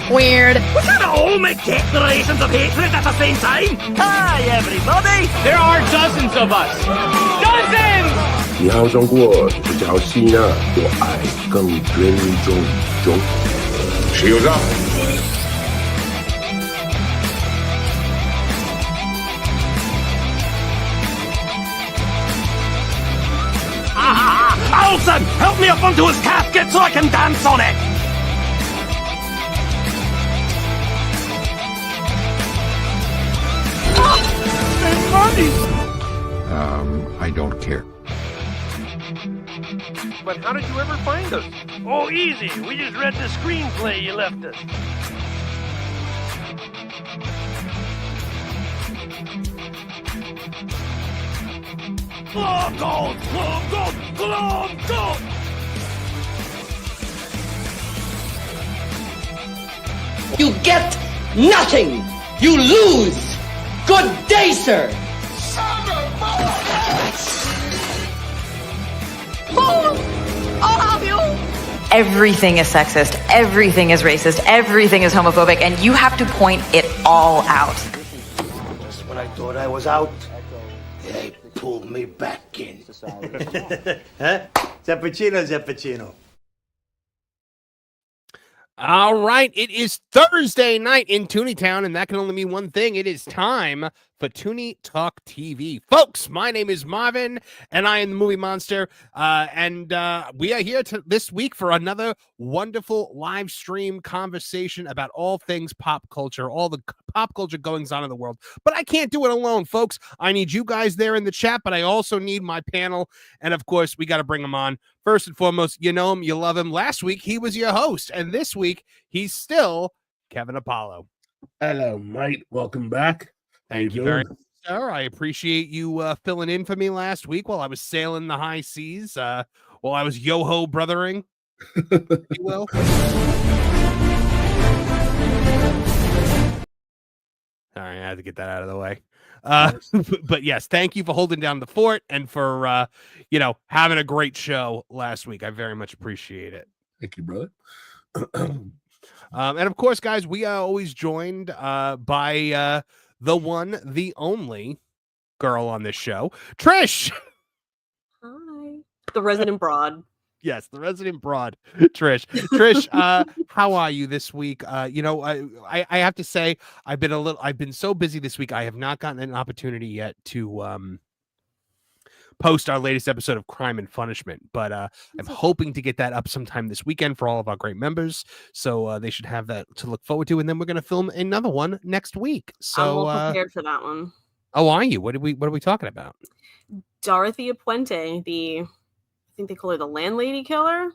Weird. We can't all make declarations of hatred at the same time. Hi, everybody. There are dozens of us. Dozens! 你好中国比较吸纳我爱更尊重中石油上 Alson, help me up onto his casket so I can dance on it. I don't care. But how did you ever find us? Oh, easy. We just read the screenplay you left us. Glove gold! Glove gold! Glove gold! You get nothing! You lose! Good day, sir! I'll have you. Everything is sexist, everything is racist, everything is homophobic, and you have to point it all out. Just when I thought I was out, they pulled me back in. Huh? Zappuccino. All right, it is Thursday night in Tooney Town, and that can only mean one thing. It is time for Tooney Talk TV. Folks, my name is Marvin, and I am the Movie Monster, and we are here this week for another wonderful live stream conversation about all things pop culture, all the pop culture goings on in the world. But I can't do it alone, folks. I need you guys there in the chat, but I also need my panel, and of course, we got to bring them on. First and foremost, you know him, you love him. Last week, he was your host, and this week, he's still Kevin Apollo. Hello, mate. Welcome back. Thank you very much, sir. I appreciate you filling in for me last week while I was sailing the high seas, while I was yo-ho brothering, if you will. Sorry, I had to get that out of the way. But yes, thank you for holding down the fort and for, having a great show last week. I very much appreciate it. Thank you, brother. And of course, guys, we are always joined by the one, the only girl on this show, Trish. Hi. The resident broad. Yes, the resident broad, Trish. Trish, how are you this week? I have to say I've been so busy this week. I have not gotten an opportunity yet to post our latest episode of Crime and Punishment, but I'm hoping to get that up sometime this weekend for all of our great members. So they should have that to look forward to, and then we're going to film another one next week. So I'm all prepared for that one. Oh, are you? What are we talking about? Dorothea Puente, I think they call her the landlady killer.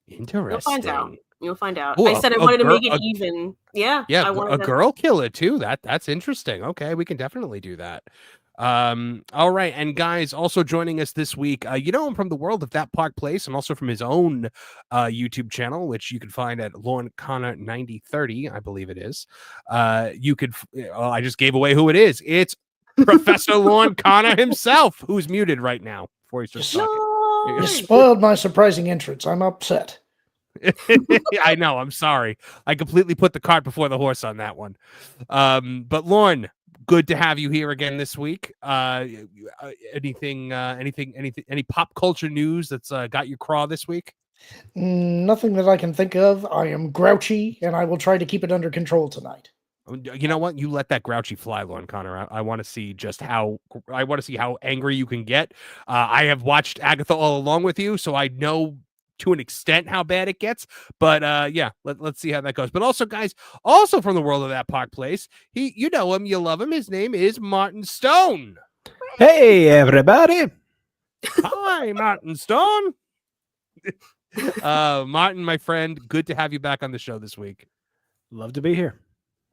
Interesting. You'll find out. Ooh, I said I wanted to make it even. Yeah. Yeah, girl killer too. That's interesting. Okay, we can definitely do that. All right, and guys, also joining us this week, you know him from the world of That Park Place, and also from his own YouTube channel, which you can find at Lorne Connor 9030, I believe it is. You could. I just gave away who it is. It's Professor Lorne Connor himself, who's muted right now. Before he's just talking. You spoiled my surprising entrance. I'm upset. I know. I'm sorry. I completely put the cart before the horse on that one. But Lorne, good to have you here again this week. Any pop culture news that's got your craw this week? Nothing that I can think of. I am grouchy, and I will try to keep it under control tonight. You know what? You let that grouchy fly, Lorne Connor. I want to see how angry you can get. I have watched Agatha all along with you, so I know to an extent how bad it gets. But yeah, let's see how that goes. But also, guys, also from the world of That Park Place, you know him, you love him. His name is Martin Stone. Hey, everybody. Hi, Martin Stone. Martin, my friend, good to have you back on the show this week. Love to be here.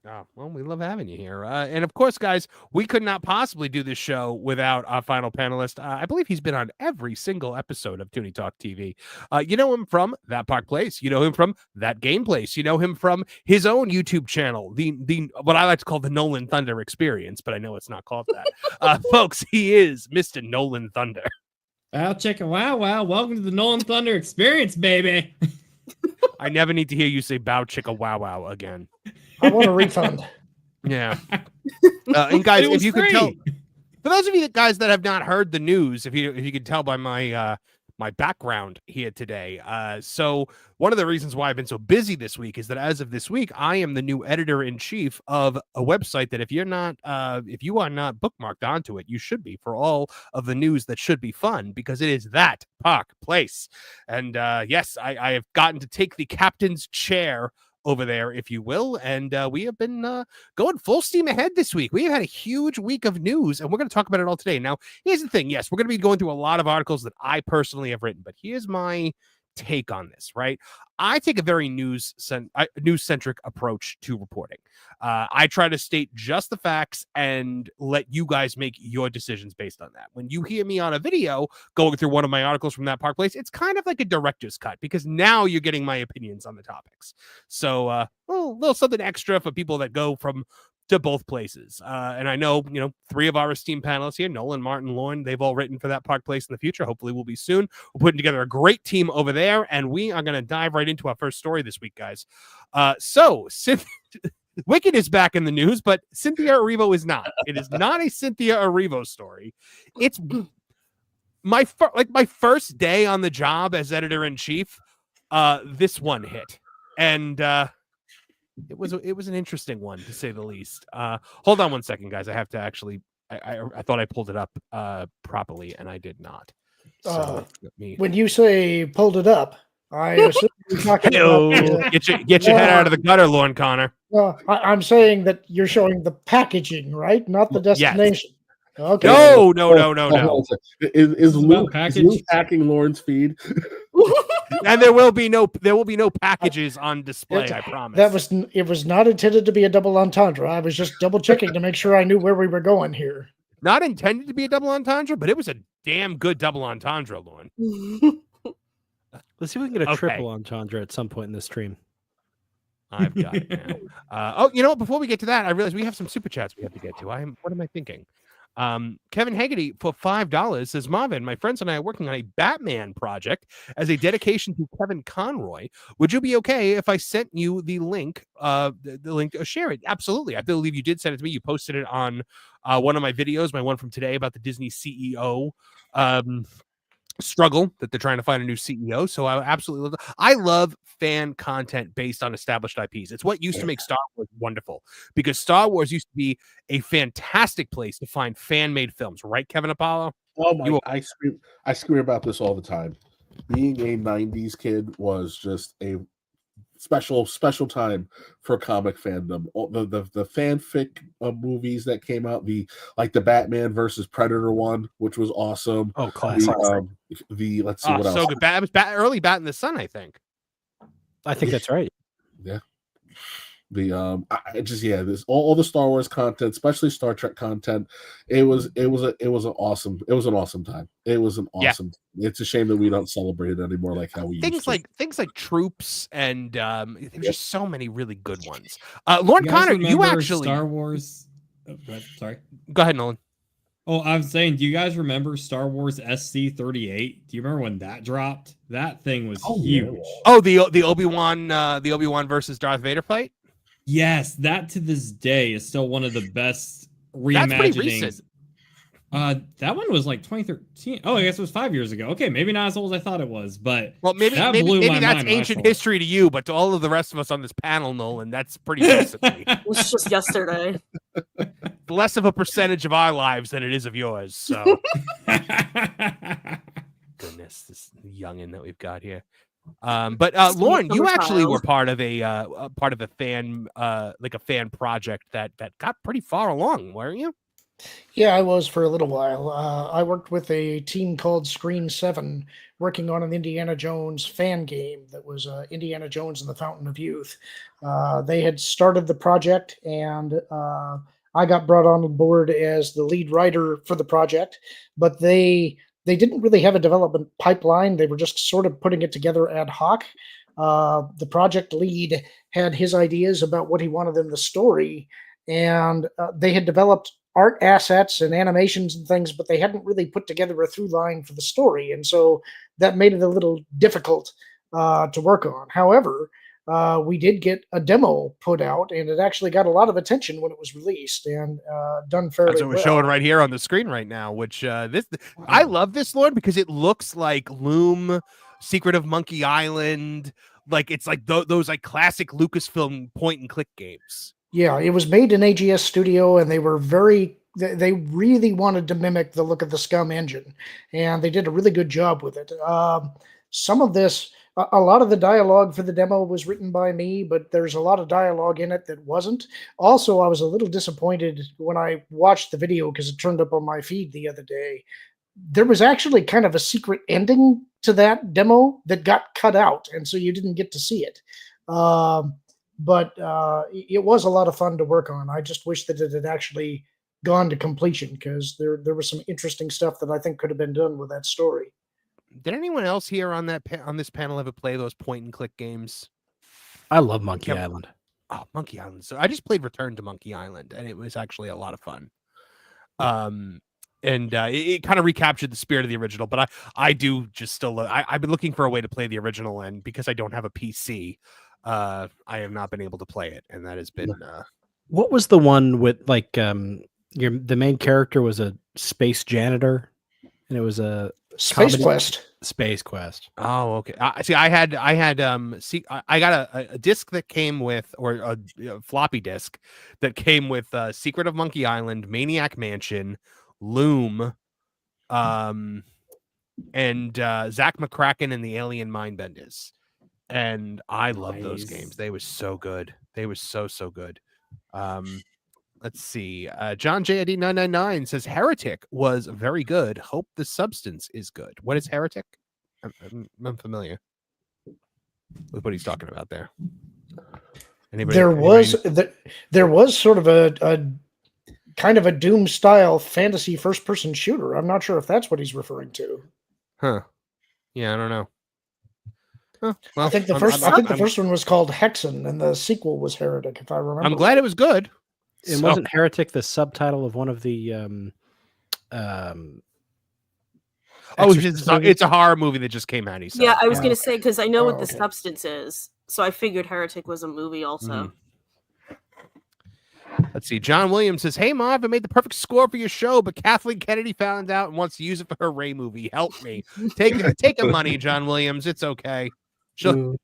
Oh, well, we love having you here. And of course, guys, we could not possibly do this show without our final panelist. I believe he's been on every single episode of Tooney Talk TV. You know him from That Park Place. You know him from That Game Place. You know him from his own YouTube channel, the what I like to call the Nolan Thunder Experience, but I know it's not called that. Folks, he is Mr. Nolan Thunder. Wow, chicken, wow. Welcome to the Nolan Thunder Experience, baby. I never need to hear you say bow chicka wow wow again. I want a refund. Yeah. And guys, if you could tell, free. for those of you guys that have not heard the news, if you could tell by my my background here today. So one of the reasons why I've been so busy this week is that as of this week, I am the new editor-in-chief of a website that if you are not bookmarked onto it, you should be, for all of the news that should be fun, because it is That Park Place. And yes, I have gotten to take the captain's chair over there, if you will, and we have been going full steam ahead this week. We have had a huge week of news, and we're going to talk about it all today. Now, here's the thing. Yes, we're going to be going through a lot of articles that I personally have written, but here's my take on this, right? I take a very news-centric approach to reporting. I try to state just the facts and let you guys make your decisions based on that. When you hear me on a video going through one of my articles from That Park Place, it's kind of like a director's cut, because now you're getting my opinions on the topics. So a little something extra for people that go to both places. And I know, three of our esteemed panelists here, Nolan, Martin, Lauren, they've all written for That Park Place in the future. Hopefully we'll be soon. We're putting together a great team over there, and we are going to dive right into our first story this week, guys. So Wicked is back in the news, but Cynthia Erivo is not. It is not a Cynthia Erivo story. It's my first day on the job as editor-in-chief. This one hit, and it was an interesting one, to say the least. Hold on one second, guys. I have to actually. I thought I pulled it up properly, and I did not. So when you say pulled it up, I assume you're talking about get your head out of the gutter, Lauren Connor. I'm saying that you're showing the packaging, right? Not the destination. Yes. Okay. No. Is Luke hacking Lauren's feed? And there will be no packages on display, I promise. It was not intended to be a double entendre. I was just double checking to make sure I knew where we were going here. Not intended to be a double entendre, but it was a damn good double entendre, Lauren. Let's see if we can get a triple entendre at some point in the stream. I've got it now. You know what? Before we get to that, I realize we have some super chats we have to get to. What am I thinking? Kevin Haggerty for $5 says, Marvin, my friends and I are working on a Batman project as a dedication to Kevin Conroy. Would you be okay if I sent you the link? The link to share it? Absolutely. I believe you did send it to me. You posted it on one of my videos, my one from today about the Disney CEO struggle that they're trying to find a new CEO. So I absolutely love it. I love fan content based on established IPs. It's what used to make Star Wars wonderful, because Star Wars used to be a fantastic place to find fan-made films, right, Kevin Apollo? Oh my! I scream about this all the time. Being a '90s kid was just a special time for comic fandom. The fanfic movies that came out, the Batman versus Predator one, which was awesome. Oh, classic. Let's see what else. So good. It was early Bat in the Sun, I think. I think that's right. Yeah. This all the Star Wars content, especially Star Trek content. It was an awesome time. It was an awesome. Yeah. It's a shame that we don't celebrate it anymore like how we used to. Things like Troops and there's just so many really good ones. Lauren Connor, you actually Star Wars. Sorry. Go ahead, Nolan. Oh, I'm saying, do you guys remember Star Wars SC-38? Do you remember when that dropped? That thing was huge. Yeah. Oh, the Obi-Wan versus Darth Vader fight? Yes, that to this day is still one of the best reimaginings. That's pretty recent. That one was like 2013. Oh, I guess it was 5 years ago. Okay, maybe not as old as I thought it was, but maybe that's ancient history to you, but to all of the rest of us on this panel, Nolan, that's pretty recent. It was just yesterday. Less of a percentage of our lives than it is of yours. So, goodness, this youngin that we've got here. But Lauren, you actually were part of a fan like a fan project that got pretty far along, weren't you? Yeah, I was for a little while. I worked with a team called Screen 7, working on an Indiana Jones fan game that was Indiana Jones and the Fountain of Youth. They had started the project, and I got brought on board as the lead writer for the project, but they didn't really have a development pipeline. They were just sort of putting it together ad hoc. The project lead had his ideas about what he wanted in the story, and they had developed art assets and animations and things, but they hadn't really put together a through line for the story. And so that made it a little difficult to work on. However, we did get a demo put out, and it actually got a lot of attention when it was released and done fairly well. That's what we're showing right here on the screen right now, which I love this, Lord, because it looks like Loom, Secret of Monkey Island. Like it's like those like classic Lucasfilm point and click games. Yeah, it was made in AGS Studio, and they really wanted to mimic the look of the Scum engine, and they did a really good job with it. Some of this, a lot of the dialogue for the demo was written by me, but there's a lot of dialogue in it that wasn't. Also, I was a little disappointed when I watched the video because it turned up on my feed the other day. There was actually kind of a secret ending to that demo that got cut out, and so you didn't get to see it. But it was a lot of fun to work on. I just wish that it had actually gone to completion, because there was some interesting stuff that I think could have been done with that story. Did anyone else here on this panel ever play those point and click games? I love Monkey Island. Oh, Monkey Island. So I just played Return to Monkey Island, and it was actually a lot of fun. And it kind of recaptured the spirit of the original, but I do just still I've been looking for a way to play the original, and because I don't have a PC, I have not been able to play it, and that has been what was the one with like the main character was a space janitor, and it was a Space Quest. Space Quest. Oh, okay. See, I got a disc that came with, or a floppy disk that came with Secret of Monkey Island, Maniac Mansion, Loom, and Zach McCracken and the Alien Mindbenders. And I love those games. They were so good. They were so good. Let's see. John JID 999 says Heretic was very good. Hope the substance is good. What is Heretic? I'm familiar with what he's talking about there. There was sort of a kind of a Doom style fantasy first person shooter. I'm not sure if that's what he's referring to. Huh. Yeah, I don't know. Huh. Well, I think the first one was called Hexen, and the sequel was Heretic, if I remember. I'm glad it was good. It wasn't Heretic the subtitle of one of the it's a horror movie that just came out. He said. Yeah, I was going to say, because I know what the substance is, so I figured Heretic was a movie also. Let's see. John Williams says, "Hey, Marv, I made the perfect score for your show, but Kathleen Kennedy found out and wants to use it for her Ray movie. Help me. Take the money, John Williams. It's okay. You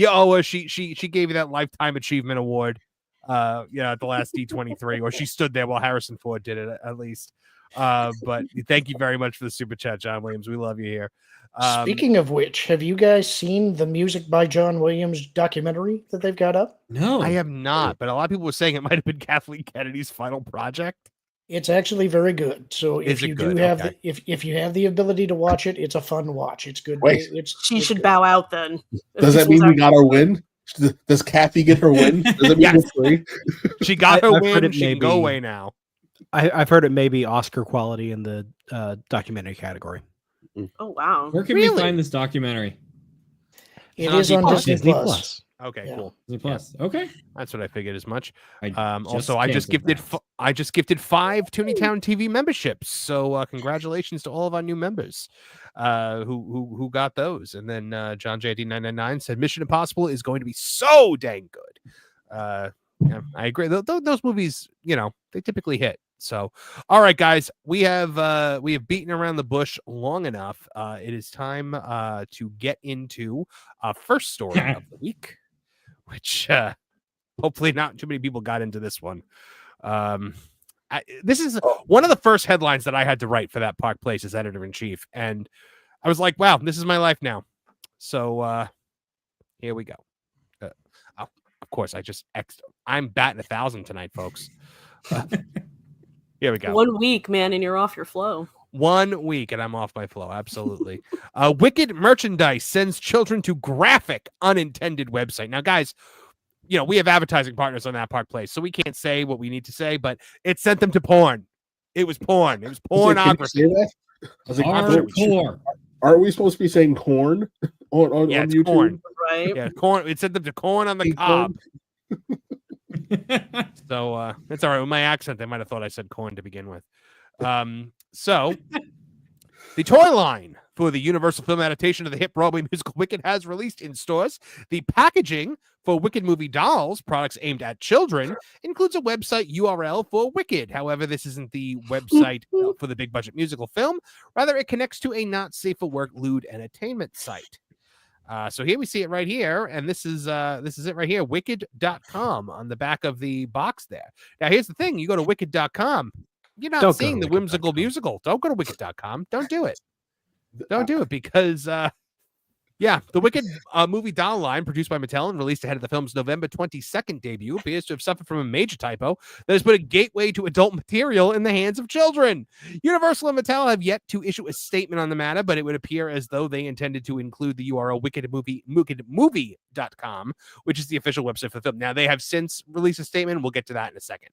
owe her. She gave you that Lifetime Achievement Award. At the last D23, or she stood there while Harrison Ford did it, at least. But thank you very much for the super chat, John Williams. We love you here. Speaking of which, have you guys seen the Music by John Williams documentary that they've got up? No, I have not, but a lot of people were saying it might have been Kathleen Kennedy's final project. It's actually very good. So if you do have okay. if you have the ability to watch it, it's a fun watch. It's good. Wait. She should bow out then. Does that mean we got our win? Does Kathy get her win? Does it mean it's free? She got her I've heard win. it She may can go be- away now. I've heard it may be Oscar quality in the documentary category. Oh wow! Where can we find this documentary? It is on Disney Plus. Okay, Yeah. cool. Disney Plus. Okay, that's what I figured as much. I just gifted 5 Tooney Town TV memberships. So congratulations to all of our new members who got those. And then John JD 999 said Mission Impossible is going to be so dang good. Yeah, I agree. Those movies, they typically hit. So, all right, guys, we have beaten around the bush long enough. It is time to get into our first story of the week, which hopefully not too many people got into this one. This is one of the first headlines that I had to write for that Park Place as editor in chief, and I was like, "Wow, this is my life now." So Here we go. Of course, I'm batting 1,000 tonight, folks. Here we go. 1 week, man, and you're off your flow. 1 week, and I'm off my flow. Absolutely. Wicked merchandise sends children to graphic unintended website. Now, guys, we have advertising partners on that Park Place, so we can't say what we need to say, but it sent them to porn. It was porn. It was pornography. I was like, aren't we supposed to be saying corn on YouTube? Corn. Right? Yeah, corn. It sent them to corn on the cob. So it's all right. With my accent, they might have thought I said corn to begin with. So the toy line for the Universal film adaptation of the hit Broadway musical Wicked has released in stores. The packaging for Wicked movie dolls, products aimed at children, includes a website URL for Wicked. However, this isn't the website for the big budget musical film. Rather, it connects to a not safe for work lewd entertainment site. So here we see it right here, and this is it right here, wicked.com on the back of the box there. Now, here's the thing. You go to wicked.com, you're not seeing the whimsical musical. Don't go to wicked.com. Don't do it. Don't do it because, the Wicked movie doll line produced by Mattel and released ahead of the film's November 22nd debut appears to have suffered from a major typo that has put a gateway to adult material in the hands of children. Universal and Mattel have yet to issue a statement on the matter, but it would appear as though they intended to include the URL wickedmovie.com, which is the official website for the film. Now, they have since released a statement. We'll get to that in a second.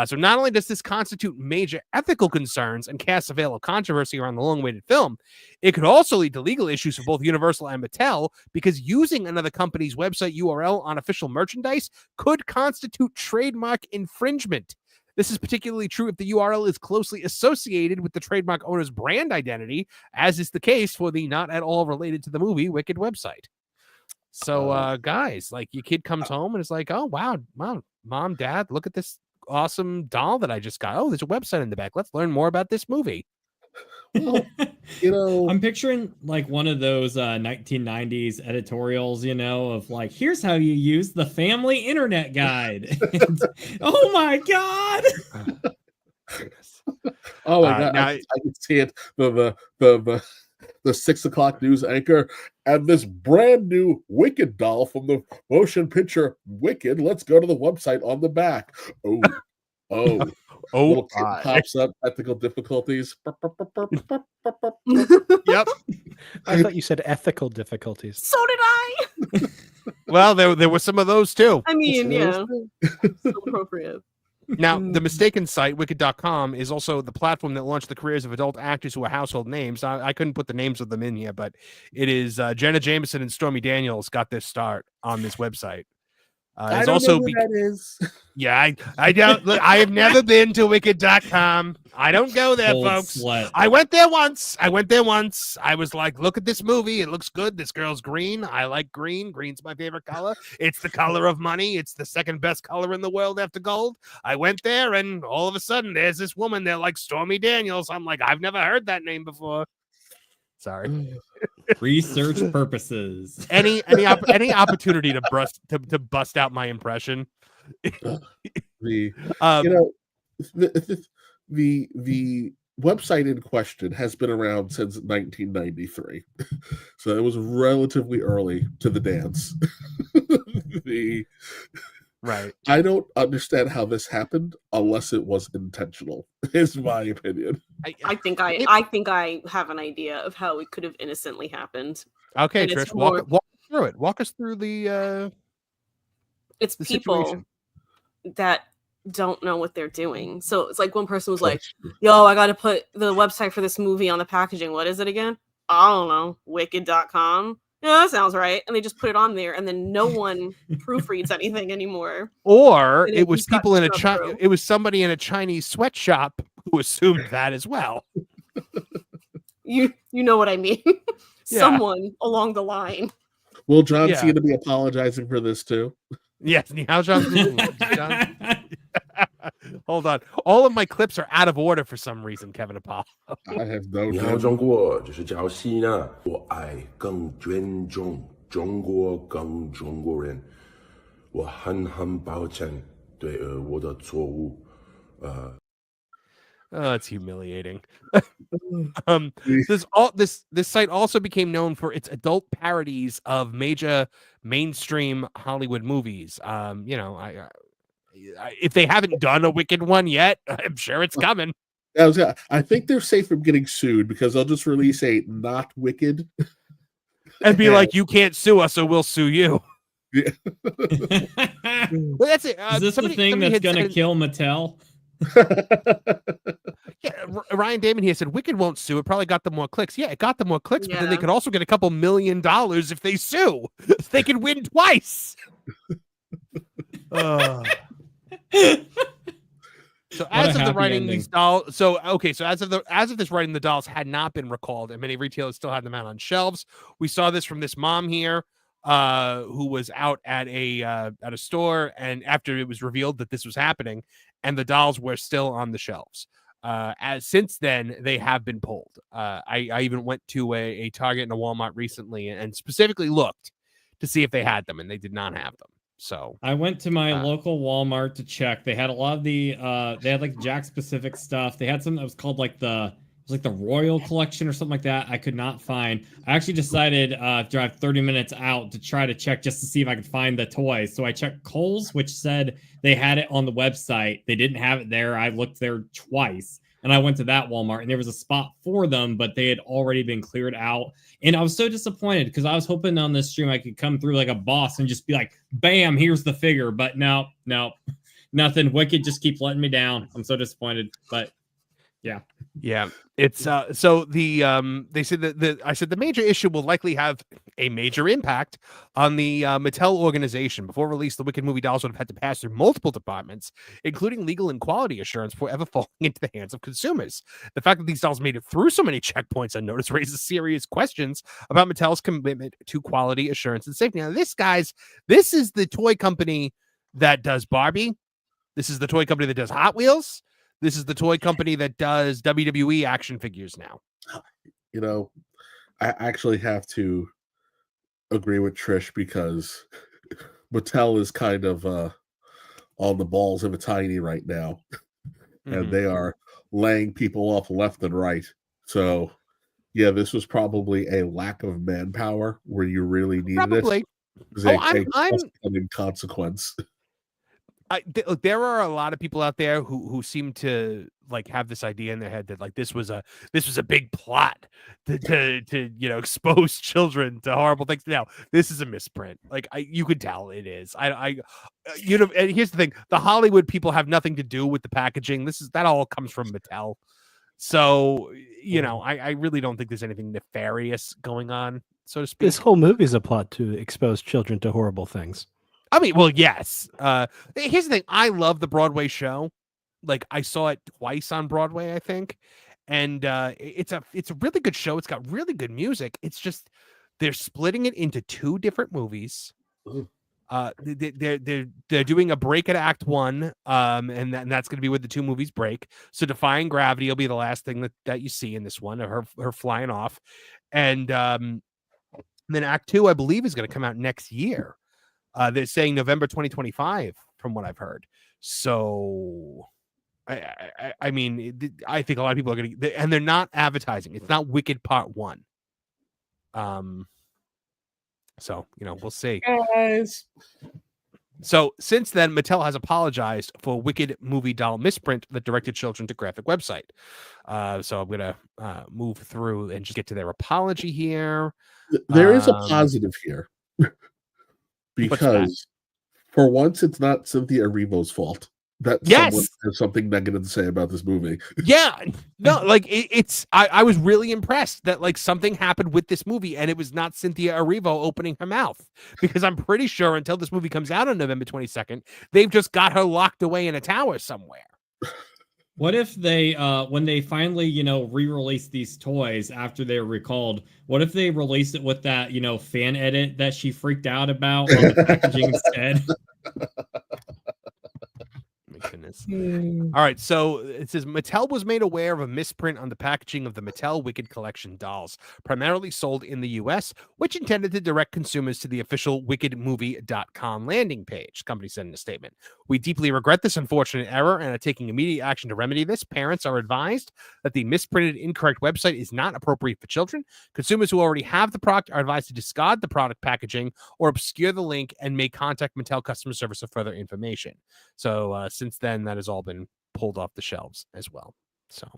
So not only does this constitute major ethical concerns and cast a veil of controversy around the long-awaited film, it could also lead to legal issues for both Universal and Mattel because using another company's website URL on official merchandise could constitute trademark infringement. This is particularly true if the URL is closely associated with the trademark owner's brand identity, as is the case for the not at all related to the movie Wicked website. So, guys, like your kid comes home and is like, oh, wow, mom, dad, look at this awesome doll that I just got. Oh, there's a website in the back. Let's learn more about this movie. Well, I'm picturing like one of those 1990s editorials, of like, here's how you use the family internet guide. Oh my god. Oh my god. I can see it. The 6 o'clock news anchor and this brand new Wicked doll from the motion picture Wicked. Let's go to the website on the back. Oh, little kid pops up, technical difficulties. Yep. I thought you said ethical difficulties. So did I. Well, there were some of those too. I mean, yeah. So appropriate. Now, the mistaken site, wicked.com, is also the platform that launched the careers of adult actors who are household names. I couldn't put the names of them in here, but it is Jenna Jameson and Stormy Daniels got their start on this website. I don't know who that is. Yeah, I don't. Look, I have never been to wicked.com. I don't go there, folks. Slut. I went there once. I was like, look at this movie. It looks good. This girl's green. I like green. Green's my favorite color. It's the color of money. It's the second best color in the world after gold. I went there, and all of a sudden, there's this woman there like Stormy Daniels. I'm like, I've never heard that name before. Sorry. Research purposes. Any opportunity to bust out my impression. The website in question has been around since 1993, so it was relatively early to the dance. Right. I don't understand how this happened unless it was intentional, is my opinion. I think I have an idea of how it could have innocently happened. Okay, Trish, walk through it. Walk us through the it's the people situation. that don't know what they're doing. So it's like one person was like, yo, I got to put the website for this movie on the packaging. What is it again? I don't know. Wicked.com. Yeah, that sounds right. And they just put it on there, and then no one proofreads anything anymore. Or it was people in it was somebody in a Chinese sweatshop who assumed that as well. You know what I mean? Yeah. Someone along the line. Will John Cena be apologizing for this too? Yes, how John. Hold on. All of my clips are out of order for some reason, Kevin Apollo. I have no 你好，中国，就是叫西呢。我爱更尊重中国，更中国人。我很抱歉对我的错误。Oh, it's humiliating. This site also became known for its adult parodies of major mainstream Hollywood movies. If they haven't done a Wicked one yet, I'm sure it's coming. I think they're safe from getting sued because they'll just release a not Wicked and be like, "You can't sue us, so we'll sue you." Yeah. Well, that's it. Is this the thing that's going to kill Mattel? Yeah, Ryan Damon here said Wicked won't sue. It probably got them more clicks. Yeah, it got them more clicks, but then they Yeah. could also get a couple $1 million if they sue. They could win twice. So as of the writing, these dolls. So as of this writing, the dolls had not been recalled, and many retailers still had them out on shelves. We saw this from this mom here, who was out at a store, and after it was revealed that this was happening, and the dolls were still on the shelves. As since then, they have been pulled. I even went to a Target and a Walmart recently, and specifically looked to see if they had them, and they did not have them. So I went to my local Walmart to check. They had a lot of the they had like Jack specific stuff. They had something that was called like the Royal Collection or something like that. I could not find. I actually decided to drive 30 minutes out to try to check just to see if I could find the toys. So I checked Kohl's, which said they had it on the website. They didn't have it there. I looked there twice. And I went to that Walmart, and there was a spot for them, but they had already been cleared out. And I was so disappointed because I was hoping on this stream I could come through like a boss and just be like, bam, here's the figure. But no, nothing. Wicked just keeps letting me down. I'm so disappointed. But yeah. It's so the they said that I said the major issue will likely have a major impact on the Mattel organization. Before release, the Wicked movie dolls would have had to pass through multiple departments, including legal and quality assurance, before ever falling into the hands of consumers. The fact that these dolls made it through so many checkpoints unnoticed raises serious questions about Mattel's commitment to quality assurance and safety. Now, this is the toy company that does Barbie. This is the toy company that does Hot Wheels. This is the toy company that does WWE action figures now. You know, I actually have to agree with Trish because Mattel is kind of on the balls of a tiny right now. And they are laying people off left and right. So, yeah, this was probably a lack of manpower where you really needed it. I'm in consequence. There are a lot of people out there who seem to like have this idea in their head that like this was a big plot to expose children to horrible things. Now this is a misprint. Like you could tell it is. And here's the thing: the Hollywood people have nothing to do with the packaging. That all comes from Mattel. So I really don't think there's anything nefarious going on, so to speak. This whole movie is a plot to expose children to horrible things. I mean, well, yes. Here's the thing. I love the Broadway show. Like I saw it twice on Broadway, I think. And it's a really good show. It's got really good music. It's just they're splitting it into two different movies. They're doing a break at Act 1, and that's going to be where the two movies break. So Defying Gravity will be the last thing that you see in this one, her flying off. And then Act 2, I believe, is going to come out next year. They're saying November 2025, from what I've heard. So, I mean, I think a lot of people are going to, and they're not advertising. It's not Wicked Part 1. So we'll see. Guys. So since then, Mattel has apologized for Wicked movie doll misprint that directed children to graphic website. So I'm gonna move through and just get to their apology here. There is a positive here. Because for once, it's not Cynthia Erivo's fault that someone has something negative to say about this movie. Yeah, no, like I was really impressed that like something happened with this movie and it was not Cynthia Erivo opening her mouth, because I'm pretty sure until this movie comes out on November 22nd, they've just got her locked away in a tower somewhere. What if they, when they finally, re-release these toys after they're recalled, what if they release it with that, fan edit that she freaked out about on the packaging instead? goodness. All right, so it says Mattel was made aware of a misprint on the packaging of the Mattel Wicked Collection dolls, primarily sold in the U.S., which intended to direct consumers to the official wickedmovie.com landing page, the company said in a statement. We deeply regret this unfortunate error and are taking immediate action to remedy this. Parents are advised that the misprinted incorrect website is not appropriate for children. Consumers who already have the product are advised to discard the product packaging or obscure the link and may contact Mattel customer service for further information. So since then, that has all been pulled off the shelves as well. So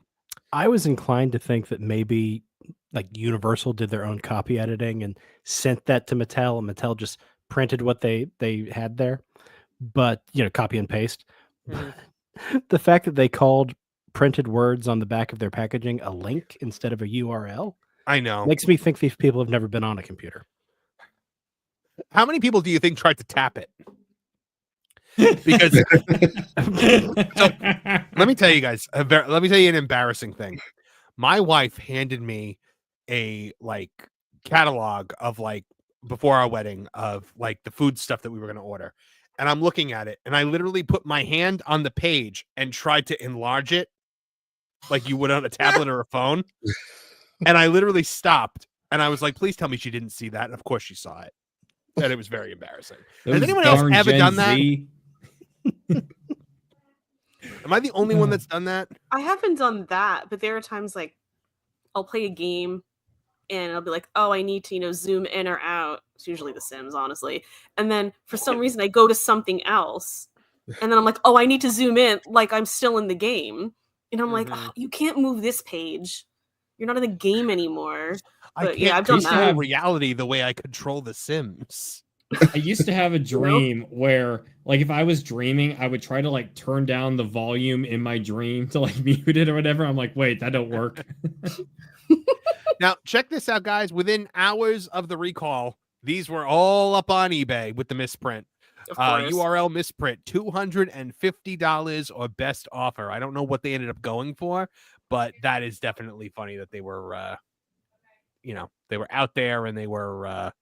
I was inclined to think that maybe like Universal did their own copy editing and sent that to Mattel, and Mattel just printed what they had there. But copy and paste. The fact that they called printed words on the back of their packaging a link instead of a URL, I know, makes me think these people have never been on a computer. How many people do you think tried to tap it? Because so, let me tell you guys, let me tell you an embarrassing thing. My wife handed me a catalog of before our wedding of the food stuff that we were going to order. And I'm looking at it and I literally put my hand on the page and tried to enlarge it like you would on a tablet or a phone. And I literally stopped and I was like, please tell me she didn't see that. And of course she saw it. And it was very embarrassing. Has anyone else ever done that? Am I the only one that's done that? I haven't done that, but there are times I'll play a game and I'll be like, oh, I need to, zoom in or out. It's usually The Sims, honestly. And then for some reason I go to something else and then I'm like, oh, I need to zoom in like I'm still in the game. And I'm like, oh, you can't move this page. You're not in the game anymore. But I I've done that. Reality the way I control The Sims. I used to have a dream where, if I was dreaming, I would try to turn down the volume in my dream to mute it or whatever. I'm like, wait, that don't work. Now, check this out, guys. Within hours of the recall, these were all up on eBay with the misprint. URL misprint, $250 or best offer. I don't know what they ended up going for, but that is definitely funny that they were, they were out there and they were,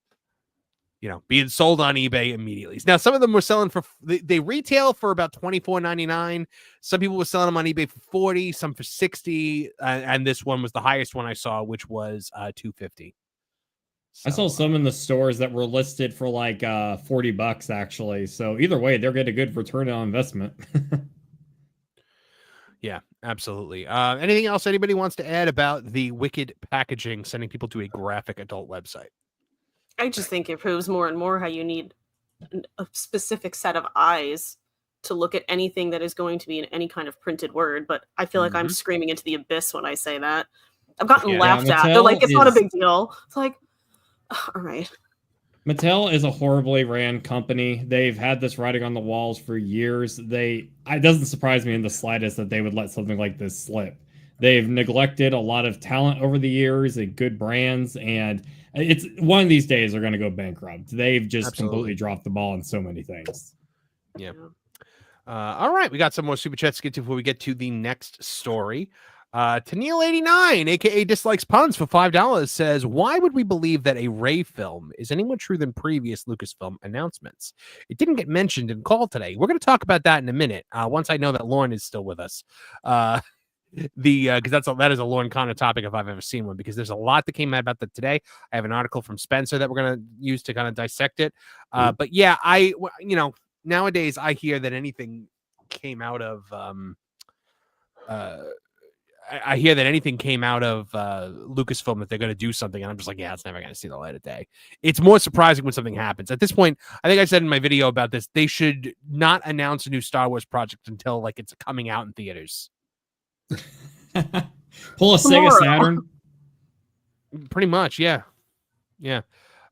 being sold on eBay immediately. Now, some of them were selling for, they retail for about $24.99. Some people were selling them on eBay for $40, some for $60. And this one was the highest one I saw, which was $250. I saw some in the stores that were listed for $40 actually. So either way, they're getting a good return on investment. Yeah, absolutely. Anything else anybody wants to add about the wicked packaging, sending people to a graphic adult website? I just think it proves more and more how you need a specific set of eyes to look at anything that is going to be in any kind of printed word. But I feel like I'm screaming into the abyss when I say that. I've gotten laughed at. They're like, it's not a big deal. It's like, all right. Mattel is a horribly ran company. They've had this writing on the walls for years. It doesn't surprise me in the slightest that they would let something like this slip. They've neglected a lot of talent over the years and good brands, and it's one of these days they're going to go bankrupt. They've just completely dropped the ball on so many things. Yeah. All right, we got some more super chats to get to before we get to the next story. Tennille89, aka Dislikes Puns, for $5 says, why would we believe that a Ray film is any more true than previous Lucasfilm announcements? It didn't get mentioned in call today. We're going to talk about that in a minute. Once I know that Lauren is still with us. Because that is a Lauren Connor topic if I've ever seen one, because there's a lot that came out about that today. I have an article from Spencer that we're going to use to kind of dissect it. But yeah, nowadays I hear that anything came out of I hear that anything came out of Lucasfilm that they're going to do something, and I'm just like, yeah, it's never going to see the light of day. It's more surprising when something happens. At this point, I think I said in my video about this, they should not announce a new Star Wars project until it's coming out in theaters. Pull a Sega Saturn. Pretty much, yeah.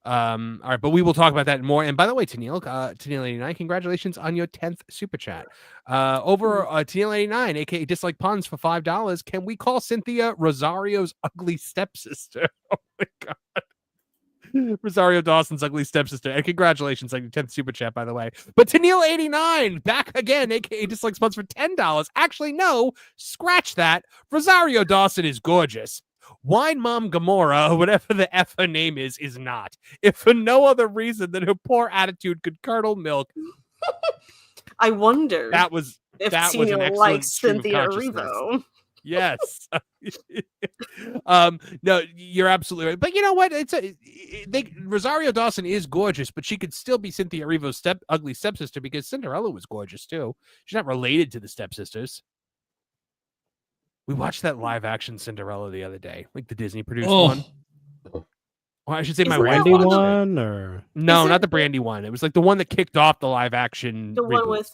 All right, but we will talk about that more. And by the way, Tennille89, congratulations on your 10th super chat. Over Tennille89, aka Dislike Puns, for $5. Can we call Cynthia Rosario's ugly stepsister? Oh my god. Rosario Dawson's ugly stepsister. And congratulations on your 10th super chat, by the way. But Tennille89, back again, aka Dislikes Puns, for $10. Actually, no, scratch that. Rosario Dawson is gorgeous. Wine Mom Gamora, whatever the F her name is not. If for no other reason than her poor attitude could curdle milk. I wonder. That was If that was an Tina excellent likes stream of Cynthia consciousness. Erivo. Yes. No, you're absolutely right. But you know what? Rosario Dawson is gorgeous, but she could still be Cynthia Erivo's ugly stepsister because Cinderella was gorgeous too. She's not related to the stepsisters. We watched that live action Cinderella the other day, like the Disney produced one. Well, I should say my wife Brandy watched one it. or No, not the Brandy one. It was like the one that kicked off the live action. The one with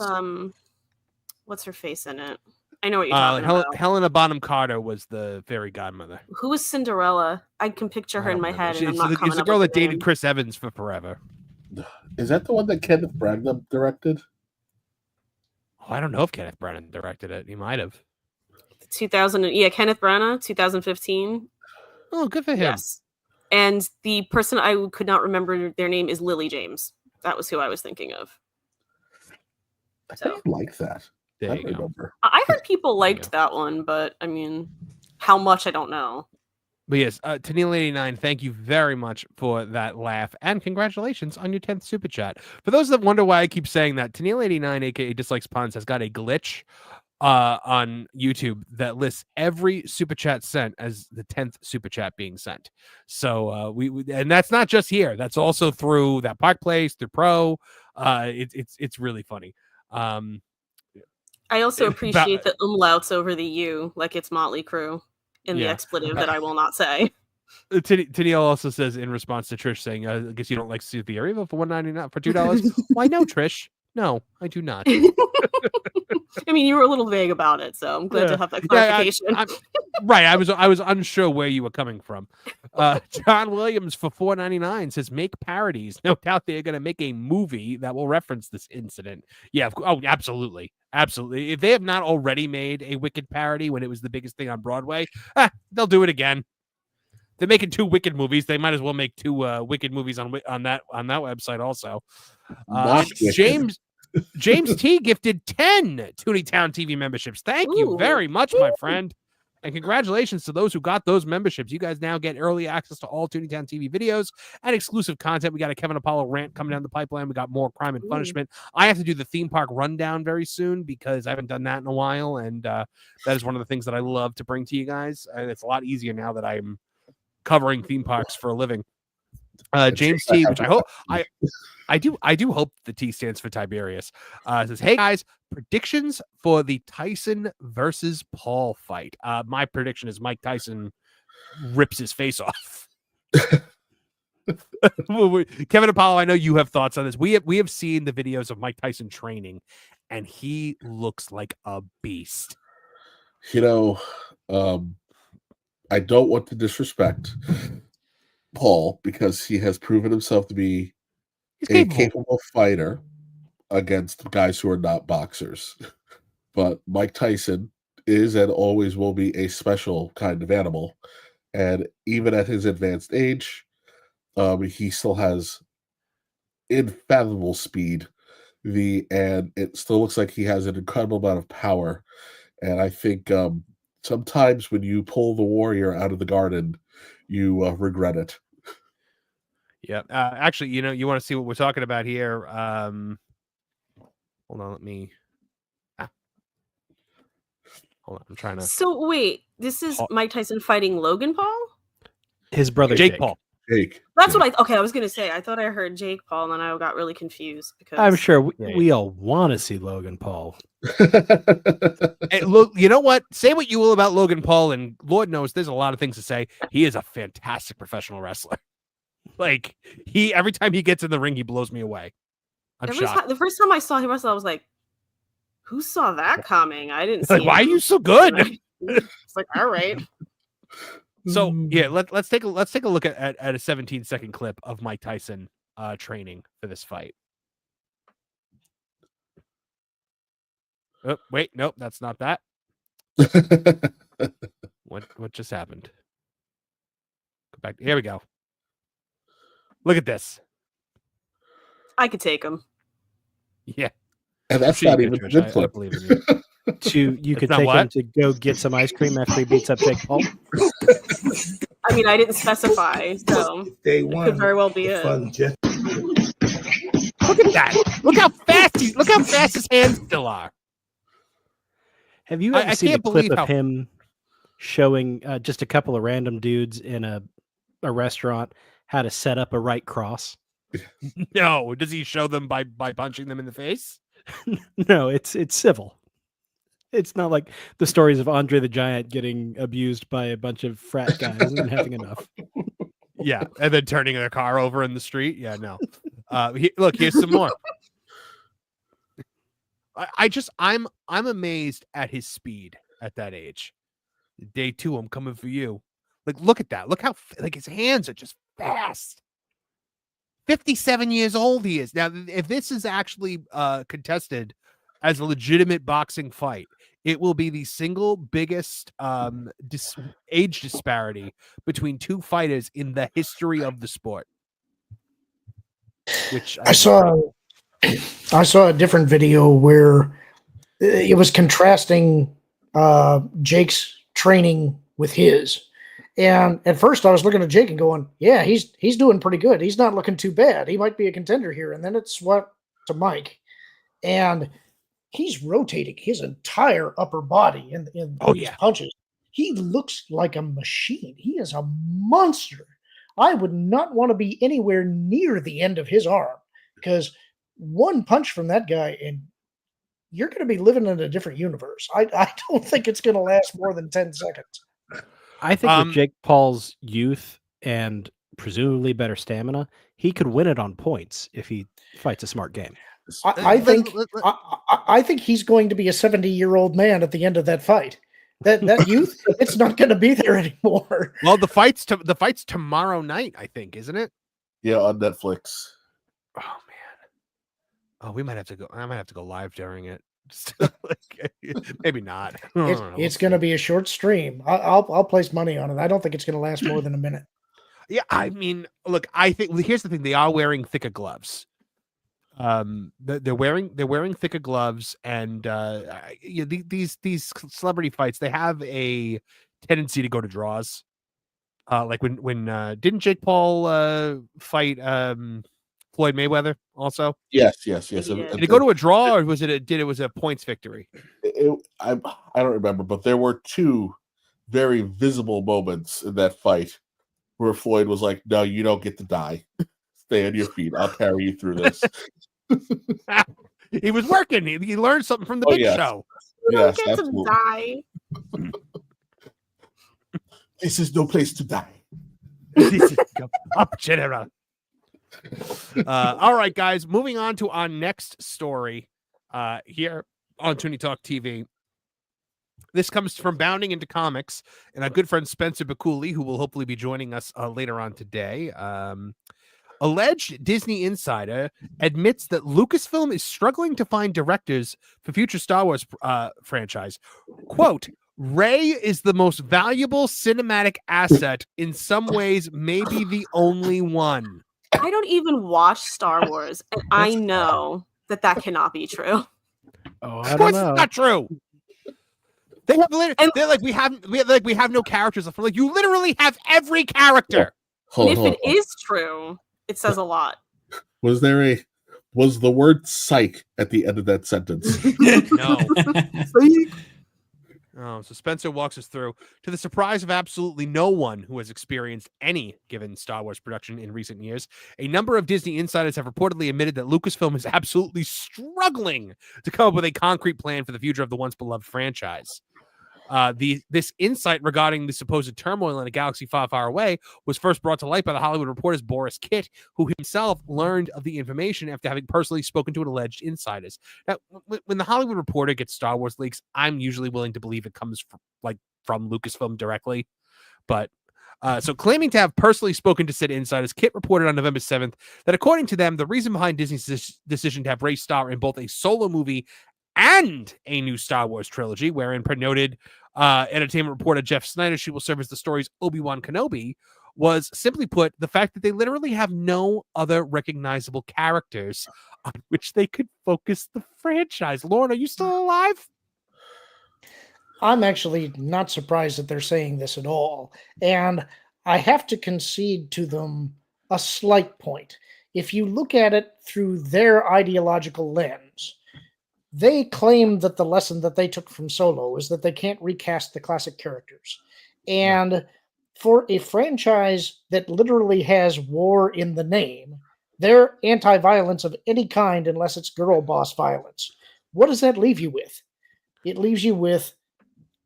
what's her face in it? I know what you're talking about. Helena Bonham Carter was the fairy godmother. Who is Cinderella? I can picture her in my head. And I'm not It's the girl that dated Chris Evans for forever. Is that the one that Kenneth Branagh directed? Oh, I don't know if Kenneth Branagh directed it. He might have. 2000, yeah, Kenneth Branagh, 2015. Oh, good for him. Yes. And the person I could not remember their name is Lily James. That was who I was thinking of. I like that. There I you go. remember. I heard people liked that one, but I mean, how much I don't know. But yes, Tennille89, thank you very much for that laugh, and congratulations on your 10th super chat. For those that wonder why I keep saying that, Tennille89, aka Dislikes Puns, has got a glitch on YouTube that lists every super chat sent as the 10th super chat being sent. So we and that's not just here. That's also through that Park Place, through Pro. It's really funny. I also appreciate the umlauts over the U, like it's Motley Crue in the expletive that I will not say. Tennille also says in response to Trish saying, I guess you don't like Cynthia Erivo for $1.99 for $2. Why no, Trish? No, I do not. I mean, you were a little vague about it, so I'm glad to have that clarification. Right, I was unsure where you were coming from. John Williams for $4.99 says, make parodies. No doubt they're going to make a movie that will reference this incident. Yeah, absolutely. Absolutely. If they have not already made a Wicked parody when it was the biggest thing on Broadway, they'll do it again. They're making 2 Wicked movies. They might as well make 2 Wicked movies on that website also. James T gifted 10 Tooney Town TV memberships. Thank you very much, my friend. And congratulations to those who got those memberships. You guys now get early access to all Tooney Town TV videos and exclusive content. We got a Kevin Apollo rant coming down the pipeline. We got more Crime and Punishment. I have to do the theme park rundown very soon because I haven't done that in a while. And that is one of the things that I love to bring to you guys. And it's a lot easier now that I'm covering theme parks for a living. James T, which I do hope the T stands for Tiberius, says, hey guys, predictions for the Tyson versus Paul fight. My prediction is Mike Tyson rips his face off. Kevin Apollo, I know you have thoughts on this. We have seen the videos of Mike Tyson training, and he looks like a beast. You know, I don't want to disrespect Paul because he has proven himself to be a capable fighter against guys who are not boxers. But Mike Tyson is and always will be a special kind of animal. And even at his advanced age, he still has unfathomable speed. And it still looks like he has an incredible amount of power. And I think sometimes when you pull the warrior out of the garden, you regret it. Yeah. Actually, you want to see what we're talking about here. Hold on, let me. Hold on, I'm trying to. So wait, this is Mike Tyson fighting Logan Paul? His brother Jake Paul. Jake. That's what I was gonna say. I thought I heard Jake Paul, and then I got really confused because I'm sure we all want to see Logan Paul. Hey, look, you know what? Say what you will about Logan Paul, and Lord knows there's a lot of things to say. He is a fantastic professional wrestler. Like every time he gets in the ring, he blows me away. I'm shocked. The first time I saw him wrestle, I was like, "Who saw that coming?" I didn't see. Like, why are you so good? It's like, all right. So yeah, let's take a look at a 17-second clip of Mike Tyson training for this fight. Oh, wait, nope, that's not that. What just happened? Go back. Here we go. Look at this. I could take him. Yeah. And that's not even a good clip. I believe in you. You could take him to go get some ice cream after he beats up Jake Paul. I mean, I didn't specify, so it could very well be it. Look at that! Look how fast his hands still are. Have you ever seen a can't clip believe of how him showing just a couple of random dudes in a restaurant how to set up a right cross? No. Does he show them by punching them in the face? No, it's civil. It's not like the stories of Andre the Giant getting abused by a bunch of frat guys and having enough. Yeah, and then turning their car over in the street. Yeah, no. Look, here's some more. I'm amazed at his speed at that age. Day 2, I'm coming for you. Like, look at that. Look how his hands are just fast. 57 years old he is. Now, if this is actually contested as a legitimate boxing fight, it will be the single biggest age disparity between two fighters in the history of the sport. Which I saw a different video where it was contrasting Jake's training with his. And at first I was looking at Jake and going, yeah, he's doing pretty good. He's not looking too bad. He might be a contender here. And then it swept to Mike. And he's rotating his entire upper body in his punches. He looks like a machine. He is a monster. I would not want to be anywhere near the end of his arm, because one punch from that guy and you're going to be living in a different universe. I don't think it's going to last more than 10 seconds. I think with Jake Paul's youth and presumably better stamina, he could win it on points if he fights a smart game. I think he's going to be a 70-year-old man at the end of that fight. That youth, it's not going to be there anymore. Well, the fight's tomorrow night, I think, isn't it? Yeah, on Netflix. Oh man. Oh, we might have to go. I might have to go live during it. Maybe not. It's going to be a short stream. I'll place money on it. I don't think it's going to last more than a minute. Yeah, I mean, look, I think here's the thing: they are wearing thicker gloves. They're wearing thicker gloves, and these celebrity fights, they have a tendency to go to draws. Like when didn't Jake Paul fight Floyd Mayweather also? Yes. Did it go to a draw, or was it was a points victory? I don't remember, but there were two very visible moments in that fight where Floyd was like, "No, you don't get to die. Stay on your feet. I'll carry you through this." He was working. He learned something from the big show. Yes, Get to die. This is no place to die. Up, General. All right, guys. Moving on to our next story here on Tooney Talk TV. This comes from Bounding into Comics and our good friend Spencer Bakuli, who will hopefully be joining us later on today. Alleged Disney insider admits that Lucasfilm is struggling to find directors for future Star Wars franchise. Quote, Rey is the most valuable cinematic asset, in some ways, maybe the only one. I don't even watch Star Wars, and I know that cannot be true. Oh, of course it's not true. They have they're like we have no characters. Like you literally have every character. If it is true, it says a lot. Was the word psych at the end of that sentence? No. Oh, so Spencer walks us through. To the surprise of absolutely no one who has experienced any given Star Wars production in recent years, a number of Disney insiders have reportedly admitted that Lucasfilm is absolutely struggling to come up with a concrete plan for the future of the once beloved franchise. This insight regarding the supposed turmoil in a galaxy far, far away was first brought to light by the Hollywood Reporter's Boris Kitt, who himself learned of the information after having personally spoken to an alleged insiders. Now, when the Hollywood Reporter gets Star Wars leaks, I'm usually willing to believe it comes from Lucasfilm directly. But so claiming to have personally spoken to said insiders, Kitt reported on November 7th that according to them, the reason behind Disney's decision to have Rey star in both a solo movie and a new Star Wars trilogy, wherein per noted entertainment reporter Jeff Snyder, she will serve as the story's Obi-Wan Kenobi, was simply put the fact that they literally have no other recognizable characters on which they could focus the franchise. Lauren, are you still alive? I'm actually not surprised that they're saying this at all. And I have to concede to them a slight point. If you look at it through their ideological lens, they claim that the lesson that they took from Solo is that they can't recast the classic characters. And for a franchise that literally has war in the name, they're anti-violence of any kind unless it's girl boss violence. What does that leave you with? It leaves you with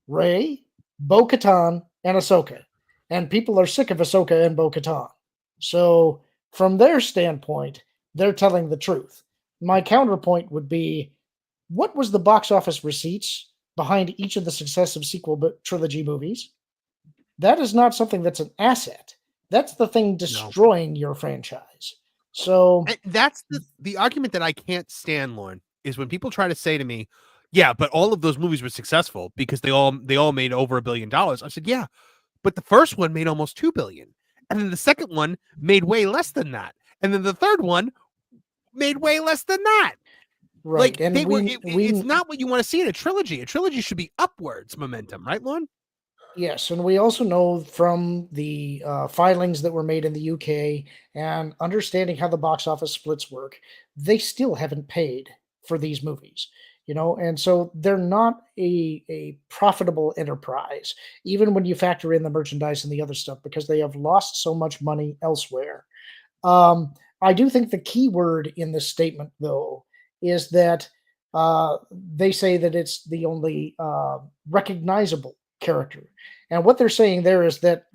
Rey, Bo-Katan, and Ahsoka. And people are sick of Ahsoka and Bo-Katan. So from their standpoint, they're telling the truth. My counterpoint would be, what was the box office receipts behind each of the successive sequel trilogy movies? That is not something that's an asset. That's the thing destroying your franchise. So and that's the argument that I can't stand, Lauren, is when people try to say to me, yeah, but all of those movies were successful because they all made over $1 billion. I said, yeah, but the first one made almost $2 billion. And then the second one made way less than that. And then the third one made way less than that. Right. Like, and it's not what you want to see in a trilogy. A trilogy should be upwards momentum, right, Lauren? Yes, and we also know from the filings that were made in the UK and understanding how the box office splits work, they still haven't paid for these movies, and so they're not a profitable enterprise, even when you factor in the merchandise and the other stuff, because they have lost so much money elsewhere. I do think the key word in this statement, though, is that they say that it's the only recognizable character. And what they're saying there is that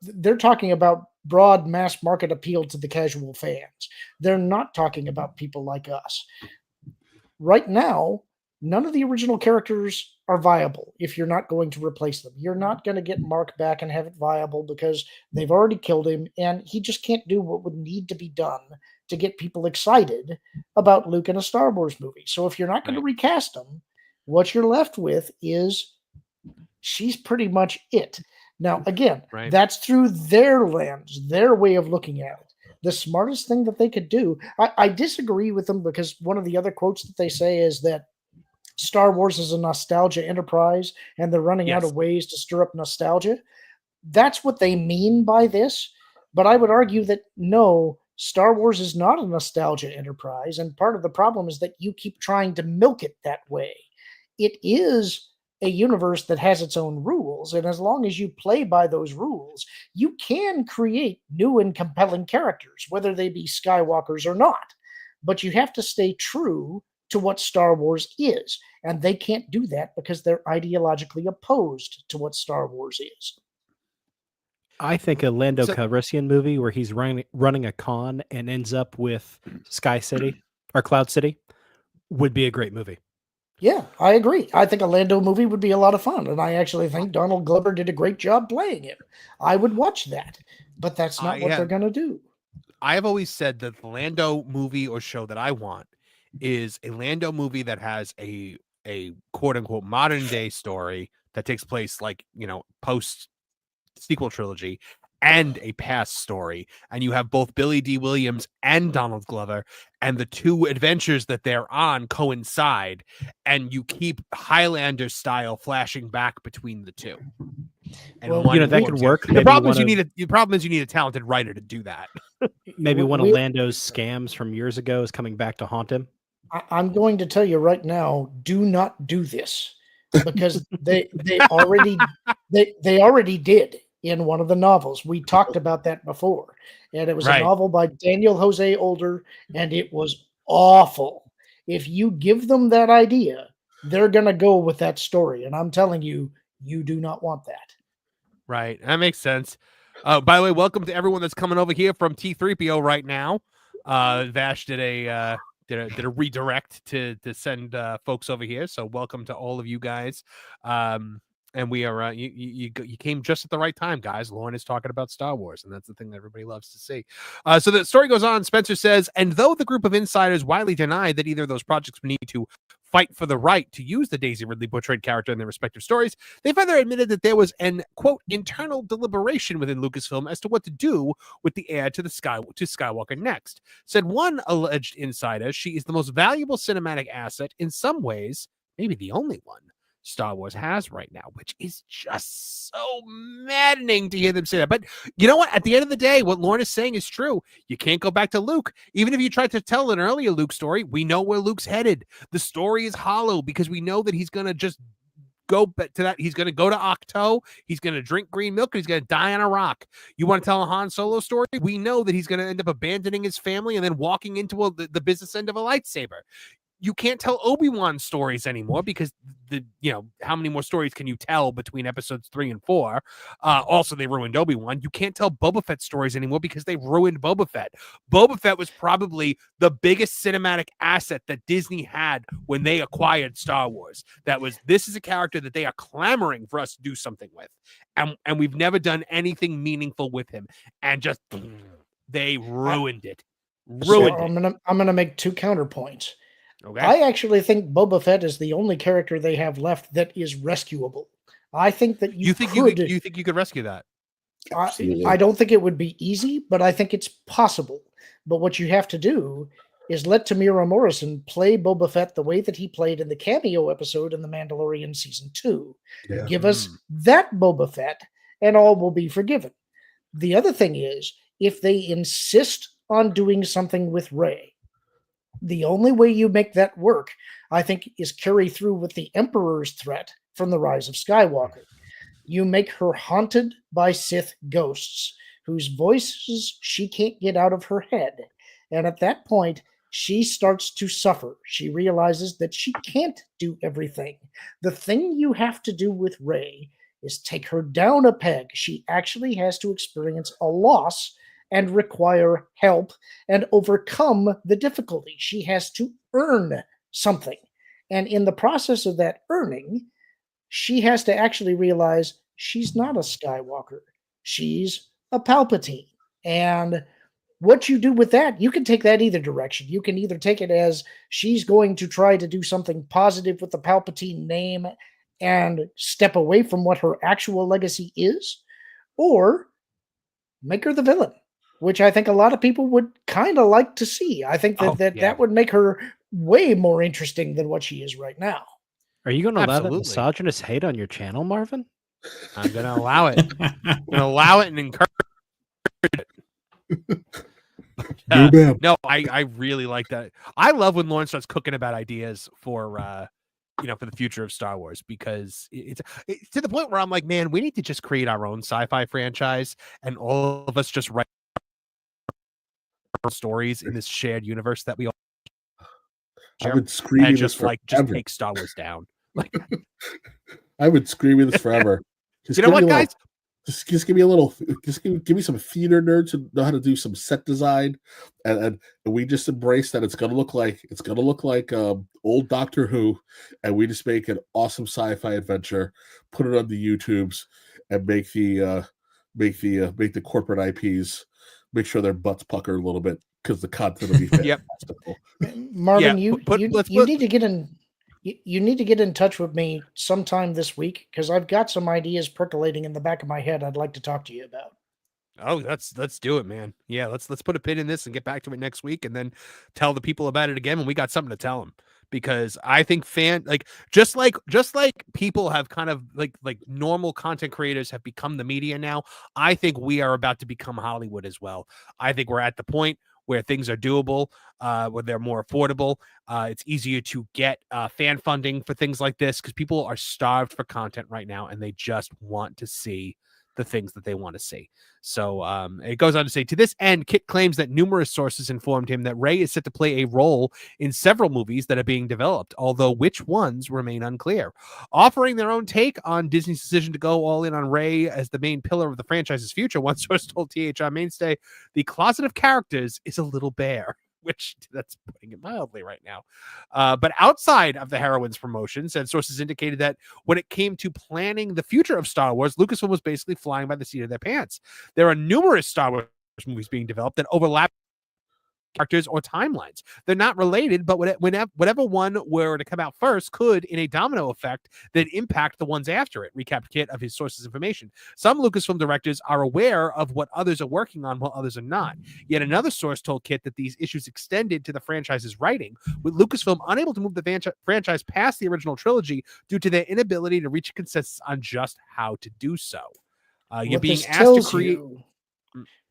they're talking about broad mass market appeal to the casual fans. They're not talking about people like us. Right now, none of the original characters are viable if you're not going to replace them. You're not going to get Mark back and have it viable because they've already killed him, and he just can't do what would need to be done to get people excited about Luke in a Star Wars movie. So if you're not going to recast him, what you're left with is she's pretty much it. Now, again, that's through their lens, their way of looking at it. The smartest thing that they could do, I disagree with them, because one of the other quotes that they say is that Star Wars is a nostalgia enterprise and they're running out of ways to stir up nostalgia. That's what they mean by this. But I would argue that no, Star Wars is not a nostalgia enterprise. And part of the problem is that you keep trying to milk it that way. It is a universe that has its own rules, and as long as you play by those rules, you can create new and compelling characters, whether they be Skywalkers or not. But you have to stay true to what Star Wars is, and they can't do that because they're ideologically opposed to what Star Wars is. I think a Lando Calrissian movie where he's running a con and ends up with Sky City or Cloud City would be a great movie. Yeah, I agree. I think a Lando movie would be a lot of fun, and I actually think Donald Glover did a great job playing him. I would watch that, but that's not what they're going to do. I've always said that the Lando movie or show that I want is a Lando movie that has a quote unquote modern day story that takes place post sequel trilogy, and a past story, and you have both Billy D. Williams and Donald Glover, and the two adventures that they're on coincide, and you keep Highlander style flashing back between the two. And that could work. The problem is you need a talented writer to do that. Maybe one of Lando's scams from years ago is coming back to haunt him. I'm going to tell you right now, do not do this, because they already did. In one of the novels. We talked about that before. And it was a novel by Daniel Jose Older, and it was awful. If you give them that idea, they're going to go with that story. And I'm telling you, you do not want that. Right. That makes sense. By the way, welcome to everyone that's coming over here from T3PO right now. Vash did a redirect to send folks over here. So welcome to all of you guys. And we are you came just at the right time, guys. Lauren is talking about Star Wars, and that's the thing that everybody loves to see. So the story goes on. Spencer says, and though the group of insiders widely denied that either of those projects would need to fight for the right to use the Daisy Ridley portrayed character in their respective stories, they further admitted that there was an, quote, internal deliberation within Lucasfilm as to what to do with the heir to Skywalker next. Said one alleged insider, she is the most valuable cinematic asset, in some ways, maybe the only one. Star Wars has right now, which is just so maddening to hear them say that. But you know what? At the end of the day, what Lauren is saying is true. You can't go back to Luke. Even if you tried to tell an earlier Luke story, we know where Luke's headed. The story is hollow because we know that he's going to just go back to that. He's going to go to Octo. He's going to drink green milk, and he's going to die on a rock. You want to tell a Han Solo story? We know that he's going to end up abandoning his family and then walking into the business end of a lightsaber. You can't tell Obi-Wan stories anymore because how many more stories can you tell between episodes 3 and 4? Also, they ruined Obi-Wan. You can't tell Boba Fett stories anymore because they ruined Boba Fett. Boba Fett was probably the biggest cinematic asset that Disney had when they acquired Star Wars. This is a character that they are clamoring for us to do something with. And we've never done anything meaningful with him. And just they ruined it. I'm gonna make 2 counterpoints. Okay. I actually think Boba Fett is the only character they have left that is rescuable. I think that you think you could rescue that. I don't think it would be easy, but I think it's possible. But what you have to do is let Tamira Morrison play Boba Fett the way that he played in the cameo episode in The Mandalorian Season 2. Yeah. Give us that Boba Fett, and all will be forgiven. The other thing is, if they insist on doing something with Rey, the only way you make that work, I think, is carry through with the Emperor's threat from The Rise of Skywalker. You make her haunted by Sith ghosts, whose voices she can't get out of her head. And at that point, she starts to suffer. She realizes that she can't do everything. The thing you have to do with Rey is take her down a peg. She actually has to experience a loss and require help and overcome the difficulty. She has to earn something. And in the process of that earning, she has to actually realize she's not a Skywalker. She's a Palpatine. And what you do with that, you can take that either direction. You can either take it as she's going to try to do something positive with the Palpatine name and step away from what her actual legacy is, or make her the villain, which I think a lot of people would kind of like to see. I think that would make her way more interesting than what she is right now. Are you going to allow that misogynist hate on your channel, Marvin? I'm going to allow it. I'm going to allow it and encourage it. No, I really like that. I love when Lauren starts cooking about ideas for for the future of Star Wars, because it's to the point where I'm like, man, we need to just create our own sci-fi franchise and all of us just write stories in this shared universe that we all share. I would scream and this just forever. take Star Wars down. Like, I would scream this forever. You know what, guys? Just give me a little. Just give me some theater nerds who know how to do some set design, and we just embrace that. It's gonna look like old Doctor Who, and we just make an awesome sci-fi adventure, put it on the YouTubes, and make the corporate IPs, make sure their butts pucker a little bit because the content will be fantastic. Marvin, you need to get in. You need to get in touch with me sometime this week, because I've got some ideas percolating in the back of my head I'd like to talk to you about. Oh, let's do it, man. Yeah, let's put a pin in this and get back to it next week, and then tell the people about it again when we got something to tell them. Because I think just like people have kind of like normal content creators have become the media now, I think we are about to become Hollywood as well. I think we're at the point where things are doable, where they're more affordable. It's easier to get fan funding for things like this, because people are starved for content right now, and they just want to see the things that they want to see. So it goes on to say, to this end, Kit claims that numerous sources informed him that Rey is set to play a role in several movies that are being developed, although which ones remain unclear. Offering their own take on Disney's decision to go all in on Rey as the main pillar of the franchise's future, one source told THR Mainstay, the closet of characters is a little bare. Which, that's putting it mildly right now. But outside of the heroine's promotions, and sources indicated that when it came to planning the future of Star Wars, Lucasfilm was basically flying by the seat of their pants. There are numerous Star Wars movies being developed that overlap characters or timelines. They're not related, but whatever one were to come out first could, in a domino effect, then impact the ones after it. Recapped Kit of his sources information. Some Lucasfilm directors are aware of what others are working on while others are not. Yet another source told Kit that these issues extended to the franchise's writing, with Lucasfilm unable to move the franchise past the original trilogy due to their inability to reach a consensus on just how to do so. You're being asked to create...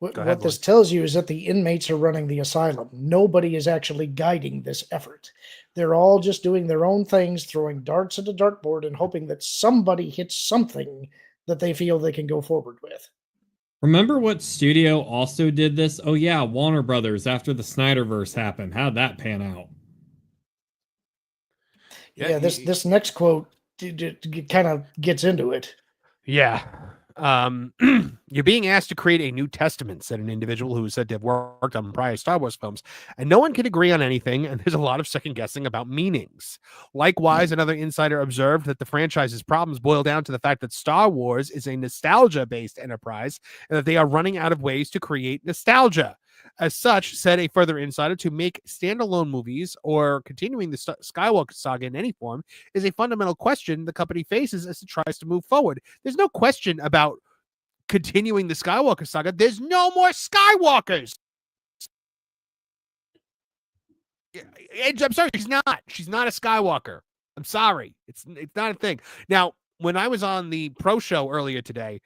What this tells you is that the inmates are running the asylum. Nobody is actually guiding this effort. They're all just doing their own things, throwing darts at a dartboard and hoping that somebody hits something that they feel they can go forward with. Remember what studio also did this? Oh yeah, Warner Brothers after the Snyderverse happened. How'd that pan out? Yeah, this next quote kind of gets into it. Yeah. You're being asked to create a new testament, said an individual who was said to have worked on prior Star Wars films, and no one can agree on anything, and there's a lot of second guessing about meanings. Likewise, another insider observed that the franchise's problems boil down to the fact that Star Wars is a nostalgia-based enterprise, and that they are running out of ways to create nostalgia. As such, said a further insider, to make standalone movies or continuing the Skywalker saga in any form is a fundamental question the company faces as it tries to move forward. There's no question about continuing the Skywalker saga. There's no more Skywalkers. I'm sorry, she's not. She's not a Skywalker. I'm sorry. It's not a thing. Now, when I was on the Pro Show earlier today,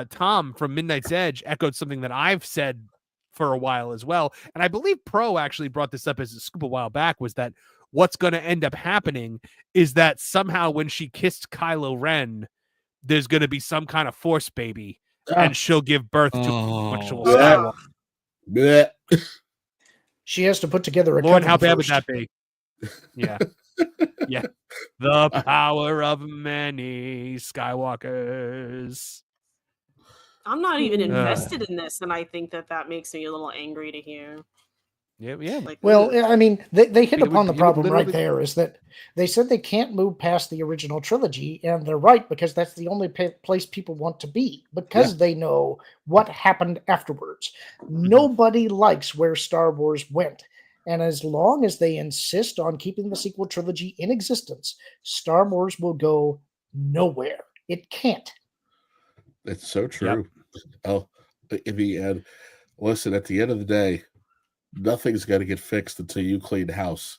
Tom from Midnight's Edge echoed something that I've said for a while as well. And I believe Pro actually brought this up as a scoop a while back, was that what's going to end up happening is that somehow when she kissed Kylo Ren, there's going to be some kind of Force baby and she'll give birth to actual Skywalker. She has to put together a Lord, how bad first. would that be? Yeah. Yeah. The power of many Skywalkers. I'm not even invested in this, and I think that makes me a little angry to hear. Yeah. Like, well, I mean, they hit upon the problem right there, is that they said they can't move past the original trilogy, and they're right, because that's the only place people want to be, because they know what happened afterwards. Nobody likes where Star Wars went, and as long as they insist on keeping the sequel trilogy in existence, Star Wars will go nowhere. It can't. It's so true. Oh, in the end, listen, at the end of the day, nothing's going to get fixed until you clean house.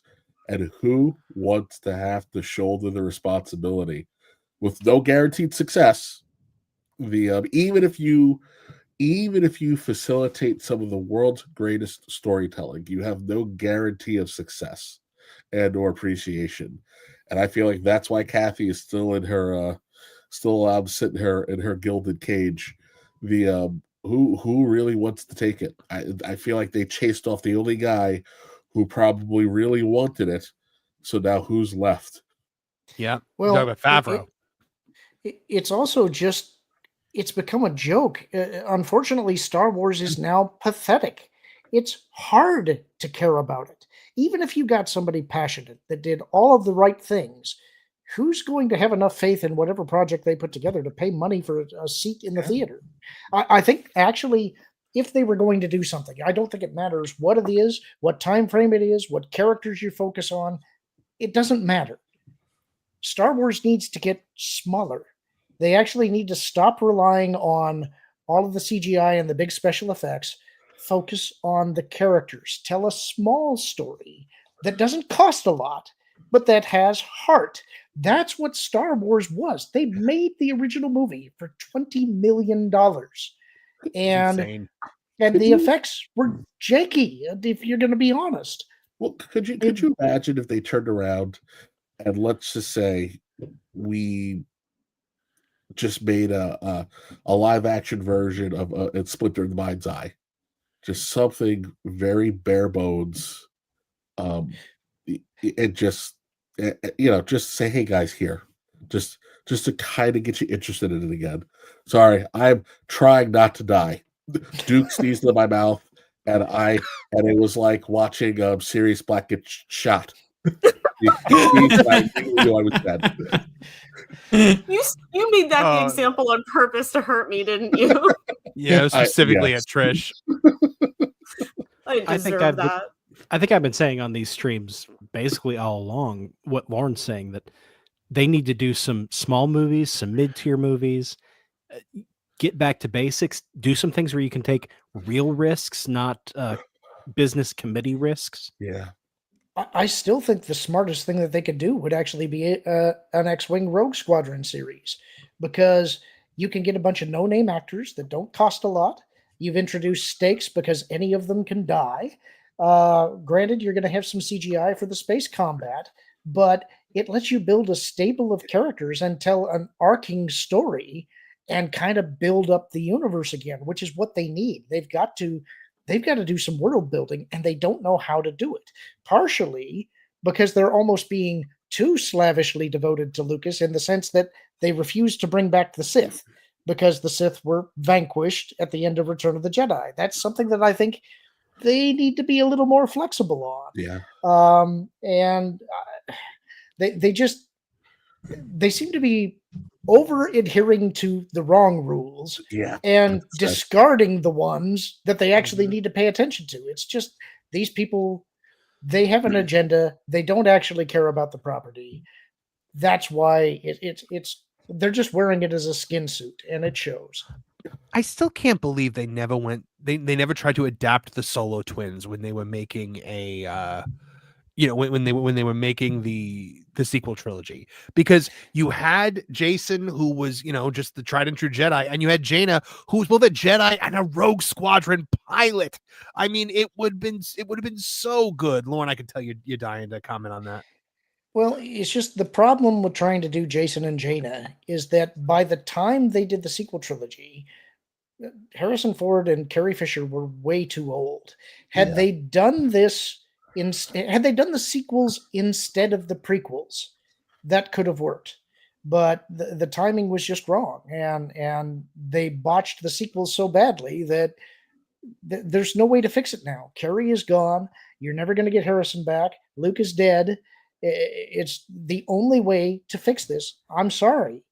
And who wants to have to shoulder the responsibility with no guaranteed success? Even if you facilitate some of the world's greatest storytelling, you have no guarantee of success and or appreciation. And I feel like that's why Kathy is still in her still allowed to sit in her gilded cage. Who really wants to take it? I feel like they chased off the only guy who probably really wanted it. So now who's left? Yeah. Well, about Favreau. It's also just, it's become a joke. Unfortunately, Star Wars is now pathetic. It's hard to care about it. Even if you got somebody passionate that did all of the right things, who's going to have enough faith in whatever project they put together to pay money for a seat in the theater? I think, actually, if they were going to do something, I don't think it matters what it is, what time frame it is, what characters you focus on. It doesn't matter. Star Wars needs to get smaller. They actually need to stop relying on all of the CGI and the big special effects. Focus on the characters. Tell a small story that doesn't cost a lot, but that has heart. That's what Star Wars was. They made the original movie for $20 million. And the effects were janky, if you're going to be honest. Well, could you imagine if they turned around and, let's just say, we just made a live action version of a Splinter in the Mind's Eye? Just something very bare bones. It just, just say, hey guys, here, just to kind of get you interested in it again. Sorry, I'm trying not to die. Duke sneezed in my mouth, and it was like watching Sirius Black get shot. I knew I was dead. You made that the example on purpose to hurt me, didn't you? Yeah, specifically at Trish. I deserve that. I think I've been saying on these streams basically all along what Lauren's saying, that they need to do some small movies, some mid-tier movies, get back to basics, do some things where you can take real risks, not business committee risks. Yeah. I still think the smartest thing that they could do would actually be an X-Wing Rogue Squadron series, because you can get a bunch of no-name actors that don't cost a lot. You've introduced stakes because any of them can die. Granted, you're going to have some CGI for the space combat, but it lets you build a stable of characters and tell an arcing story and kind of build up the universe again, which is what they need. They've got to do some world building, and they don't know how to do it. Partially because they're almost being too slavishly devoted to Lucas, in the sense that they refuse to bring back the Sith because the Sith were vanquished at the end of Return of the Jedi. That's something that I think they need to be a little more flexible on. Yeah. And they seem to be over adhering to the wrong rules, and discarding the ones that they actually need to pay attention to. It's just, these people, they have an agenda. They don't actually care about the property. That's why they're just wearing it as a skin suit, and it shows. I still can't believe they never never tried to adapt the Solo twins when they were making a when they were making the sequel trilogy, because you had Jason, who was just the tried and true Jedi, and you had Jaina, who was both a Jedi and a Rogue Squadron pilot. I mean, it would have been so good. Lauren, I can tell you're dying to comment on that. Well, it's just the problem with trying to do Jason and Jaina is that by the time they did the sequel trilogy, Harrison Ford and Carrie Fisher were way too old. Had they done this, had they done the sequels instead of the prequels, that could have worked. But the timing was just wrong, and they botched the sequels so badly that there's no way to fix it now. Carrie is gone. You're never going to get Harrison back. Luke is dead. It's the only way to fix this. I'm sorry,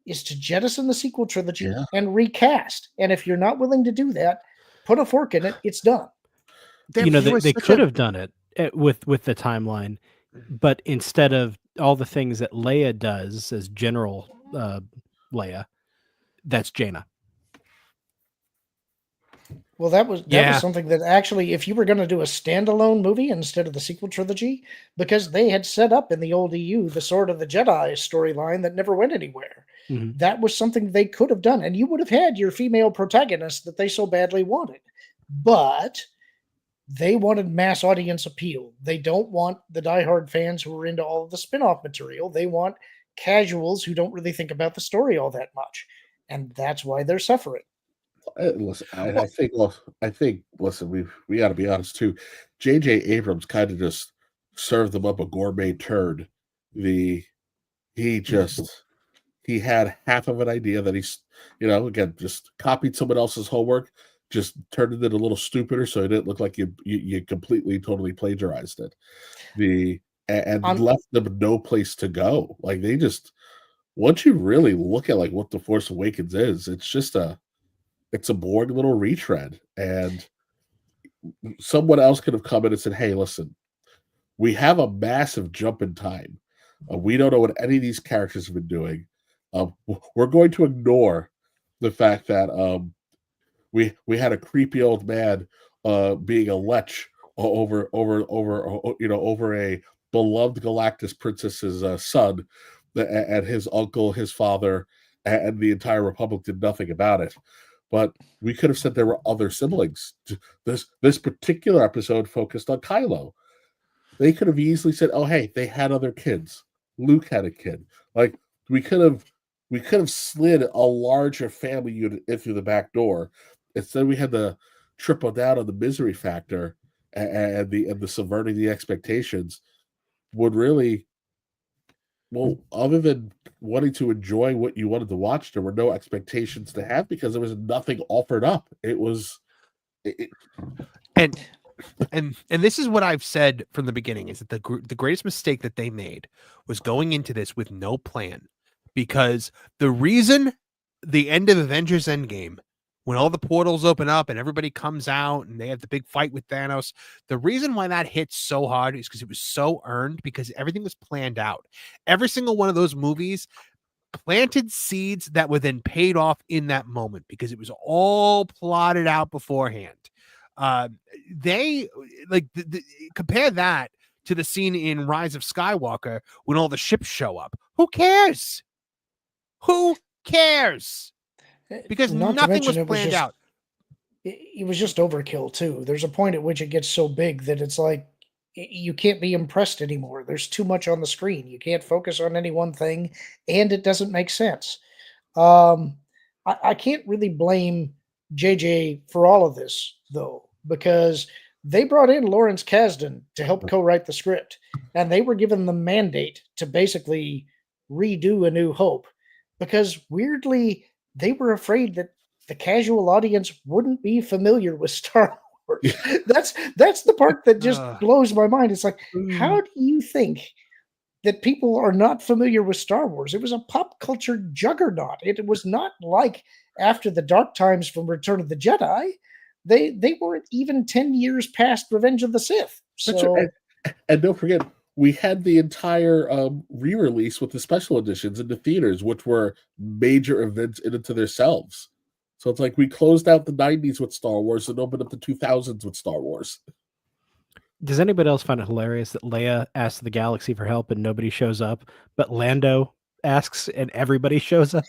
is to jettison the sequel trilogy and recast. And if you're not willing to do that, put a fork in it. It's done. They could have done it with the timeline, but instead of all the things that Leia does as General Leia, that's Jaina. Well, that was something that actually, if you were going to do a standalone movie instead of the sequel trilogy, because they had set up in the old EU the Sword of the Jedi storyline that never went anywhere. Mm-hmm. That was something they could have done, and you would have had your female protagonist that they so badly wanted. But they wanted mass audience appeal. They don't want the diehard fans who are into all of the spin-off material. They want casuals who don't really think about the story all that much, and that's why they're suffering. Listen, I think. Listen, we got to be honest too. J.J. Abrams kind of just served them up a gourmet turd. He had half of an idea that he's, again, just copied someone else's homework, just turned it a little stupider so it didn't look like you completely, totally plagiarized it. And left them no place to go. Like, they just, once you really look at like what The Force Awakens is, it's just it's a boring little retread, and someone else could have come in and said, hey, listen, we have a massive jump in time. We don't know what any of these characters have been doing. We're going to ignore the fact that we had a creepy old man being a lech over a beloved Galactus princess's son, and his uncle, his father, and the entire Republic did nothing about it. But we could have said there were other siblings. This particular episode focused on Kylo. They could have easily said, "Oh, hey, they had other kids. Luke had a kid." Like, we could have slid a larger family unit in through the back door. Instead, we had to triple down on the misery factor, and the subverting the expectations would really, well, other than wanting to enjoy what you wanted to watch, there were no expectations to have because there was nothing offered up. It was, and this is what I've said from the beginning, is that the greatest mistake that they made was going into this with no plan, because the reason the end of Avengers Endgame when all the portals open up and everybody comes out and they have the big fight with Thanos, the reason why that hits so hard is because it was so earned, because everything was planned out. Every single one of those movies planted seeds that were then paid off in that moment because it was all plotted out beforehand. They like compare that to the scene in Rise of Skywalker when all the ships show up. Who cares? Who cares? Because nothing was planned out. It was just overkill too. There's a point at which it gets so big that it's like you can't be impressed anymore. There's too much on the screen. You can't focus on any one thing, and it doesn't make sense. I can't really blame JJ for all of this though, because they brought in Lawrence Kasdan to help co-write the script, and they were given the mandate to basically redo A New Hope because weirdly they were afraid that the casual audience wouldn't be familiar with Star Wars. That's the part that just blows my mind. It's like, how do you think that people are not familiar with Star Wars? It was a pop culture juggernaut. It was not like after the dark times from Return of the Jedi. They weren't even 10 years past Revenge of the Sith. So, and don't forget, we had the entire re-release with the special editions in the theaters, which were major events in and to themselves. So it's like we closed out the 90s with Star Wars and opened up the 2000s with Star Wars. Does anybody else find it hilarious that Leia asks the galaxy for help and nobody shows up, but Lando asks and everybody shows up?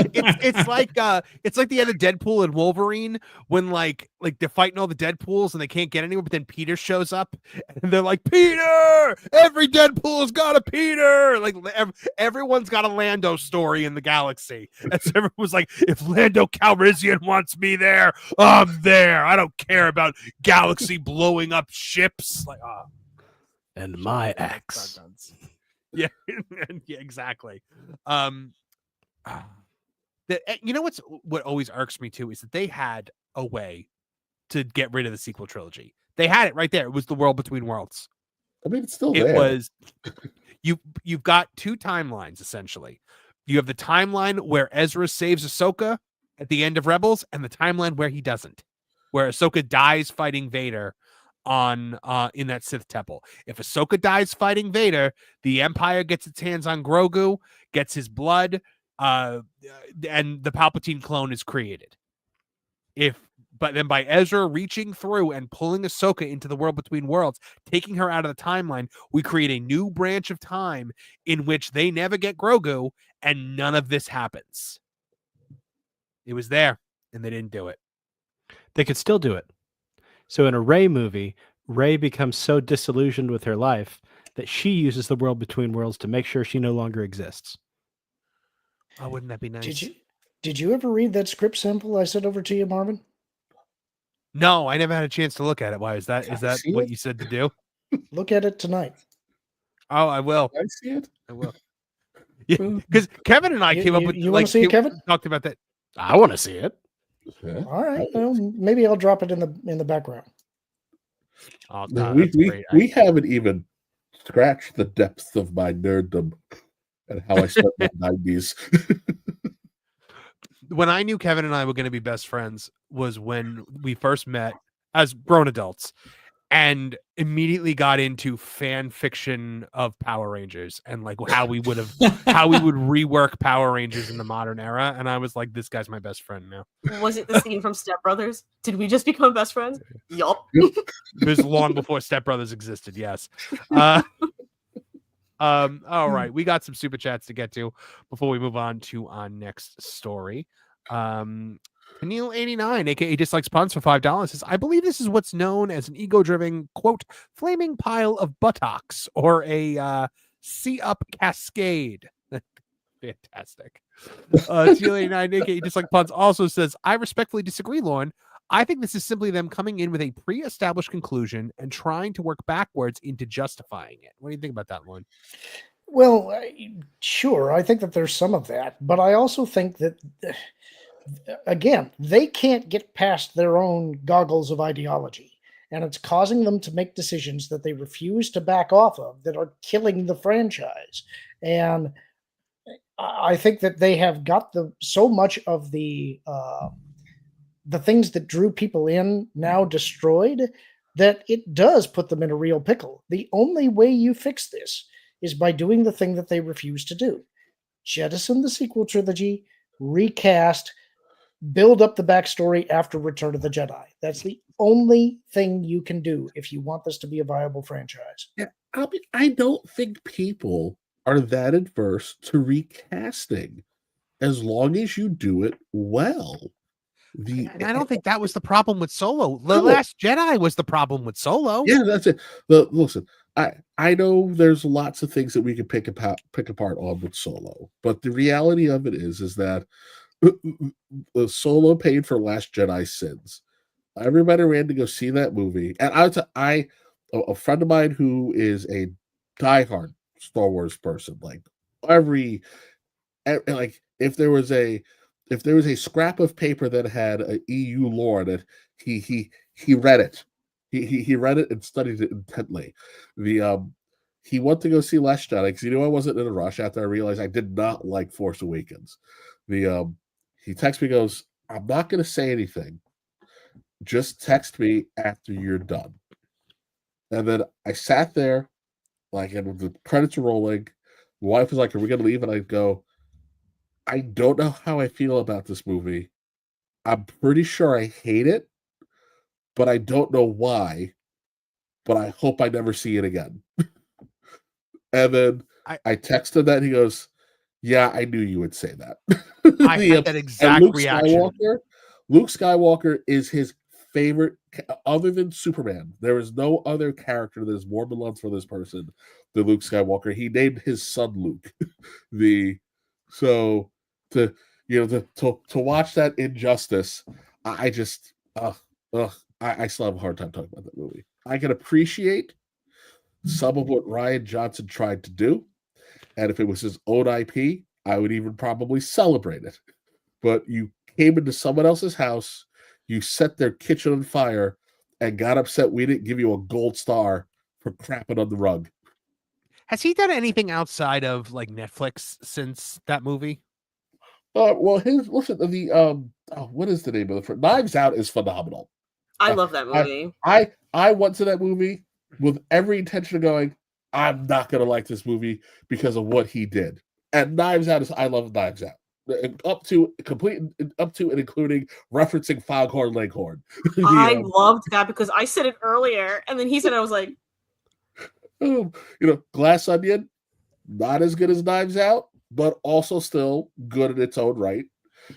It's like the end of Deadpool and Wolverine when like they're fighting all the Deadpools and they can't get anywhere, but then Peter shows up and they're like, Peter, every Deadpool's got a Peter. Like everyone's got a Lando story in the galaxy. And so everyone's like, if Lando Calrissian wants me there, I'm there. I don't care about galaxy blowing up ships. Like, and my ex. Yeah, yeah, exactly. You know what always irks me too is that they had a way to get rid of the sequel trilogy. They had it right there. It was the World Between Worlds. I mean, it's still there. It was you've got two timelines essentially. You have the timeline where Ezra saves Ahsoka at the end of Rebels, and the timeline where he doesn't, where Ahsoka dies fighting Vader on in that Sith temple. If Ahsoka dies fighting Vader, the Empire gets its hands on Grogu, gets his blood. And the Palpatine clone is created. But then by Ezra reaching through and pulling Ahsoka into the World Between Worlds, taking her out of the timeline, we create a new branch of time in which they never get Grogu, and none of this happens. It was there, and they didn't do it. They could still do it. So in a Rey movie, Rey becomes so disillusioned with her life that she uses the World Between Worlds to make sure she no longer exists. Oh, wouldn't that be nice? Did you ever read that script sample I sent over to you, Marvin? No, I never had a chance to look at it. Why is that? Is that what you said to do? Look at it tonight. Oh, I will. I see it. I will. Yeah, because Kevin and I came up with. You want to see it, Kevin? Talked about that. I want to see it. Yeah. All right. Well, maybe I'll drop it in the background. Oh, No, no, we haven't even scratched the depths of my nerddom and how I spent my 90s. When I knew Kevin and I were going to be best friends was when we first met as grown adults and immediately got into fan fiction of Power Rangers and like how we would rework Power Rangers in the modern era. And I was like, this guy's my best friend now. Was it the scene from Step Brothers? Did we just become best friends? Yup. It was long before Step Brothers existed. Yes. All right, we got some super chats to get to before we move on to our next story. Panil89, aka Dislikes Puns, for $5 says, I believe this is what's known as an ego-driven, quote, flaming pile of buttocks or a see-up cascade. Fantastic. TL89, aka Dislike Puns, also says, I respectfully disagree, Lauren. I think this is simply them coming in with a pre-established conclusion and trying to work backwards into justifying it. What do you think about that, Lauren? Well, sure. I think that there's some of that, but I also think that, again, they can't get past their own goggles of ideology, and it's causing them to make decisions that they refuse to back off of that are killing the franchise. And I think that they have got so much of the the things that drew people in now destroyed, that it does put them in a real pickle. The only way you fix this is by doing the thing that they refuse to do. Jettison the sequel trilogy, recast, build up the backstory after Return of the Jedi. That's the only thing you can do if you want this to be a viable franchise. Yeah, I don't think people are that adverse to recasting as long as you do it well. And I don't think that was the problem with Solo. The Last Jedi was the problem with Solo. Yeah, that's it. Listen, I know there's lots of things that we can pick apart on with Solo, but the reality of it is that the Solo paid for Last Jedi's sins. Everybody ran to go see that movie, and a friend of mine who is a diehard Star Wars person, like if there was a scrap of paper that had a EU lore in it, he read it. He read it and studied it intently. He went to go see Last Jedi because he knew I wasn't in a rush. After I realized I did not like Force Awakens, he texts me, goes, "I'm not going to say anything. Just text me after you're done." And then I sat there, and the credits were rolling. My wife was like, "Are we going to leave?" And I go, "I don't know how I feel about this movie. I'm pretty sure I hate it, but I don't know why. But I hope I never see it again." And then I texted that, and he goes, "Yeah, I knew you would say that." I had that exact reaction. Luke Skywalker is his favorite, other than Superman. There is no other character that is more beloved for this person than Luke Skywalker. He named his son Luke. To watch that injustice, I just I still have a hard time talking about that movie. I can appreciate some of what Rian Johnson tried to do, and if it was his own IP, I would even probably celebrate it. But you came into someone else's house, you set their kitchen on fire, and got upset we didn't give you a gold star for crapping on the rug. Has he done anything outside of Netflix since that movie? What is the name of the Knives Out is phenomenal. I love that movie. I went to that movie with every intention of going, I'm not going to like this movie because of what he did. And Knives Out I love Knives Out. Up to and including referencing Foghorn Leghorn. I loved that because I said it earlier, and then he said, I was like, Glass Onion, not as good as Knives Out, but also still good in its own right.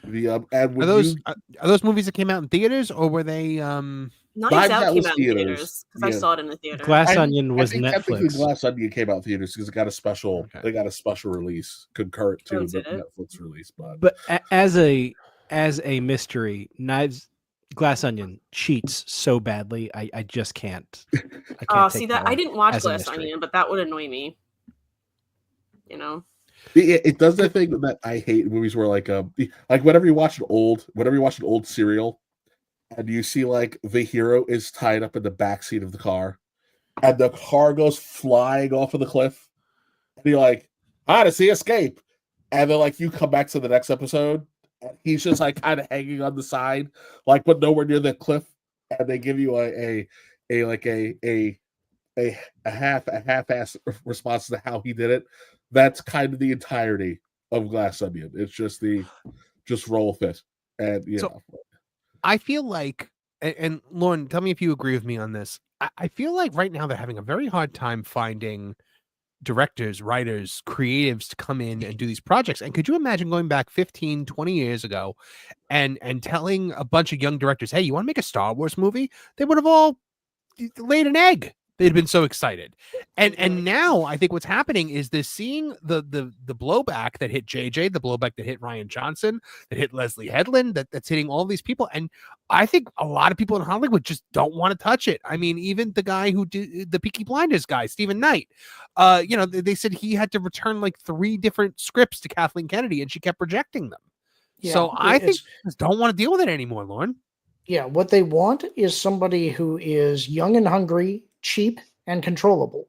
Are those movies that came out in theaters, or were they? Knives Out came out in theaters because I saw it in the theater. Glass Onion was Netflix. Glass Onion came out in theaters because it got a special. Okay. They got a special release concurrent to the Netflix release. But as a mystery, Glass Onion cheats so badly. I just can't. I can't see that I didn't watch Glass Onion, but that would annoy me. It does that thing that I hate in movies where whenever you watch an old serial, and you see the hero is tied up in the back seat of the car, and the car goes flying off of the cliff, and you're like, "How does he escape?" And then you come back to the next episode, and he's just kind of hanging on the side, but nowhere near the cliff, and they give you a half-ass response to how he did it. That's kind of the entirety of Glass Onion. It's just roll with it. And So I feel like, and Lauren, tell me if you agree with me on this. I feel like right now they're having a very hard time finding directors, writers, creatives to come in and do these projects. And could you imagine going back 15, 20 years ago and telling a bunch of young directors, hey, you want to make a Star Wars movie? They would have all laid an egg. They'd been so excited. And now I think what's happening is they're seeing the blowback that hit JJ, the blowback that hit Rian Johnson, that hit Leslie Headland, that's hitting all these people. And I think a lot of people in Hollywood just don't want to touch it. I mean, even the guy who did the Peaky Blinders guy, Stephen Knight, they said he had to return 3 different scripts to Kathleen Kennedy and she kept rejecting them. Yeah, so I think just don't want to deal with it anymore, Lauren. Yeah, what they want is somebody who is young and hungry, cheap and controllable.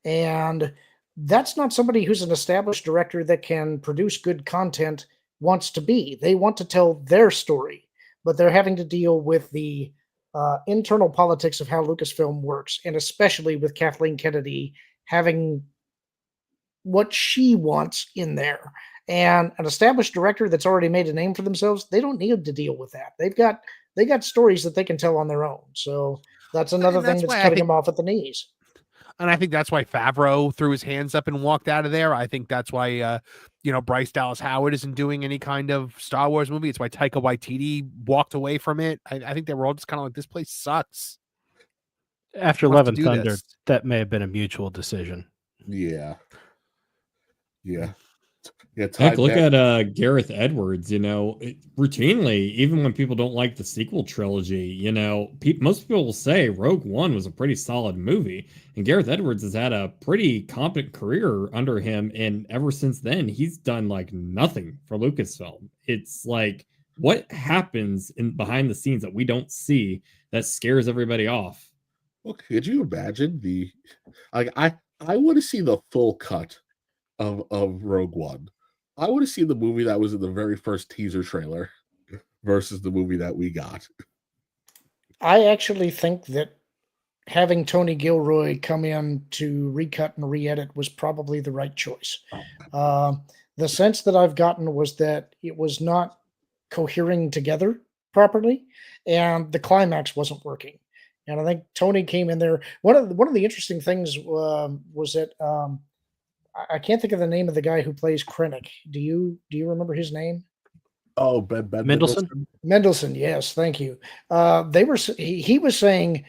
And that's not somebody who's an established director that can produce good content wants to be. They want to tell their story. but they're having to deal with the internal politics of how Lucasfilm works, and especially with Kathleen Kennedy having what she wants in there. And an established director that's already made a name for themselves, they don't need to deal with that. They got stories that they can tell on their own. So that's another thing that's cutting them off at the knees. And I think that's why Favreau threw his hands up and walked out of there. I think that's why, Bryce Dallas Howard isn't doing any kind of Star Wars movie. It's why Taika Waititi walked away from it. I think they were all just kind of like, this place sucks. After Love and Thunder, that may have been a mutual decision. Yeah. Heck, look at Gareth Edwards. Routinely, even when people don't like the sequel trilogy, most people will say Rogue One was a pretty solid movie, and Gareth Edwards has had a pretty competent career under him, and ever since then, he's done like nothing for Lucasfilm. It's like, what happens behind the scenes that we don't see that scares everybody off? Well, could you imagine I want to see the full cut of Rogue One. I want to see the movie that was in the very first teaser trailer versus the movie that we got. I actually think that having Tony Gilroy come in to recut and re-edit was probably the right choice. The sense that I've gotten was that it was not cohering together properly, and the climax wasn't working. And I think Tony came in there. One of the interesting things was that I can't think of the name of the guy who plays Krennic. Do you remember his name? Oh, Ben Mendelsohn. Mendelsohn, yes, thank you. He was saying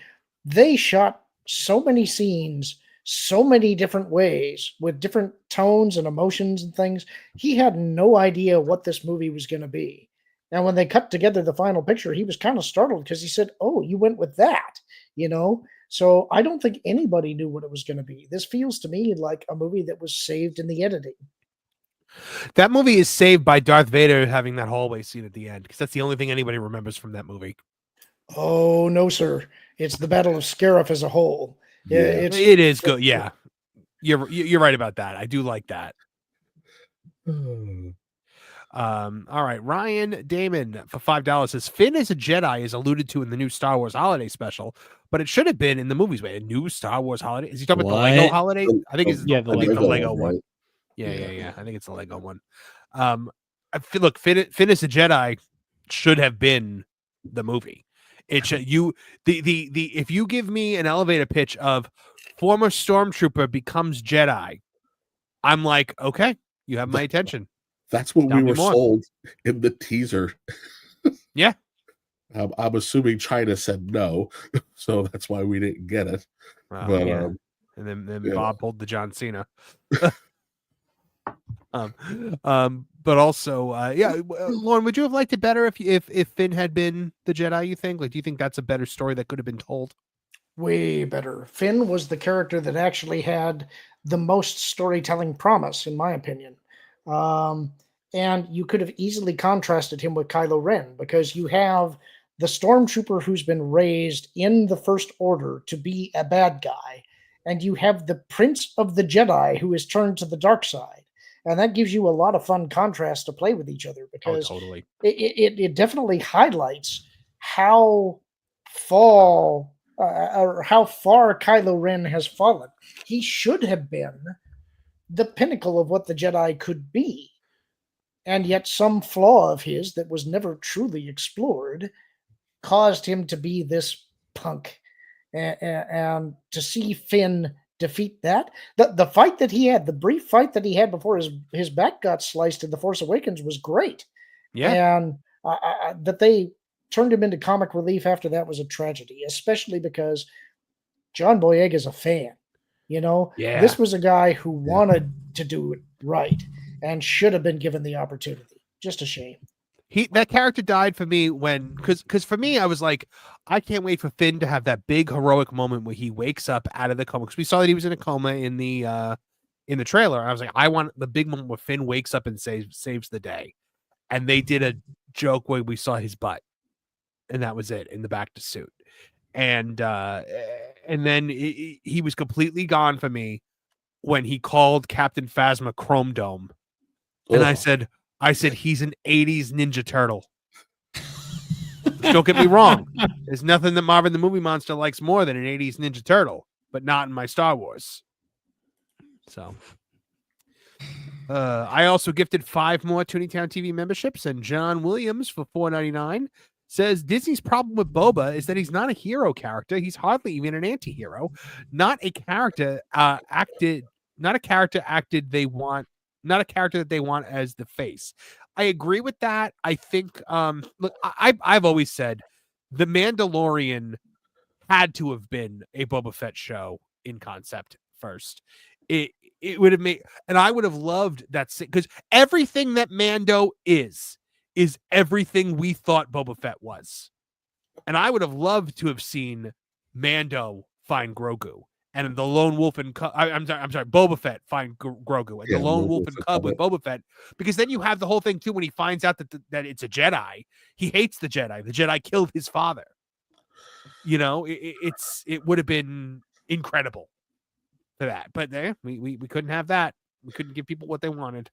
they shot so many scenes, so many different ways with different tones and emotions and things. He had no idea what this movie was going to be. And when they cut together the final picture, he was kind of startled because he said, "Oh, you went with that," So I don't think anybody knew what it was going to be. This feels to me like a movie that was saved in the editing. That movie is saved by Darth Vader having that hallway scene at the end, because that's the only thing anybody remembers from that movie. Oh, no, sir. It's the Battle of Scarif as a whole. Yeah, it is good. Yeah, you're right about that. I do like that. All right, Ryan Damon for $5 says Finn as a Jedi is alluded to in the new Star Wars holiday special, but it should have been in the movies. Wait, a new Star Wars holiday? Is he talking about the Lego holiday? I think it's the Lego one. Yeah. I think it's the Lego one. Look, Finn as a Jedi should have been the movie. It should if you give me an elevator pitch of former stormtrooper becomes Jedi, I'm like, okay, you have my attention. That's what we were sold in the teaser. Yeah. I'm assuming China said no, so that's why we didn't get it. But, yeah. And then Bob pulled the John Cena. But also, Lauren, would you have liked it better if Finn had been the Jedi? You think? Like, do you think that's a better story that could have been told? Way better. Finn was the character that actually had the most storytelling promise, in my opinion. And you could have easily contrasted him with Kylo Ren, because you have the stormtrooper who's been raised in the First Order to be a bad guy, and you have the Prince of the Jedi who is turned to the dark side. And that gives you a lot of fun contrast to play with each other, because it definitely highlights how far Kylo Ren has fallen. He should have been the pinnacle of what the Jedi could be. And yet some flaw of his that was never truly explored caused him to be this punk. And to see Finn defeat that, the fight that he had, the brief fight that he had before his back got sliced in The Force Awakens was great. Yeah. And that they turned him into comic relief after that was a tragedy, especially because John Boyega is a fan. This was a guy who wanted to do it right and should have been given the opportunity. Just a shame. That character died for me because for me, I was like, I can't wait for Finn to have that big heroic moment where he wakes up out of the coma. Because we saw that he was in a coma in the trailer. I was like, I want the big moment where Finn wakes up and saves the day. And they did a joke where we saw his butt, and that was it in the back to suit. And then he was completely gone for me when he called Captain Phasma Chrome Dome. And I said, he's an 80s Ninja Turtle. Don't get me wrong. There's nothing that Marvin the Movie Monster likes more than an 80s Ninja Turtle, but not in my Star Wars. So I also gifted 5 more Tooney Town TV memberships, and John Williams for $4.99 says Disney's problem with Boba is that he's not a hero character. He's hardly even an anti-hero. Not a character acted they want, not a character that they want as the face. I agree with that. I think look, I've always said The Mandalorian had to have been a Boba Fett show in concept first. It would have made, and I would have loved that, because everything that Mando is everything we thought Boba Fett was. And I would have loved to have seen Mando find Grogu, and the Lone Wolf and I'm sorry, Boba Fett find Grogu, and the Lone Wolf and Cub with Boba Fett, because then you have the whole thing too when he finds out that it's a Jedi. He hates the Jedi. The Jedi killed his father. You know, it would have been incredible for that, but we couldn't have that. We couldn't give people what they wanted.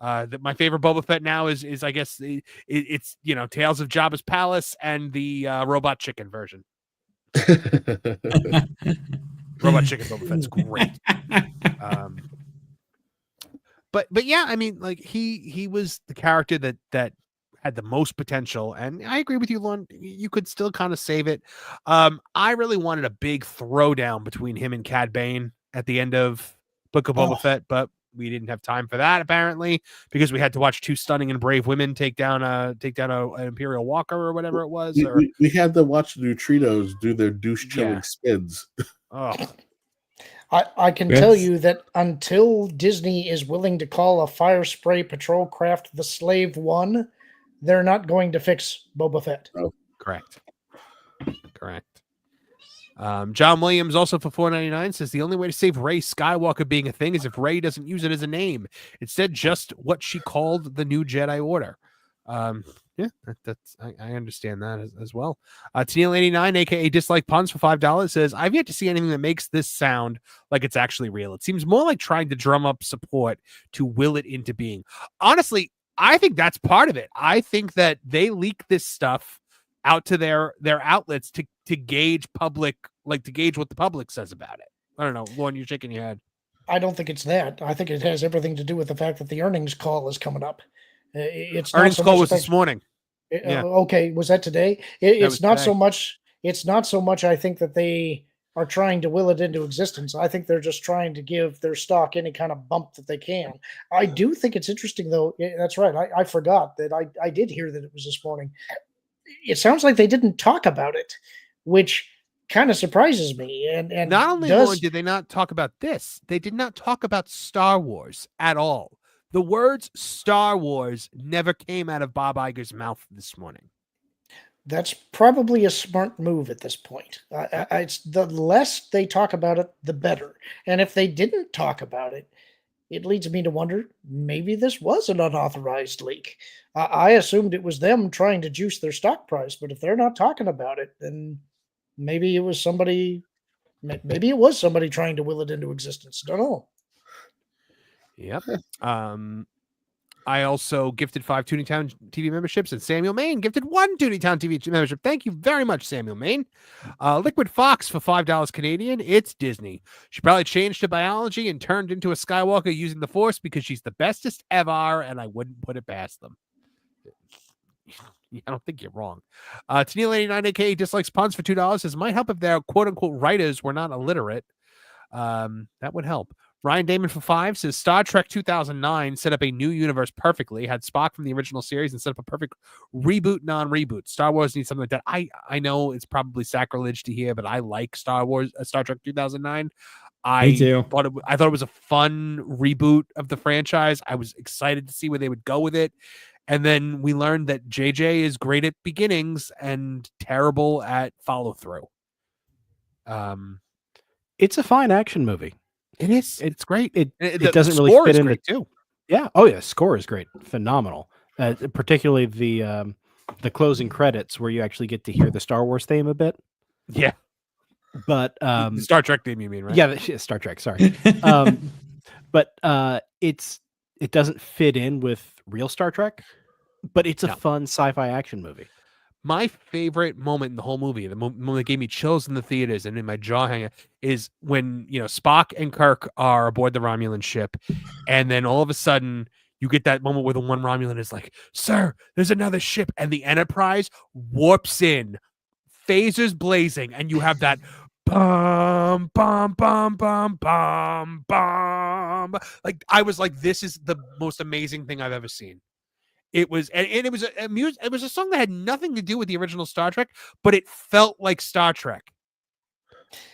My favorite Boba Fett now is I guess it's Tales of Jabba's Palace and the Robot Chicken version. Robot Chicken Boba Fett's great. But yeah, I mean, like he was the character that had the most potential, and I agree with you, Lon. You could still kind of save it. I really wanted a big throwdown between him and Cad Bane at the end of Book of Boba Fett, but we didn't have time for that apparently, because we had to watch 2 stunning and brave women take down an Imperial Walker or whatever it was. We had to watch the Neutrinos do their douche chilling spins. Oh. I can tell you that until Disney is willing to call a fire spray patrol craft the Slave One, they're not going to fix Boba Fett. Oh, correct. John Williams also for $4.99 says the only way to save Rey Skywalker being a thing is if Rey doesn't use it as a name. Instead, just what she called the new Jedi Order. Yeah, I understand that as well. Tennille89, aka Dislike Puns for $5 says, I've yet to see anything that makes this sound like it's actually real. It seems more like trying to drum up support to will it into being. Honestly, I think that's part of it. I think that they leak this stuff out to their outlets to gauge public, like to gauge what the public says about it. I don't know. Lauren, you're shaking your head. I don't think it's that. I think it has everything to do with the fact that the earnings call is coming up. It's earnings call was this morning. Yeah. Okay, was that today? It's not so much. It's not so much. I think that they are trying to will it into existence. I think they're just trying to give their stock any kind of bump that they can. I do think it's interesting, though. That's right. I forgot that I did hear that it was this morning. It sounds like they didn't talk about it, which kind of surprises me. And not only did they not talk about this, they did not talk about Star Wars at all. The words Star Wars never came out of Bob Iger's mouth this morning. That's probably a smart move at this point. It's the less they talk about it, the better. And if they didn't talk about it, it leads me to wonder, maybe this was an unauthorized leak. I assumed it was them trying to juice their stock price, but if they're not talking about it, then maybe it was somebody trying to will it into existence. Don't know. Yep. I also gifted 5 Tooney Town TV memberships, and Samuel Maine gifted 1 Tooney Town TV membership. Thank you very much, Samuel Maine. Liquid Fox for $5 Canadian. It's Disney. She probably changed to biology and turned into a Skywalker using the Force because she's the bestest ever, and I wouldn't put it past them. I don't think you're wrong. Tennille89, aka Dislikes Puns for $2 says, might help if their quote-unquote writers were not illiterate. That would help. Ryan Damon for $5 says Star Trek 2009 set up a new universe perfectly, had Spock from the original series, and set up a perfect reboot, non-reboot. Star Wars needs something like that. I know it's probably sacrilege to hear, but I like Star Trek 2009. Me too. I thought it was a fun reboot of the franchise. I was excited to see where they would go with it. And then we learned that JJ is great at beginnings and terrible at follow through. It's a fine action movie. It is. It's great. It doesn't really fit in too. Yeah. Oh yeah. Score is great. Phenomenal. Particularly the closing credits where you actually get to hear the Star Wars theme a bit. Yeah. But the Star Trek theme, you mean, right? Yeah. Star Trek. Sorry. But it doesn't fit in with real Star Trek, but it's a fun sci-fi action movie. My favorite moment in the whole movie, the moment that gave me chills in the theaters and in my jaw hanging, is when Spock and Kirk are aboard the Romulan ship, and then all of a sudden you get that moment where the one Romulan is like, "Sir, there's another ship," and the Enterprise warps in, phasers blazing, and you have that bum bum bum bum bum bum. Like I was like, this is the most amazing thing I've ever seen. It was, and it was it was a song that had nothing to do with the original Star Trek, but it felt like Star Trek.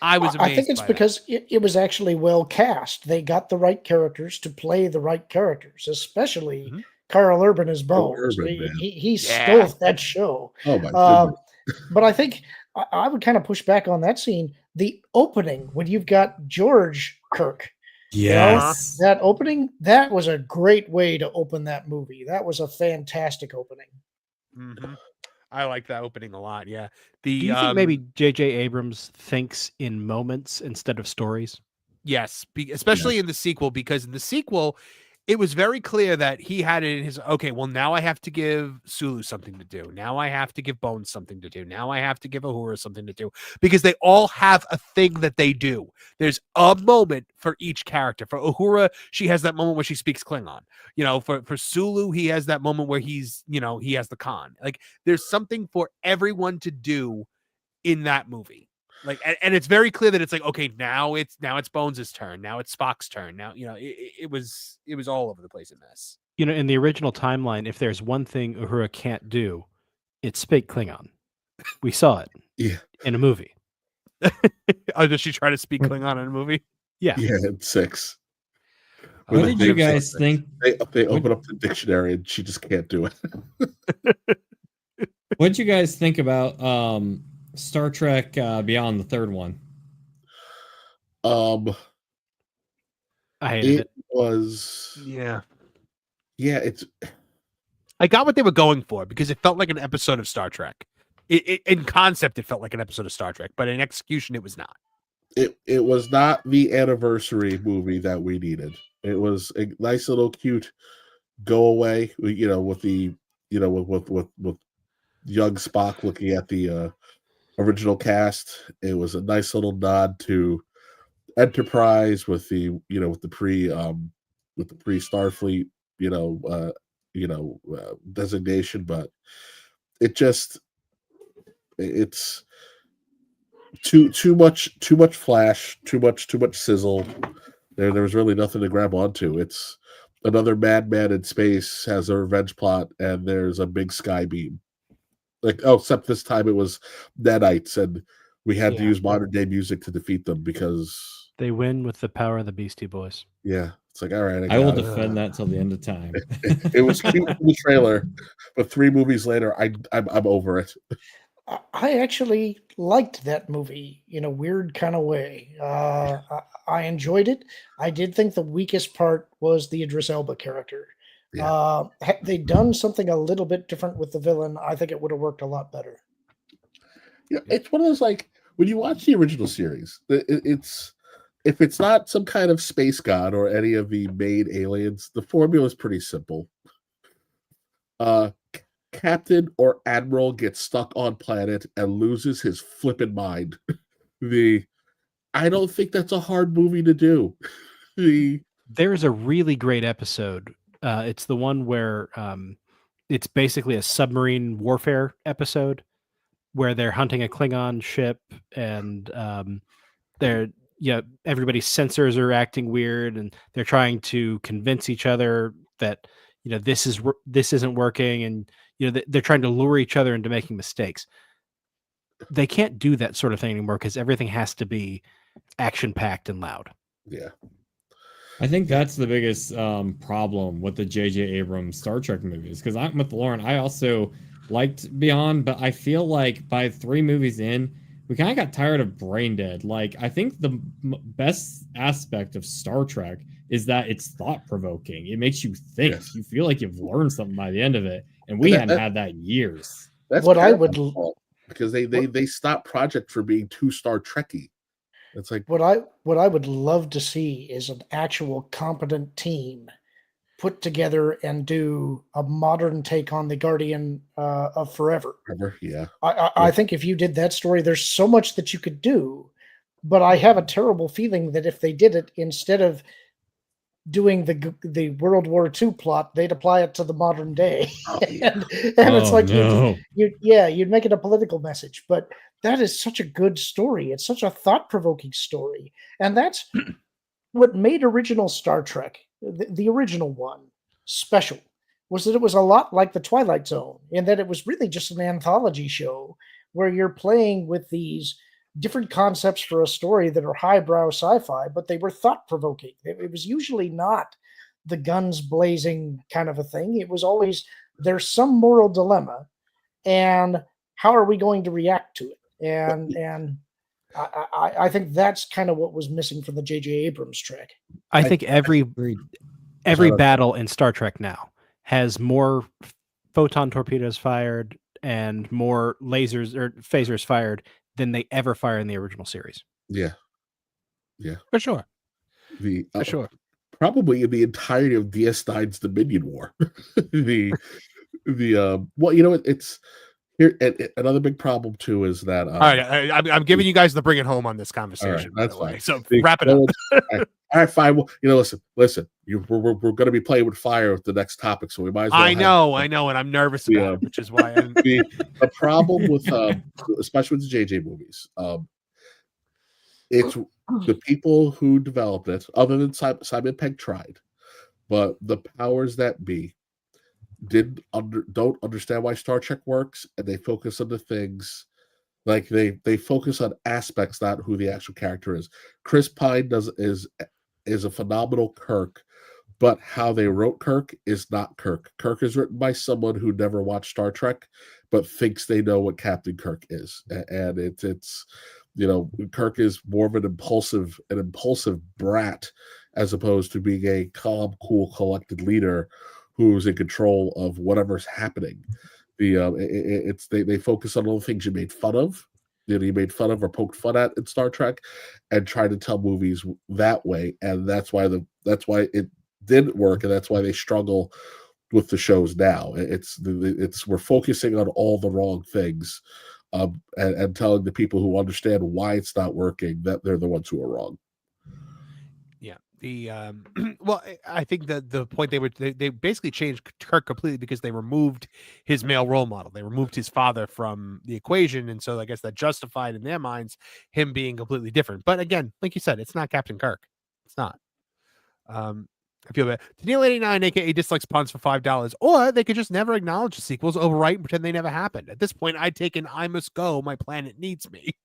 I was amazed. I think it's because it was actually well cast. They got the right characters to play the right characters, especially Carl Urban as Bones. He stole that show. Oh my goodness. But I think I would kind of push back on that scene. The opening, when you've got George Kirk. Yes. That opening, that was a great way to open that movie. That was a fantastic opening. I like that opening a lot. Yeah. Do you think maybe J.J. Abrams thinks in moments instead of stories? Yes, especially in the sequel, because in the sequel, it was very clear that he had it in his, okay, well, now I have to give Sulu something to do. Now I have to give Bones something to do. Now I have to give Uhura something to do, because they all have a thing that they do. There's a moment for each character. For Uhura, she has that moment where she speaks Klingon. For Sulu, he has that moment where he's, he has the con. Like, there's something for everyone to do in that movie. Like, and it's very clear that it's like, okay, now it's Bones' turn. Now it's Spock's turn. Now, it was all over the place in this. In the original timeline, if there's one thing Uhura can't do, it's speak Klingon. We saw it in a movie. Oh, does she try to speak Klingon in a movie? Yeah. Yeah, in 6. What did you guys think? They open up the dictionary and she just can't do it. What did you guys think about Star Trek Beyond, the third one? I hated it. Was I got what they were going for, because it felt like an episode of Star Trek. In concept, it felt like an episode of Star Trek, but in execution, it was not. It was not the anniversary movie that we needed. It was a nice little cute go away, with the with young Spock looking at the original cast. It was a nice little nod to Enterprise with the with the pre Starfleet designation, but it's too much flash, too much sizzle. There was really nothing to grab onto. It's another madman in space has a revenge plot, and there's a big sky beam. Except this time it was nanites, and we had to use modern day music to defeat them because they win with the power of the Beastie Boys. Yeah, it's like, all right, I will defend that till the end of time. It was cute in the trailer, but 3 movies later, I'm over it. I actually liked that movie in a weird kind of way. I enjoyed it. I did think the weakest part was the Idris Elba character. Had they done something a little bit different with the villain, I think it would have worked a lot better. It's one of those, like, when you watch the original series, it's if it's not some kind of space god or any of the main aliens, the formula is pretty simple. Captain or admiral gets stuck on planet and loses his flippin' mind. I don't think that's a hard movie to do. There's a really great episode. It's the one where it's basically a submarine warfare episode where they're hunting a Klingon ship, and everybody's sensors are acting weird, and they're trying to convince each other that this isn't working, and they're trying to lure each other into making mistakes. They can't do that sort of thing anymore because everything has to be action-packed and loud. Yeah. I think that's the biggest problem with the J.J. Abrams Star Trek movies, because I'm with Lauren. I also liked Beyond, but I feel like by 3 movies in, we kind of got tired of brain dead. Like, I think the best aspect of Star Trek is that it's thought-provoking. It makes you think. Yes. You feel like you've learned something by the end of it, and we hadn't had that in years. That's what I would, because they stopped Project for being too Star Trekky. It's like what I would love to see is an actual competent team put together and do a modern take on the Guardian of Forever. Yeah. I think if you did that story, there's so much that you could do, but I have a terrible feeling that if they did it, instead of doing the World War II plot, they'd apply it to the modern day. and it's like, you'd make it a political message, but that is such a good story. It's such a thought-provoking story. And that's what made original Star Trek, the original one, special, was that it was a lot like The Twilight Zone, in that it was really just an anthology show where you're playing with these different concepts for a story that are highbrow sci-fi, but they were thought-provoking. It was usually not the guns blazing kind of a thing. It was always, there's some moral dilemma, and how are we going to react to it? And I think that's kind of what was missing from the J.J. Abrams Trek. I think every battle in Star Trek now has more photon torpedoes fired and more lasers or phasers fired than they ever fire in the original series. Yeah. For sure. For sure. Probably in the entirety of DS9's Dominion War. Well, you know, it's here. Another big problem too is that. All right, I'm giving you guys the bring it home on this conversation. Right, that's fine. So wrap it up. All right, fine. Well, you know, listen. We're going to be playing with fire with the next topic, so we might as well. I know, and I'm nervous about it, which is why the problem with, especially with the JJ movies, it's the people who developed it, other than Simon Pegg tried, but the powers that be don't understand why Star Trek works, and they focus on the things. Like they focus on aspects, not who the actual character is. Chris Pine is a phenomenal Kirk, but how they wrote Kirk is not Kirk. Kirk is written by someone who never watched Star Trek, but thinks they know what Captain Kirk is, and it's you know, Kirk is more of an impulsive brat as opposed to being a calm, cool, collected leader who's in control of whatever's happening. They focus on all the things you made fun of, you made fun of or poked fun at in Star Trek, and try to tell movies that way, and that's why it didn't work, and that's why they struggle with the shows now. We're focusing on all the wrong things, and telling the people who understand why it's not working that they're the ones who are wrong. Well, I think the point they basically changed Kirk completely because they removed his male role model. They removed his father from the equation, and so I guess that justified in their minds him being completely different. But again, like you said, it's not Captain Kirk. It's not. I feel bad. Neil89, aka Dislikes Puns, for $5, or they could just never acknowledge the sequels, overwrite, and pretend they never happened. At this point, I'd take an "I must go, my planet needs me."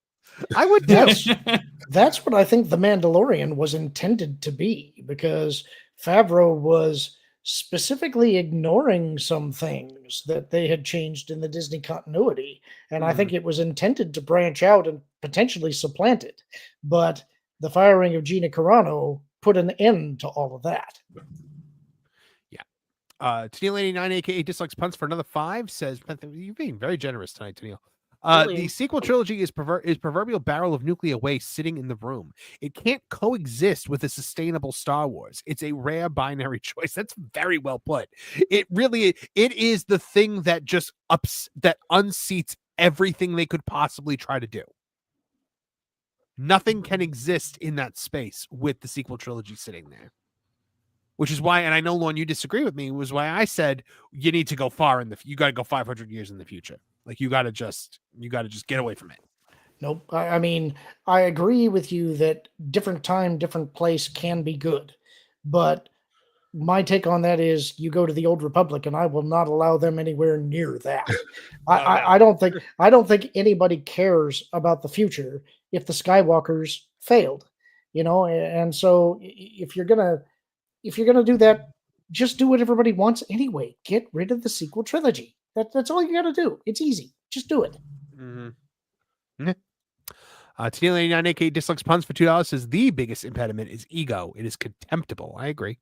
I would. That's what I think The Mandalorian was intended to be, because Favreau was specifically ignoring some things that they had changed in the Disney continuity, and I think it was intended to branch out and potentially supplant it. But the firing of Gina Carano put an end to all of that. Tennille89, aka Dislikes Puns, for another $5, says, "You're being very generous tonight, Tennille. Really? The sequel trilogy is proverbial barrel of nuclear waste sitting in the room. It can't coexist with a sustainable Star Wars. It's a rare binary choice." That's very well put. It is the thing that just unseats everything they could possibly try to do. Nothing can exist in that space with the sequel trilogy sitting there. Which is why, and I know, Lorne, you disagree with me, was why I said you need to go far you got to go 500 years in the future. Like you got to just get away from it. Nope. I mean, I agree with you that different time, different place can be good, but my take on that is you go to the Old Republic, and I will not allow them anywhere near that. I don't think anybody cares about the future if the Skywalkers failed, you know. And so if you're gonna do that, just do what everybody wants anyway. Get rid of the sequel trilogy. That's all you got to do. It's easy. Just do it. Tennille89, aka Dislikes Puns, for $2, says the biggest impediment is ego. It is contemptible. I agree.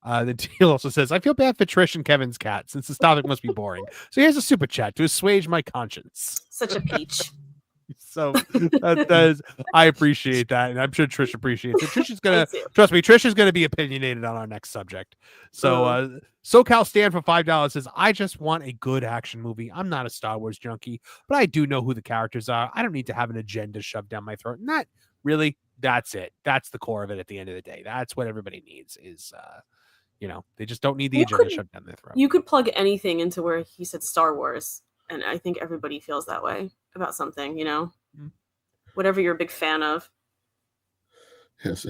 The deal also says, "I feel bad for Trish and Kevin's cat since this topic must be boring. So here's a super chat to assuage my conscience." Such a peach. So that is, I appreciate that, and I'm sure Trish appreciates it. Trish is gonna trust me. Trish is gonna be opinionated on our next subject. So SoCal Stan for $5 says, I just want a good action movie. I'm not a Star Wars junkie, but I do know who the characters are. I don't need to have an agenda shoved down my throat. And that really, that's it. That's the core of it at the end of the day. That's what everybody needs is, they just don't need the agenda shoved down their throat. You could plug anything into where he said Star Wars, and I think everybody feels that way about something, whatever you're a big fan of. Yes.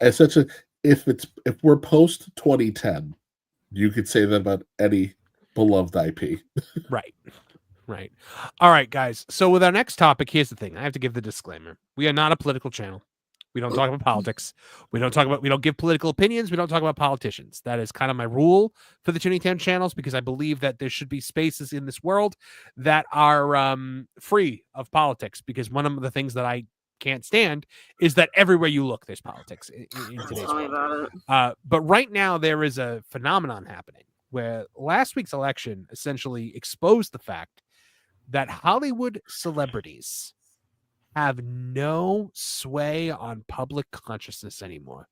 And if we're post 2010, you could say that about any beloved IP. Right. All right, guys. So with our next topic, here's the thing. I have to give the disclaimer. We are not a political channel. We don't talk about politics. We don't give political opinions. We don't talk about politicians. That is kind of my rule for the Tooney Town channels, because I believe that there should be spaces in this world that are free of politics, because one of the things that I can't stand is that everywhere you look, there's politics in today's world. But right now, there is a phenomenon happening where last week's election essentially exposed the fact that Hollywood celebrities have no sway on public consciousness anymore,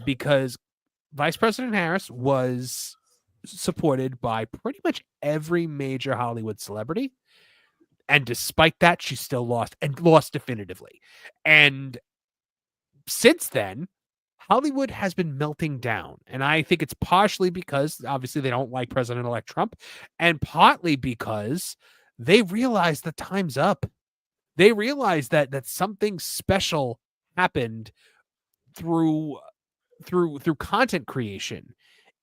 because Vice President Harris was supported by pretty much every major Hollywood celebrity. And despite that, she still lost, and lost definitively. And since then, Hollywood has been melting down. And I think it's partially because, obviously, they don't like President-elect Trump, and partly because they realize the time's up. They realize that something special happened through content creation,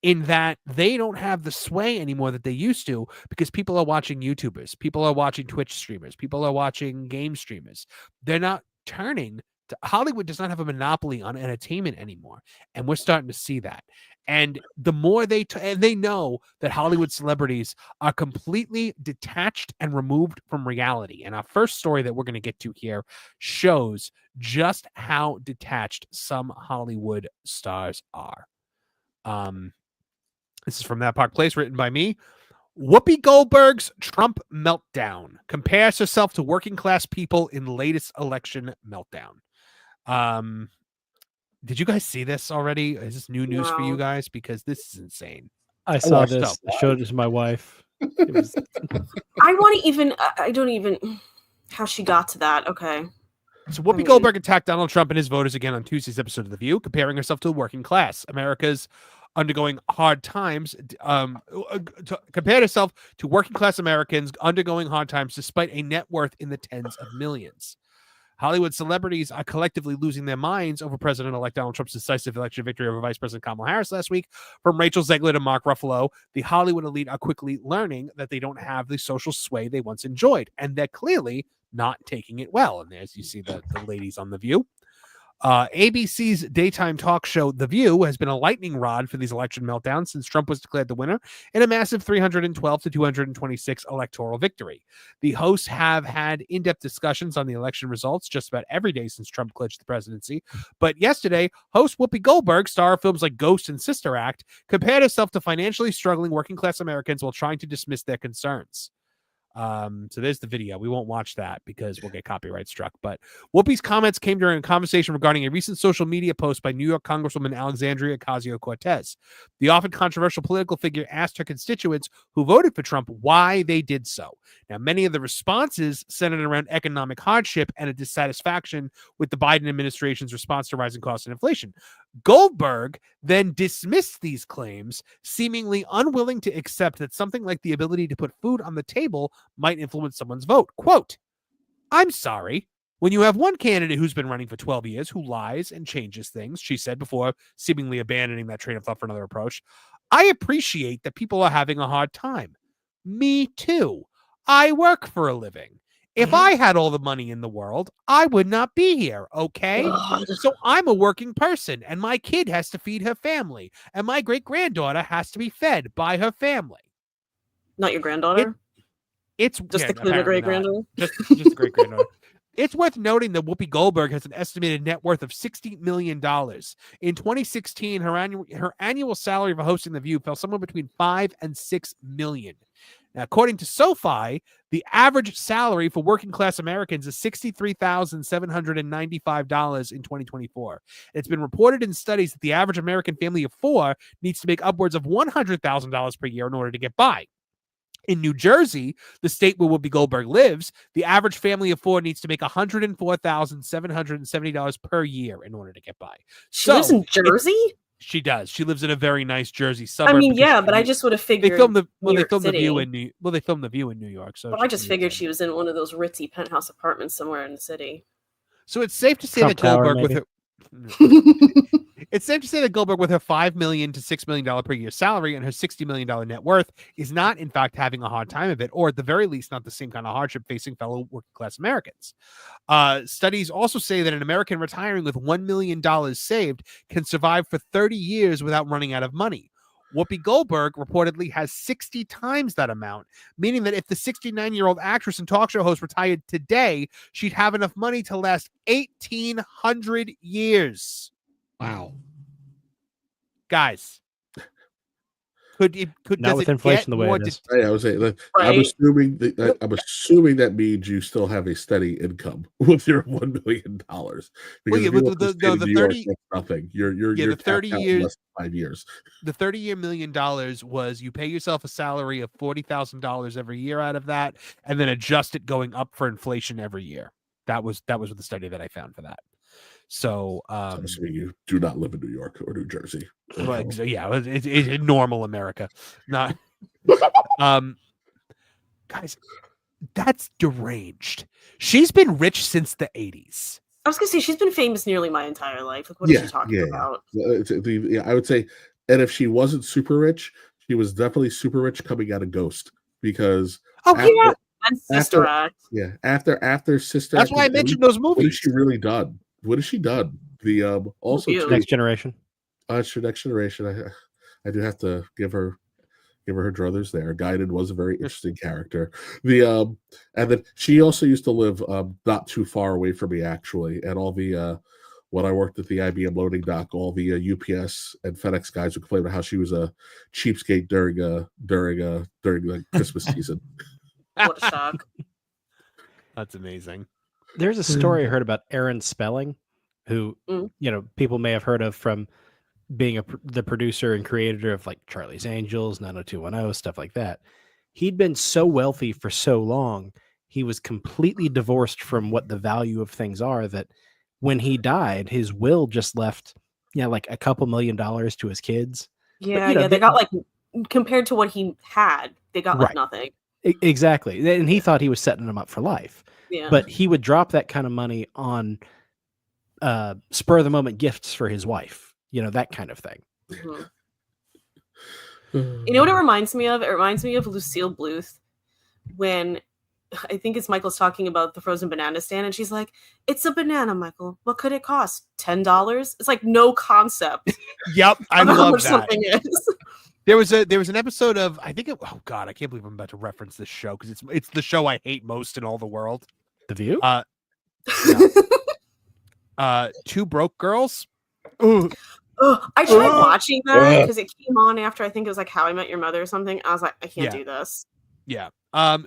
in that they don't have the sway anymore that they used to, because people are watching YouTubers, people are watching Twitch streamers, people are watching game streamers. They're not turning to Hollywood. Does not have a monopoly on entertainment anymore, and we're starting to see that. And the more they know that Hollywood celebrities are completely detached and removed from reality. And our first story that we're going to get to here shows just how detached some Hollywood stars are. This is from That Park Place, written by me. Whoopi Goldberg's Trump meltdown compares herself to working class people in latest election meltdown. Did you guys see this already? Is this new news for you guys? Because this is insane. I saw this. I showed it to my wife. It was... I don't even how she got to that. Okay. So Whoopi Goldberg attacked Donald Trump and his voters again on Tuesday's episode of The View, comparing herself to the working class. America's undergoing hard times, compared herself to working class Americans undergoing hard times despite a net worth in the tens of millions. Hollywood celebrities are collectively losing their minds over President-elect Donald Trump's decisive election victory over Vice President Kamala Harris last week. From Rachel Zegler to Mark Ruffalo, the Hollywood elite are quickly learning that they don't have the social sway they once enjoyed, and they're clearly not taking it well. And there's, you see the ladies on The View. ABC's daytime talk show The View has been a lightning rod for these election meltdowns since Trump was declared the winner in a massive 312 to 226 electoral victory. The hosts have had in-depth discussions on the election results just about every day since Trump clinched the presidency. But yesterday, host Whoopi Goldberg, star of films like Ghost and Sister Act, compared herself to financially struggling working-class Americans while trying to dismiss their concerns. So there's the video. We won't watch that because we'll get copyright struck. But Whoopi's comments came during a conversation regarding a recent social media post by New York Congresswoman Alexandria Ocasio-Cortez. The often controversial political figure asked her constituents who voted for Trump why they did so. Now, many of the responses centered around economic hardship and a dissatisfaction with the Biden administration's response to rising costs and inflation. Goldberg then dismissed these claims, seemingly unwilling to accept that something like the ability to put food on the table might influence someone's vote. Quote, "I'm sorry. When you have one candidate who's been running for 12 years who lies and changes things," she said before seemingly abandoning that train of thought for another approach, "I appreciate that people are having a hard time. Me too. I work for a living. If I had all the money in the world, I would not be here, okay? So I'm a working person, and my kid has to feed her family, and my great-granddaughter has to be fed by her family." Not your granddaughter? It's just the great-granddaughter? Just the great-granddaughter. It's worth noting that Whoopi Goldberg has an estimated net worth of $60 million. In 2016, her annual salary for hosting The View fell somewhere between $5 and $6 million. Now, according to SoFi, the average salary for working class Americans is $63,795 in 2024. It's been reported in studies that the average American family of four needs to make upwards of $100,000 per year in order to get by. In New Jersey, the state where Whoopi Goldberg lives, the average family of four needs to make $104,770 per year in order to get by. She lives in Jersey? She does. She lives in a very nice Jersey suburb. I mean, yeah, but I just would have figured they filmed the View in New York. So but I just figured she was in one of those ritzy penthouse apartments somewhere in the city. So it's safe to say Trump that Goldberg Tower, with her it's safe to say that Goldberg with her $5 million to $6 million per year salary and her $60 million net worth is not, in fact, having a hard time of it, or at the very least, not the same kind of hardship facing fellow working class Americans. Studies also say that an American retiring with $1 million saved can survive for 30 years without running out of money. Whoopi Goldberg reportedly has 60 times that amount, meaning that if the 69-year-old actress and talk show host retired today, she'd have enough money to last 1,800 years. Wow. Guys. Not with inflation the way it is. I would say, I'm assuming that means you still have a steady income with your $1 million. Because the 30 nothing. You're the 30 years, less than 5 years. The $30-year $1 million was you pay yourself a salary of $40,000 every year out of that, and then adjust it going up for inflation every year. That was what the study that I found for that. So, you do not live in New York or New Jersey. Like, so yeah, it's normal America. Not, guys, that's deranged. She's been rich since the 80s. I was gonna say she's been famous nearly my entire life. Like, what is she talking about? I would say, and if she wasn't super rich, she was definitely super rich coming out of Ghost because. And Sister Act. Yeah, after Sister. That's why I mentioned those movies. What has she really done? What has she done? The also Next Generation. Next Generation. I do have to give her her druthers there. Guided was a very interesting character. And then she also used to live not too far away from me actually. And all the when I worked at the IBM loading dock, all the UPS and FedEx guys would complain about how she was a cheapskate during the Christmas season. What a shock. That's amazing. There's a story I heard about Aaron Spelling, who people may have heard of from being the producer and creator of like Charlie's Angels, 90210, stuff like that. He'd been so wealthy for so long, he was completely divorced from what the value of things are, that when he died, his will just left, like a couple $1 million to his kids. Yeah, but, they got like, compared to what he had, they got like nothing. Exactly. And he thought he was setting them up for life. Yeah. But he would drop that kind of money on spur of the moment gifts for his wife, that kind of thing. Mm-hmm. You know what it reminds me of? It reminds me of Lucille Bluth when I think it's Michael's talking about the frozen banana stand, and she's like, "It's a banana, Michael. What could it cost? $10?" It's like no concept. Yep, I love that. Something is. There was an episode of I can't believe I'm about to reference this show because it's the show I hate most in all the world. The View? Two Broke Girls. I tried watching that because it came on after I think it was like How I Met Your Mother or something. I was like, I can't do this. Yeah.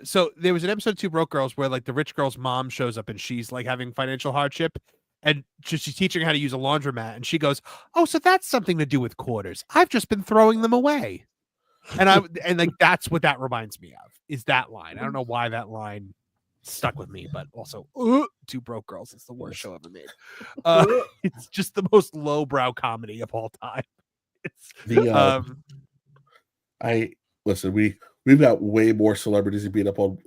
So there was an episode of Two Broke Girls where like the rich girl's mom shows up and she's like having financial hardship, and she's teaching her how to use a laundromat, and she goes, "Oh, so that's something to do with quarters. I've just been throwing them away." And like that's what that reminds me of, is that line. I don't know why that line stuck with me, but also Two Broke Girls is the worst show ever made. It's just the most lowbrow comedy of all time. It's we've got way more celebrities to beat up on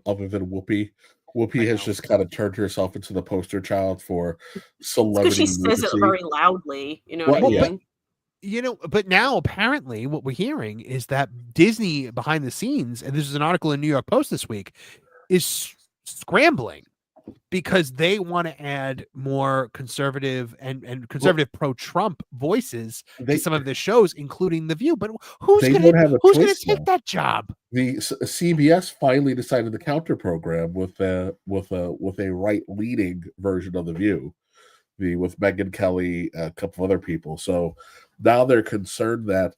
other than Whoopi. Whoopi has just kind of turned herself into the poster child for celebrity. Because she says it very loudly, what I mean? But now apparently what we're hearing is that Disney behind the scenes, and this is an article in New York Post this week, is scrambling because they want to add more conservative and conservative pro-Trump voices to some of the shows, incling The View. But who's going to take that job? The CBS finally decided to counter program with a right-leaning version of The View, with Megyn Kelly, a couple of other people. So now they're concerned that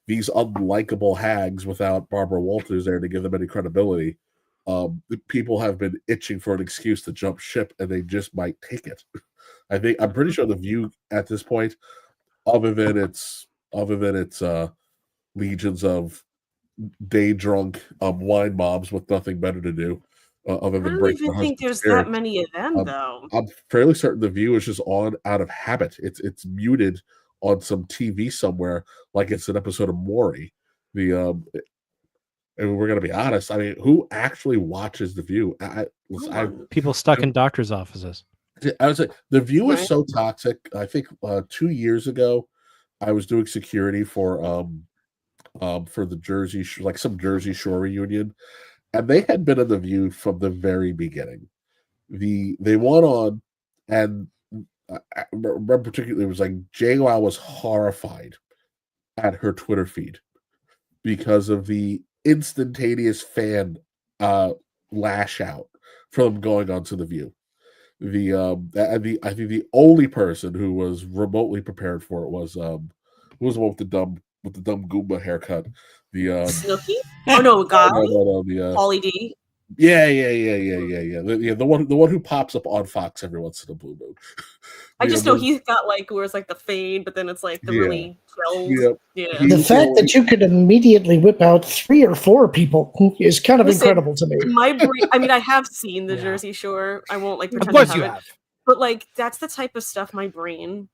these unlikable hags without Barbara Walters there to give them any credibility. People have been itching for an excuse to jump ship, and they just might take it. I'm pretty sure the View at this point, other than its legions of day drunk wine mobs with nothing better to do, other than I don't break even their think there's spirit. that many of them, though. I'm fairly certain the View is just on out of habit. It's muted on some TV somewhere, like it's an episode of Maury. And we're gonna be honest. I mean, who actually watches the View? People stuck in doctors' offices. I was like, the View is so toxic. I think 2 years ago, I was doing security for the Jersey, like some Jersey Shore reunion, and they had been on the View from the very beginning. They went on, and I remember particularly it was like JWoww was horrified at her Twitter feed because of the instantaneous fan lash out from going on to the View. I think the only person who was remotely prepared for it was who was the one with the dumb Goomba haircut? The Snooki? Oh no, God. No, Pauly D. Yeah. The one who pops up on Fox every once in a blue moon. I just know he's got like where it's like the fade, but then it's like the really gelled. Yeah. The fact that you could immediately whip out 3 or 4 people is kind of incredible to me. My brain, I mean, I have seen the Jersey Shore. I won't like pretend Of course I you haven't. have. But like that's the type of stuff my brain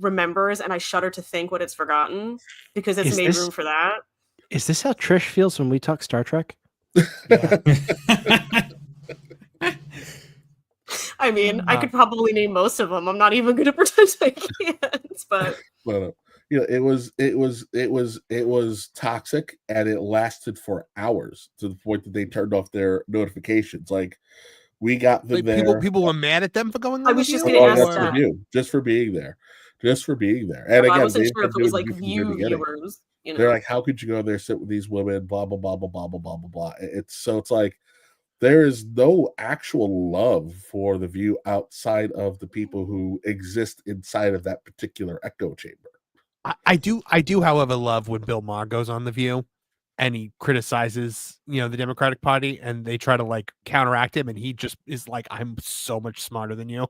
remembers, and I shudder to think what it's forgotten because it's made room for that. Is this how Trish feels when we talk Star Trek? I mean, I could probably name most of them. I'm not even going to pretend I can't. But it was toxic, and it lasted for hours to the point that they turned off their notifications. Like we got them there. People were mad at them for going. I was just going to ask that. Just for being there. And again, I wasn't sure if it was like View viewers. They're like, how could you go there, sit with these women, blah blah blah blah blah blah blah blah blah. It's like there is no actual love for the View outside of the people who exist inside of that particular echo chamber. I do, however, love when Bill Maher goes on the View and he criticizes, the Democratic Party, and they try to like counteract him, and he just is like, "I'm so much smarter than you,"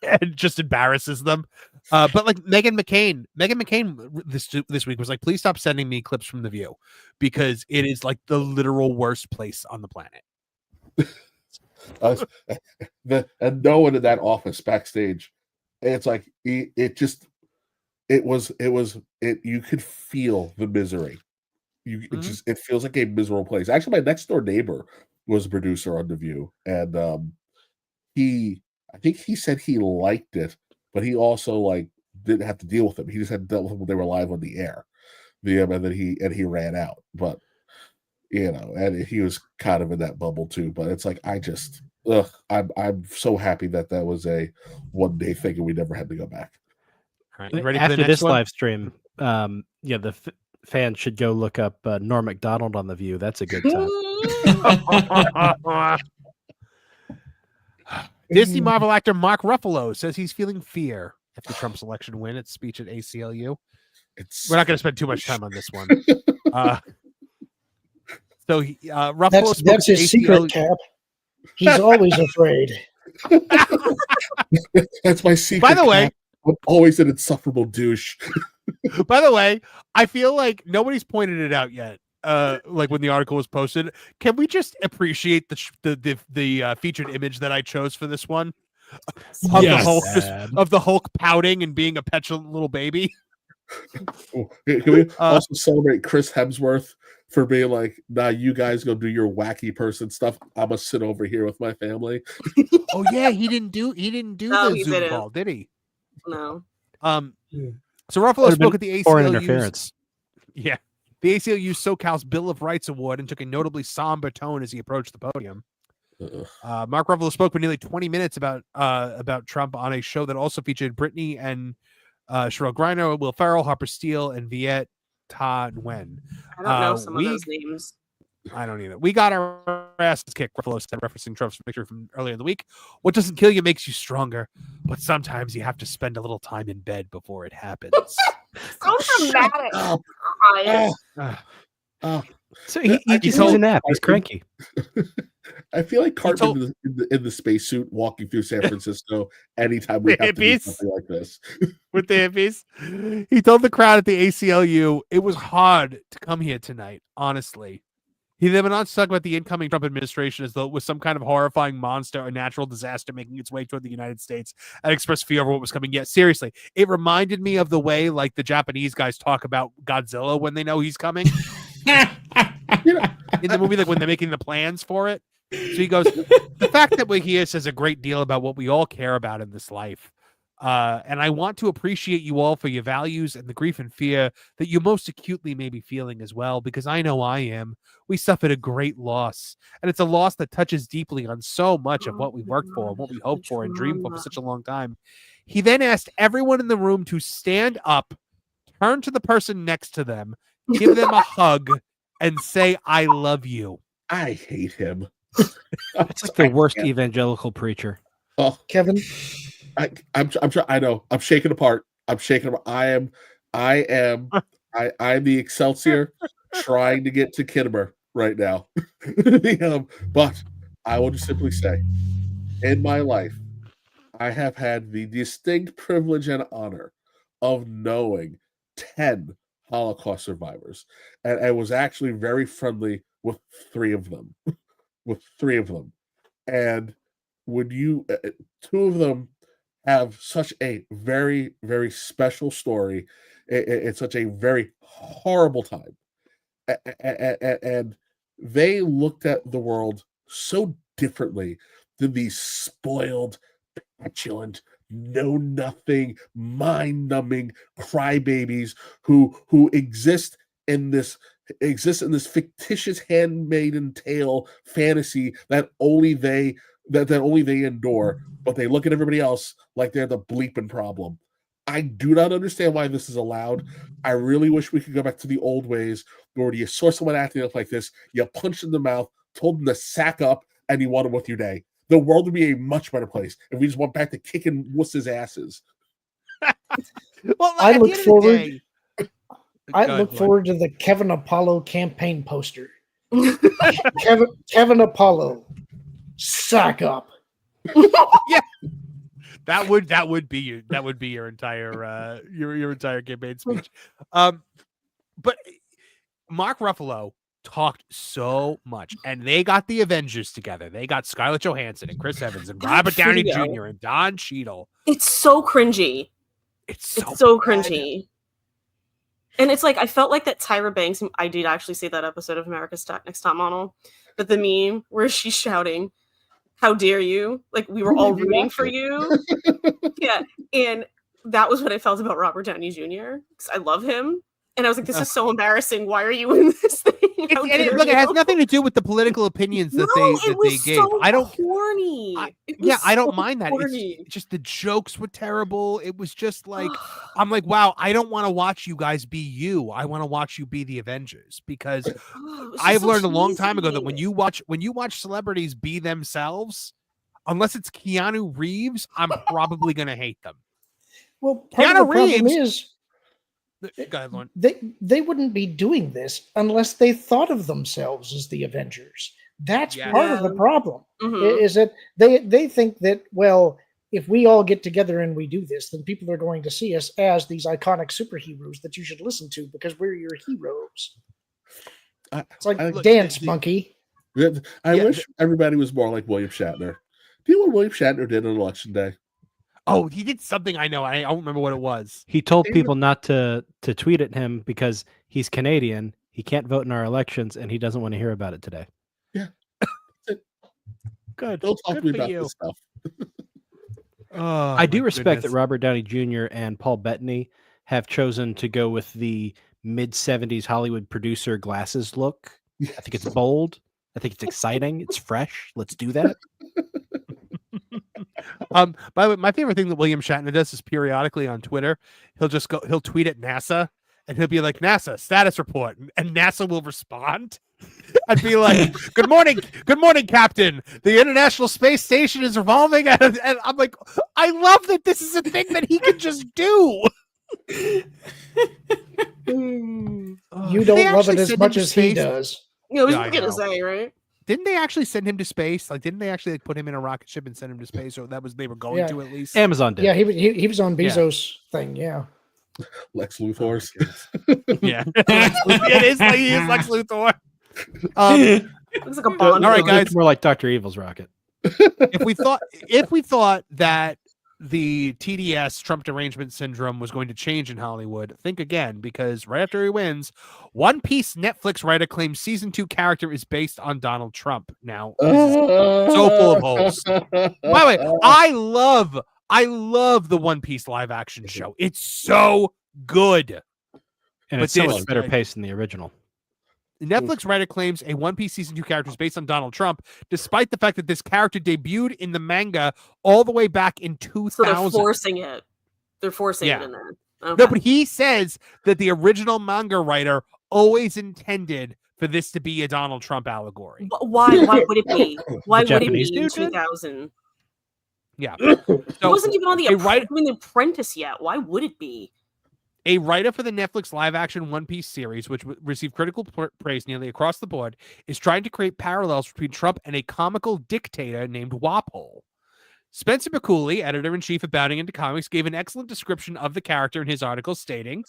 and just embarrasses them. But like Meghan McCain this week was like, "Please stop sending me clips from the View because it is like the literal worst place on the planet." And no one in that office backstage, it's like you could feel the misery. It feels like a miserable place. Actually, my next door neighbor was a producer on The View, and I think he said he liked it, but he also like didn't have to deal with them. He just had to deal with them when they were live on the air. And then he ran out. But and he was kind of in that bubble too. But it's like I'm so happy that was a one-day thing and we never had to go back. All right, ready after for the next this one? live stream, the fans should go look up Norm Macdonald on The View. That's a good time. Disney Marvel actor Mark Ruffalo says he's feeling fear after Trump's election win at speech at ACLU. We're not going to spend too much time on this one. Ruffalo that's his secret, Cap. He's always afraid. That's my secret. By the way, I'm always an insufferable douche. By the way, I feel like nobody's pointed it out yet. Like when the article was posted, can we just appreciate the featured image that I chose for this one of the Hulk pouting and being a petulant little baby? Can we also celebrate Chris Hemsworth for being like, "Nah, you guys go do your wacky person stuff. I'm gonna sit over here with my family." Oh yeah, he didn't do the Zoom call, did he? No. So Ruffalo spoke at the ACLU. Foreign interference. Yeah. The ACLU SoCal's Bill of Rights Award and took a notably somber tone as he approached the podium. Mark Ruffalo spoke for nearly 20 minutes about Trump on a show that also featured Britney and Sherelle Griner, Will Ferrell, Harper Steele, and Viet Ta Nguyen. I don't know some of those names. I don't either. We got our asses kicked, Ruffalo said, referencing Trump's victory from earlier in the week. What doesn't kill you makes you stronger, but sometimes you have to spend a little time in bed before it happens. So dramatic. So he just needs a nap. He's cranky. I feel like Cartman in the spacesuit walking through San Francisco anytime we have to do something like this. With the hippies. He told the crowd at the ACLU, it was hard to come here tonight, honestly. He then went on to talk about the incoming Trump administration as though it was some kind of horrifying monster or natural disaster making its way toward the United States, and expressed fear over what was coming. Yeah, seriously. It reminded me of the way like the Japanese guys talk about Godzilla when they know he's coming. In the movie, like when they're making the plans for it. So he goes, the fact that we're here says a great deal about what we all care about in this life. And I want to appreciate you all for your values and the grief and fear that you most acutely may be feeling as well, because I know I am. We suffered a great loss, and it's a loss that touches deeply on so much of what we worked for and what we hoped for and dreamed for such a long time. He then asked everyone in the room to stand up, turn to the person next to them, give them a hug, and say, I love you. I hate him. It's like the worst evangelical preacher. Oh, Kevin, I'm I know. I'm shaking apart. I'm shaking apart. I am the Excelsior trying to get to Kittimer right now. But I will just simply say, in my life, I have had the distinct privilege and honor of knowing 10 Holocaust survivors, and I was actually very friendly with 3 of them. And when you 2 of them have such a very, very special story, it's such a very horrible time, and they looked at the world so differently than these spoiled, petulant, know-nothing, mind-numbing crybabies who exist in this fictitious handmaiden tale fantasy that only they endure, but they look at everybody else like they're the bleeping problem. I do not understand why this is allowed. I really wish we could go back to the old ways where you saw someone acting up like this, you punched in the mouth, told them to sack up, and you won them with your day. The world would be a much better place if we just went back to kicking wusses' asses. Well, I look forward to the Kevin Apollo campaign poster. Kevin Apollo, sack up. Yeah, that would be your entire your entire campaign speech. But Mark Ruffalo talked so much, and they got the Avengers together. They got Scarlett Johansson and Chris Evans and Robert Downey Jr. and Don Cheadle. It's so cringy. It's so cringy. And it's like, I felt like that Tyra Banks, I did actually see that episode of America's Next Top Model, but the meme where she's shouting, how dare you? Like, we were all rooting for you. Yeah. And that was what I felt about Robert Downey Jr. because I love him. And I was like, this is so embarrassing. Why are you in this thing? It has nothing to do with the political opinions that they gave. So I don't corny. I don't mind that. It's just the jokes were terrible. It was just like, I'm like, wow, I don't want to watch you guys be you. I want to watch you be the Avengers, because I've learned a long time ago that when you watch celebrities be themselves, unless it's Keanu Reeves, I'm probably going to hate them. Well, part of the problem is, go ahead, Lauren. They wouldn't be doing this unless they thought of themselves as the Avengers. That's part of the problem. Is that they think that, well, if we all get together and we do this, then people are going to see us as these iconic superheroes that you should listen to because we're your heroes. It's like dance, monkey. I wish everybody was more like William Shatner. Do you know what William Shatner did on election day? Oh, he did something I know. I don't remember what it was. He told people not to tweet at him because he's Canadian. He can't vote in our elections, and he doesn't want to hear about it today. Yeah. Good. Don't talk to me about this stuff. I do respect that Robert Downey Jr. and Paul Bettany have chosen to go with the mid-70s Hollywood producer glasses look. I think it's bold. I think it's exciting. It's fresh. Let's do that. By the way, my favorite thing that William Shatner does is periodically on Twitter, he'll tweet at NASA and he'll be like, NASA status report, and NASA will respond and be like, good morning, Captain. The International Space Station is revolving, and I'm like, I love that this is a thing that he can just do. You don't love it as much as he does. I was Yeah, I gonna know. say, right? Didn't they actually send him to space? Like, didn't they actually put him in a rocket ship and send him to space? Or that was they were going to at least. Amazon did. Yeah, he was on Bezos thing. Yeah. Lex Luthor's. Yeah, it is like he is Lex Luthor. Looks like a Bond. All right, It guys. looked more like Dr. Evil's rocket. If we thought that the TDS Trump derangement syndrome was going to change in Hollywood, think again, because right after he wins, One Piece Netflix writer claims season 2 character is based on Donald Trump. Now, this is so full of holes. By the way, I love the One Piece live action show. It's so good. And But it's so this- much better paced than the original. The Netflix writer claims a One Piece season 2 character is based on Donald Trump, despite the fact that this character debuted in the manga all the way back in 2000. So they're forcing it. They're forcing it in there. Okay. No, but he says that the original manga writer always intended for this to be a Donald Trump allegory. Why would it be? Why would it Japanese be in dude did? 2000? Yeah. It wasn't even on the right. Apprentice yet. Why would it be? A writer for the Netflix live-action One Piece series, which received critical praise nearly across the board, is trying to create parallels between Trump and a comical dictator named Walpole. Spencer McCooley, editor-in-chief of Bounding Into Comics, gave an excellent description of the character in his article, stating,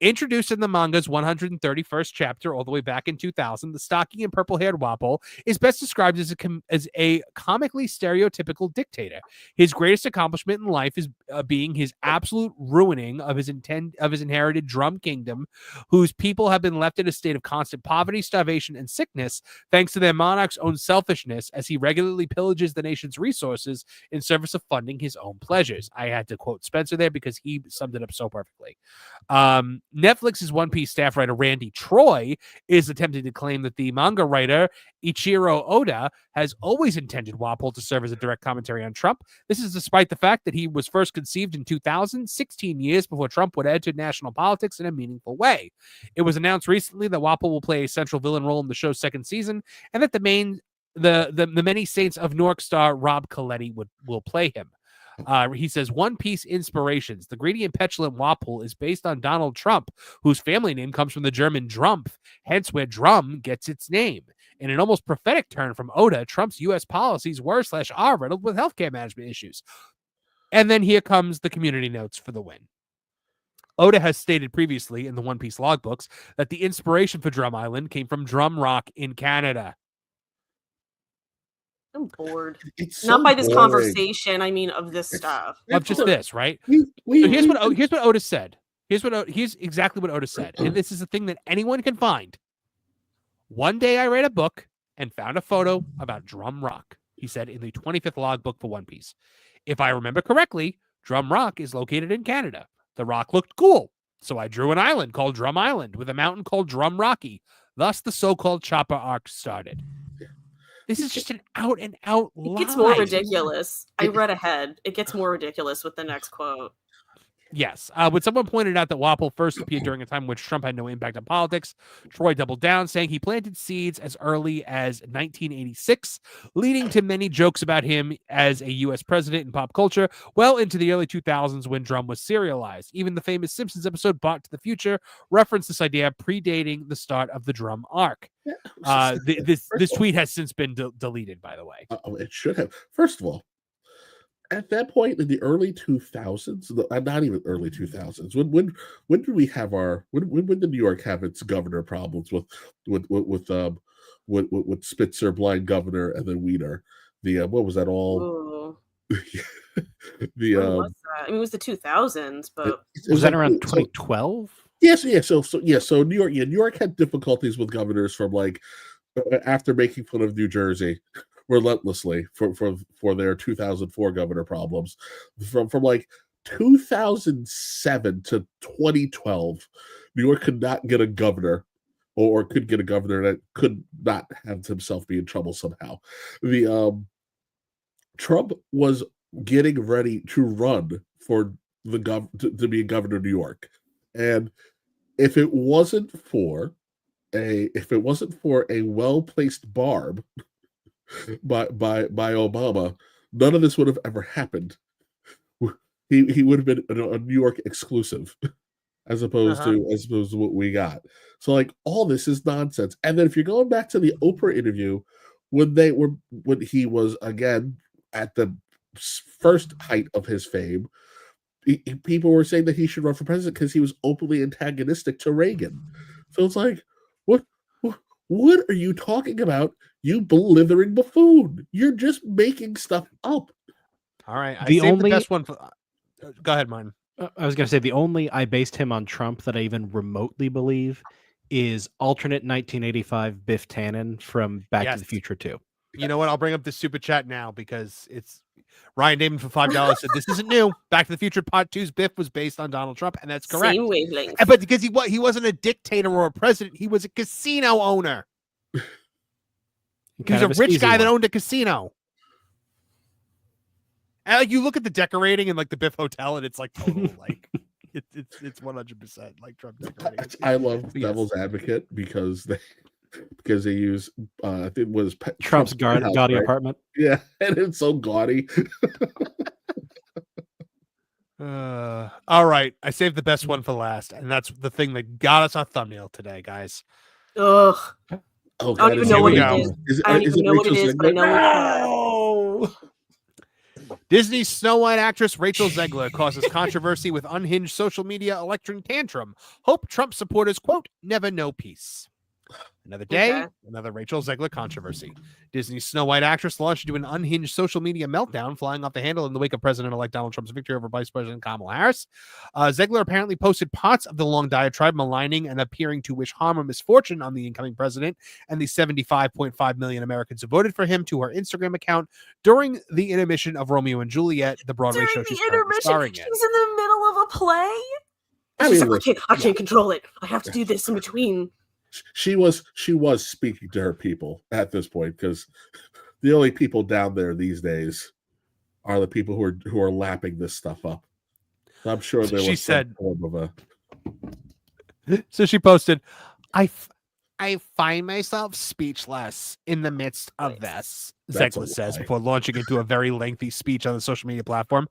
introduced in the manga's 131st chapter all the way back in 2000, the stocky and purple-haired Walpole is best described as a comically stereotypical dictator. His greatest accomplishment in life is being his absolute ruining of his inherited drum kingdom, whose people have been left in a state of constant poverty, starvation, and sickness, thanks to their monarch's own selfishness, as he regularly pillages the nation's resources in service of funding his own pleasures. I had to quote Spencer there because he summed it up so perfectly. Netflix's One Piece staff writer Randy Troy is attempting to claim that the manga writer Ichiro Oda has always intended Walpole to serve as a direct commentary on Trump. This is despite the fact that he was first conceived in 2000, 16 years before Trump would enter national politics in a meaningful way. It was announced recently that Walpole will play a central villain role in the show's second season, and that the many saints of Newark star Rob Coletti will play him. He says, One Piece inspirations. The greedy and petulant Walpole is based on Donald Trump, whose family name comes from the German Drumpf, hence where drum gets its name. In an almost prophetic turn from Oda, Trump's U.S. policies were/are riddled with healthcare management issues. And then here comes the community notes for the win. Oda has stated previously in the One Piece logbooks that the inspiration for Drum Island came from drum rock in Canada. I'm bored. It's Not so by this boring. conversation. I mean, of this stuff. Of just this, right? We- So here's what Oda said. Here's exactly what Oda said, and this is a thing that anyone can find. One day I read a book and found a photo about drum rock, he said in the 25th logbook for One Piece. If I remember correctly, Drum Rock is located in Canada. The rock looked cool, so I drew an island called Drum Island with a mountain called Drum Rocky. Thus, the so-called Chopper arc started. This is just an out-and-out lie. It gets more ridiculous. I read ahead. It gets more ridiculous with the next quote. Yes. When someone pointed out that Walpole first appeared during a time in which Trump had no impact on politics, Troy doubled down, saying he planted seeds as early as 1986, leading to many jokes about him as a U.S. president in pop culture well into the early 2000s when drum was serialized. Even the famous Simpsons episode Back to the Future referenced this idea predating the start of the drum arc. This tweet has since been deleted, by the way. It should have. First of all, at that point in the early 2000s, not even early 2000s, when did we have when did New York have its governor problems with Spitzer, blind governor, and then Wiener? What was that all? When was that? I mean, it was the 2000s, but Was that around 2012? Yes, yeah. So New York had difficulties with governors from after making fun of New Jersey relentlessly for their 2004 governor problems. From 2007 to 2012, New York could not get a governor, or could get a governor that could not have himself be in trouble somehow. Trump was getting ready to run for to be a governor of New York, and if it wasn't for a well-placed barb by Obama, none of this would have ever happened. He would have been a New York exclusive as opposed to what we got. So like all this is nonsense. And then if you're going back to the Oprah interview when he was again at the first height of his fame, people were saying that he should run for president because he was openly antagonistic to Reagan. So it's like, what are you talking about, you blithering buffoon? You're just making stuff up. All right, the best one. Go ahead, mine. I was going to say the only I based him on Trump that I even remotely believe is alternate 1985 Biff Tannen from Back to the Future 2. You know what? I'll bring up the super chat now because it's Ryan Damon for $5 said this isn't new. Back to the Future Part 2's Biff was based on Donald Trump, and that's correct. Same wavelength. But because he wasn't a dictator or a president, he was a casino owner. He was a rich guy that owned a casino. And like you look at the decorating and like the Biff Hotel, and it's like total like it's 100% like Trump decorating. I love Devil's Advocate because they use I think it was Trump's gaudy apartment. Yeah, and it's so gaudy. All right, I saved the best one for last, and that's the thing that got us our thumbnail today, guys. Ugh. Oh, I don't even know what it is. I don't even know what it is, but I know what Disney's Snow White actress Rachel Zegler causes controversy with unhinged social media electing tantrum. Hope Trump supporters, quote, never know peace. Another day, another Rachel Zegler controversy. Disney's Snow White actress launched into an unhinged social media meltdown, flying off the handle in the wake of President-elect Donald Trump's victory over Vice President Kamala Harris. Zegler apparently posted parts of the long diatribe maligning and appearing to wish harm or misfortune on the incoming president and the 75.5 million Americans who voted for him to her Instagram account during the intermission of Romeo and Juliet, the Broadway show she's starring in. She's in the middle of a play. I can't control it. I have to do this in between. She was speaking to her people at this point because the only people down there these days are the people who are lapping this stuff up. So I'm sure there was some form of a. So she posted, I find myself speechless in the midst of this, Zegler says, before launching into a very lengthy speech on the social media platform.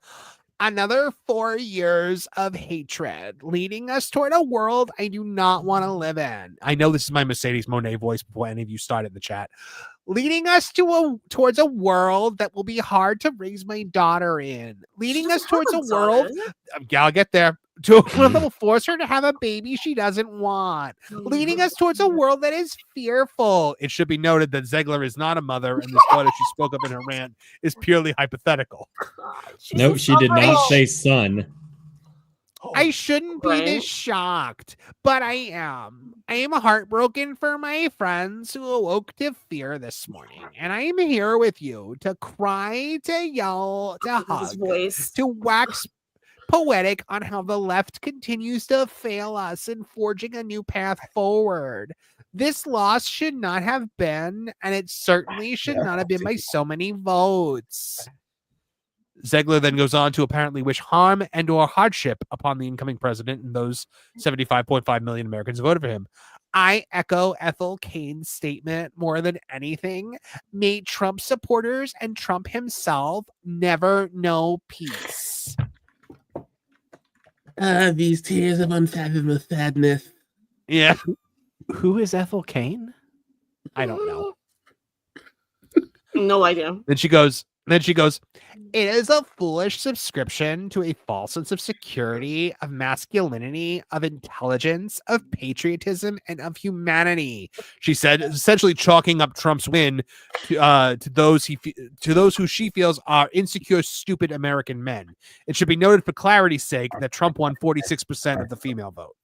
Another 4 years of hatred leading us toward a world I do not want to live in. I know this is my Mercedes Monet voice before any of you started the chat. Leading us towards a world that will be hard to raise my daughter in. Leading us towards a world. I'll get there. To a world that will force her to have a baby she doesn't want. Leading us towards a world that is fearful. It should be noted that Zegler is not a mother, and this daughter she spoke of in her rant is purely hypothetical. No, she did not say son. I shouldn't be this shocked, but I am. I am heartbroken for my friends who awoke to fear this morning, and I am here with you to cry, to yell, to hug, to wax poetic on how the left continues to fail us in forging a new path forward. This loss should not have been, and it certainly should not have been by so many votes. Zegler then goes on to apparently wish harm and or hardship upon the incoming president and those 75.5 million Americans who voted for him. I echo Ethel Kane's statement more than anything. May Trump supporters and Trump himself never know peace. These tears of unfathomable sadness. Yeah. Who is Ethel Kane? I don't know. No idea. Then she goes, it is a foolish subscription to a false sense of security, of masculinity, of intelligence, of patriotism, and of humanity. She said, essentially chalking up Trump's win to those who she feels are insecure, stupid American men. It should be noted for clarity's sake that Trump won 46% of the female vote.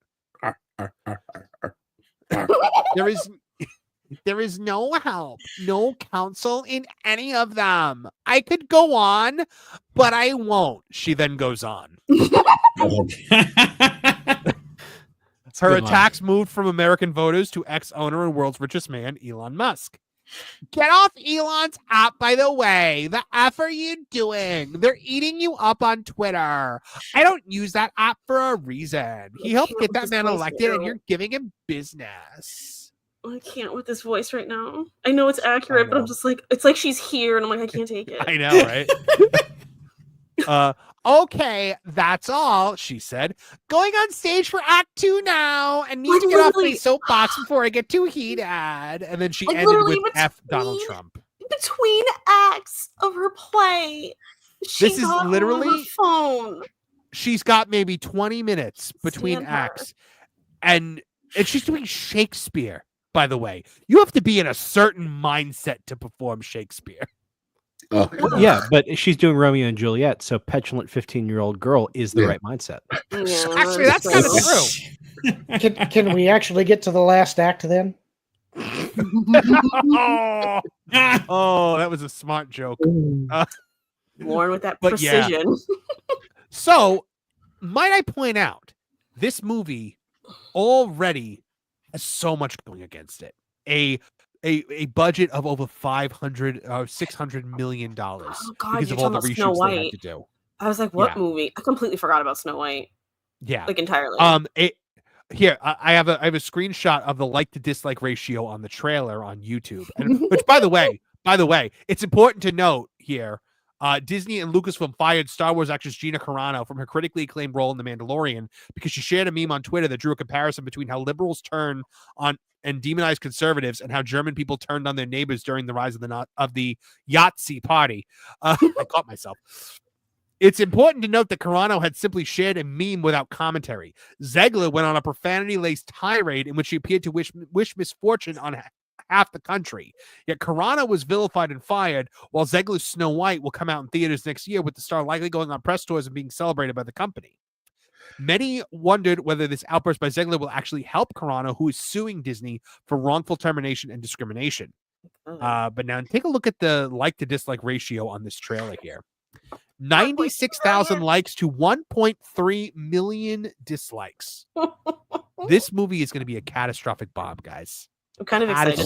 There is no help, no counsel in any of them. I could go on, but I won't. She then goes on. Her attacks moved from American voters to ex-owner and world's richest man, Elon Musk. Get off Elon's app, by the way. The F are you doing? They're eating you up on Twitter. I don't use that app for a reason. He helped get that man elected, and you're giving him business. I can't with this voice right now. I know it's accurate, but I'm just like, it's like she's here, and I'm like, I can't take it. I know, right? Okay, that's all, she said. Going on stage for Act 2 now, and need to get off my soapbox before I get too heated. And then she ended with F Donald Trump. Between acts of her play, This is literally on her phone. She's got maybe 20 minutes between acts, and she's doing Shakespeare. By the way, you have to be in a certain mindset to perform Shakespeare. Oh. Yeah, but she's doing Romeo and Juliet, so petulant 15-year-old girl is the right mindset. Yeah, actually, that's kind of true. Can we actually get to the last act then? Oh, that was a smart joke. Lauren with that But precision. yeah. So, might I point out, this movie already has so much going against it. A budget of over $600 million because of all the reshoots they had to do. I was like, what movie? I completely forgot about Snow White. Yeah. Like entirely. Here, I have a screenshot of the like to dislike ratio on the trailer on YouTube. And which by the way, it's important to note here, Disney and Lucasfilm fired Star Wars actress Gina Carano from her critically acclaimed role in The Mandalorian because she shared a meme on Twitter that drew a comparison between how liberals turn on and demonize conservatives and how German people turned on their neighbors during the rise of the Yahtzee party. I caught myself. It's important to note that Carano had simply shared a meme without commentary. Zegler went on a profanity-laced tirade in which she appeared to wish misfortune on half the country. Yet Carano was vilified and fired, while Zegler's Snow White will come out in theaters next year, with the star likely going on press tours and being celebrated by the company. Many wondered whether this outburst by Zegler will actually help Carano, who is suing Disney for wrongful termination and discrimination. But now take a look at the like to dislike ratio on this trailer here. 96,000 likes to 1.3 million dislikes. This movie is going to be a catastrophic bomb, guys. I'm kind of excited. I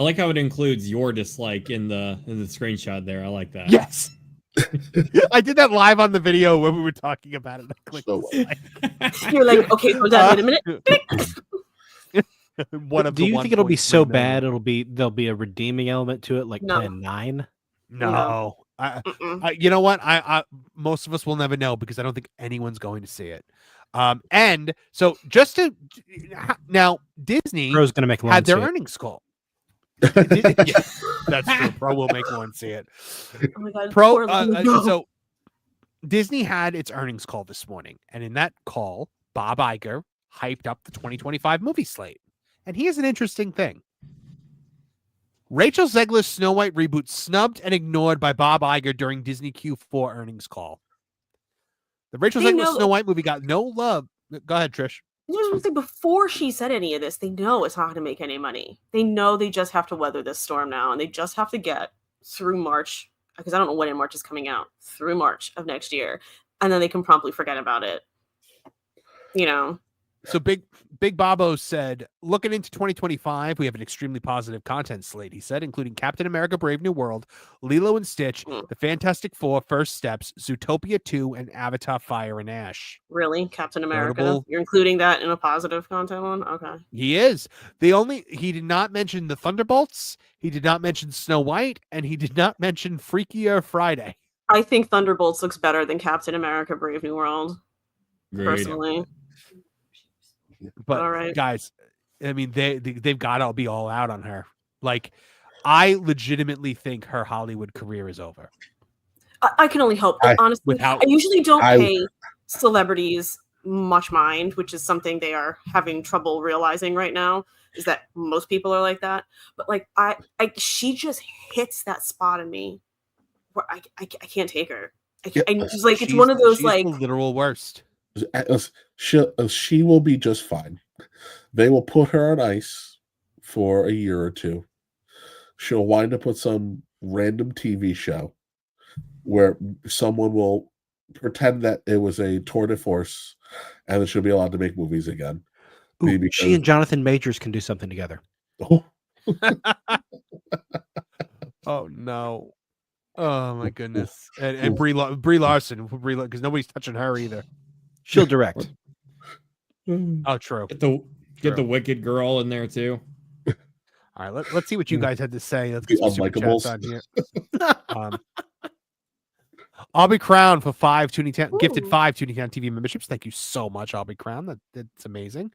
like how it includes your dislike in the screenshot there. I like that. Yes. I did that live on the video when we were talking about it. I clicked dislike. You're like, okay, hold on, wait a minute. Do you think it'll be so bad there'll be a redeeming element to it, like Plan 9? No. You know what? I most of us will never know because I don't think anyone's going to see it. And so just to now, Disney Pro's gonna make had their see it. earnings call. Yeah, that's true. Pro will make one see it. Oh my God, Pro. poor So Disney had its earnings call this morning, and in that call, Bob Iger hyped up the 2025 movie slate. And here's an interesting thing. Rachel Zegler's Snow White reboot snubbed and ignored by Bob Iger during Disney Q4 earnings call. The Rachel Zegler Snow White movie got no love. Go ahead, Trish. Before she said any of this, they know it's not going to make any money. They know they just have to weather this storm now, and they just have to get through March, because I don't know when in March is coming out, through March of next year, and then they can promptly forget about it. You know? So Big Bobo said, looking into 2025, we have an extremely positive content slate, he said, including Captain America Brave New World, Lilo and Stitch, The Fantastic Four, First Steps, Zootopia 2, and Avatar Fire and Ash. Really? Captain America? Notable. You're including that in a positive content one? Okay. He is. He did not mention the Thunderbolts, he did not mention Snow White, and he did not mention Freakier Friday. I think Thunderbolts looks better than Captain America Brave New World. Personally. But all right, guys, I mean, they've got to be all out on her. Like, I legitimately think her Hollywood career is over. I can only hope. Honestly, I usually don't pay celebrities much mind, which is something they are having trouble realizing right now. Is that most people are like that? But like, she just hits that spot in me where I can't take her. Just like it's one of those like the literal worst. She will be just fine. They will put her on ice for a year or two. She'll wind up with some random TV show where someone will pretend that it was a tour de force, and then she'll be allowed to make movies again. Ooh, she and Jonathan Majors can do something together. Oh, oh no. Oh my goodness. And Brie Larson, because nobody's touching her either. She'll direct. Oh, true. Get the Wicked girl in there too. All right, let's see what you guys had to say. Let's get some super chats on here. Aubrey Crown for gifted 5 Tooney Town TV memberships. Thank you so much, Aubrey Crown. That's amazing.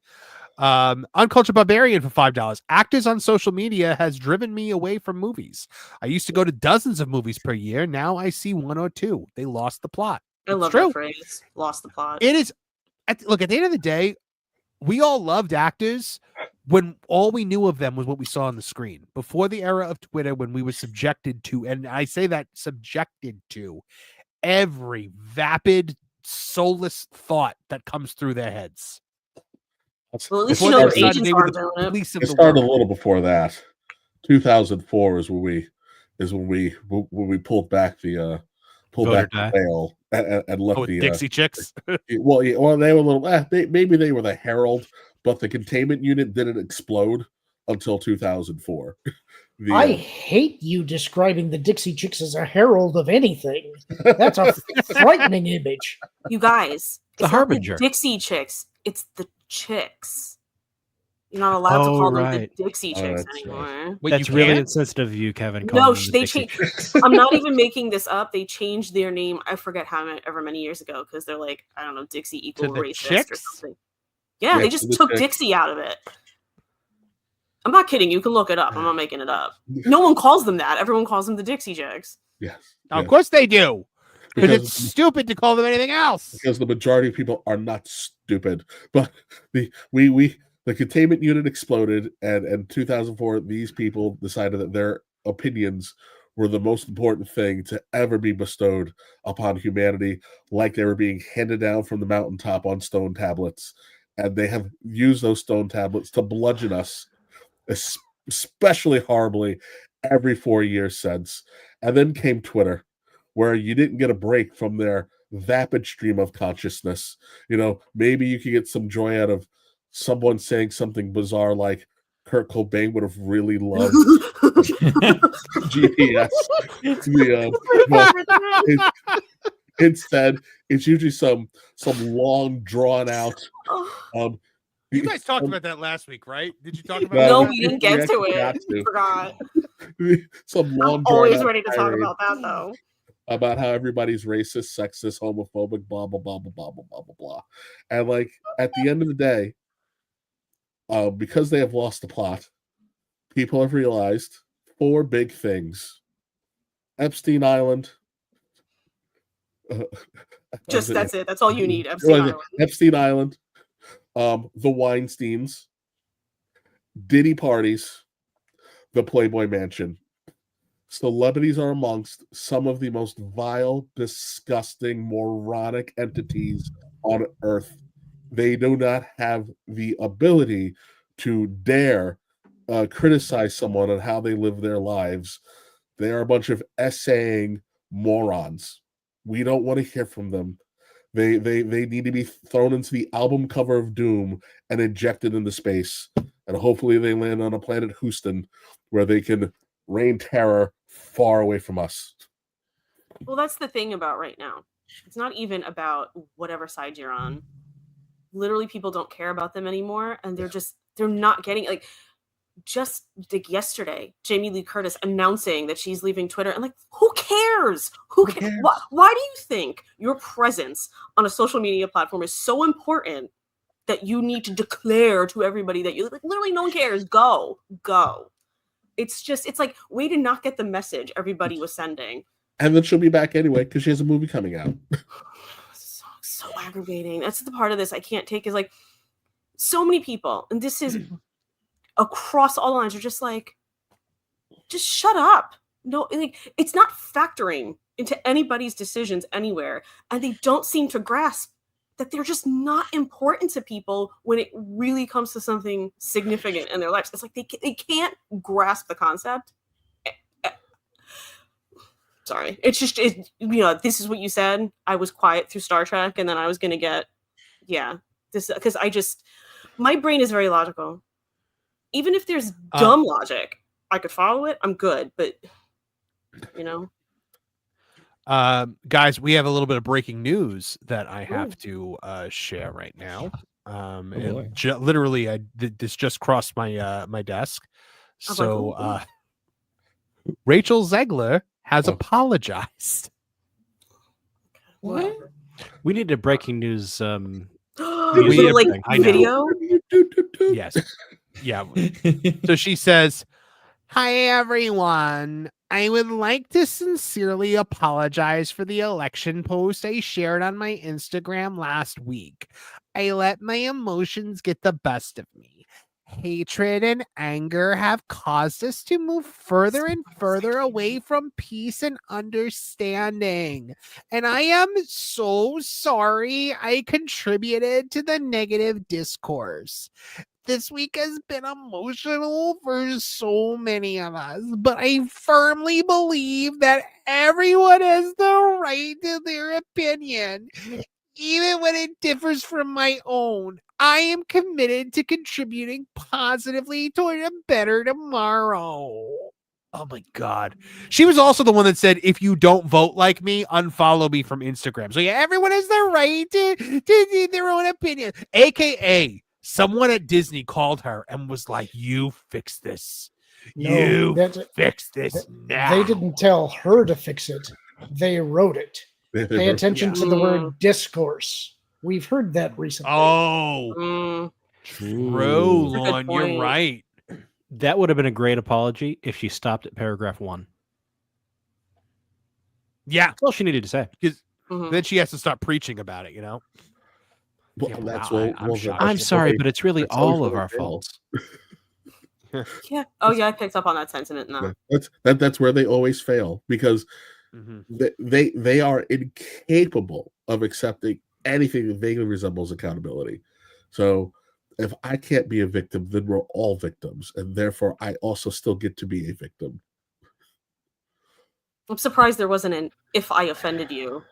Uncultured Barbarian for $5. Actors on social media has driven me away from movies. I used to go to dozens of movies per year. Now I see 1 or 2. They lost the plot. I love that phrase. Lost the plot. It is. Look, at the end of the day, we all loved actors when all we knew of them was what we saw on the screen. Before the era of Twitter, when we were subjected to, and I say that subjected to, every vapid, soulless thought that comes through their heads. Well, at least you know the agents aren't doing it. It started a little before that. 2004 is when we pulled back the veil and left the Dixie Chicks. well, they were a little. Maybe they were the herald, but the containment unit didn't explode until 2004. I hate you describing the Dixie Chicks as a herald of anything. That's a frightening image. You guys, it's a harbinger. The Dixie Chicks. It's the Chicks. You're not allowed to call them the Dixie Chicks anymore. Wait, that's really insensitive of you, Kevin. No, they changed. I'm not even making this up. They changed their name. I forget ever many years ago because they're like, I don't know, Dixie equal racist Chicks? Or something. Yeah, they just took Dixie out of it. I'm not kidding. You can look it up. I'm not making it up. No one calls them that. Everyone calls them the Dixie Chicks. Yes. Of course they do. Because it's stupid to call them anything else. Because the majority of people are not stupid. But the containment unit exploded, and in 2004, these people decided that their opinions were the most important thing to ever be bestowed upon humanity, like they were being handed down from the mountaintop on stone tablets. And they have used those stone tablets to bludgeon us, especially horribly, every 4 years since. And then came Twitter, where you didn't get a break from their vapid stream of consciousness. You know, maybe you could get some joy out of someone saying something bizarre like Kurt Cobain would have really loved GPS. Instead, it's usually some long drawn out. You guys talked about that last week, right? Did you talk about? No, we didn't get to it. I forgot. Some long. I'm always ready to talk about that, though. About how everybody's racist, sexist, homophobic, blah blah blah blah blah blah blah blah, and like at the end of the day, because they have lost the plot, people have realized 4 big things: Epstein Island. That's it. That's all you need. Epstein Island, the Weinsteins, Diddy parties, the Playboy Mansion. Celebrities are amongst some of the most vile, disgusting, moronic entities on earth. They do not have the ability to dare criticize someone on how they live their lives. They are a bunch of essaying morons. We don't want to hear from them. They need to be thrown into the album cover of Doom and ejected into space. And hopefully they land on a planet Houston where they can rain terror far away from us. Well, that's the thing about right now. It's not even about whatever side you're on. Literally, people don't care about them anymore, and they're not getting just like yesterday, Jamie Lee Curtis announcing that she's leaving Twitter. And like, who cares? Who cares? Why do you think your presence on a social media platform is so important that you need to declare to everybody that you literally no one cares? Go. It's like way to not get the message everybody was sending. And then she'll be back anyway because she has a movie coming out. So aggravating. That's the part of this I can't take is like so many people, and this is across all lines, are just like, just shut up. No, like it's not factoring into anybody's decisions anywhere, and they don't seem to grasp that they're just not important to people when it really comes to something significant in their lives. It's like they can't grasp the concept. Sorry. It's just, this is what you said. I was quiet through Star Trek, and then I was going to get, this, because my brain is very logical. Even if there's dumb logic, I could follow it. I'm good, but, guys, we have a little bit of breaking news that I have to share right now. Literally, this just crossed my my desk. So Rachel Zegler has apologized. What? We need a breaking news. Little, like, I know. video. Yes. Yeah. So she says, "Hi, everyone. I would like to sincerely apologize for the election post I shared on my Instagram last week. I let my emotions get the best of me. Hatred and anger have caused us to move further and further away from peace and understanding. And I am so sorry I contributed to the negative discourse. This week has been emotional for so many of us, but I firmly believe that everyone has the right to their opinion, even when it differs from my own. I am committed to contributing positively toward a better tomorrow." Oh my God. She was also the one that said, "If you don't vote like me, unfollow me from Instagram." So yeah, everyone has the right to their own opinion. AKA, someone at Disney called her and was like, "You fix this. Fix this now." They didn't tell her to fix it. They wrote it. Pay attention to the word discourse. We've heard that recently. Oh, true, Lon. You're right. That would have been a great apology if she stopped at paragraph 1. Yeah. That's all she needed to say. Because then she has to start preaching about it, Well, Yeah, that's wow, what I'm shocked. I'm sorry, but it's really that's always all what of I our feel. faults. Yeah. Oh yeah, I picked up on that sentiment now. That's where they always fail, because they are incapable of accepting anything that vaguely resembles accountability. So if I can't be a victim, then we're all victims, and therefore I also still get to be a victim. I'm surprised there wasn't an "if I offended you."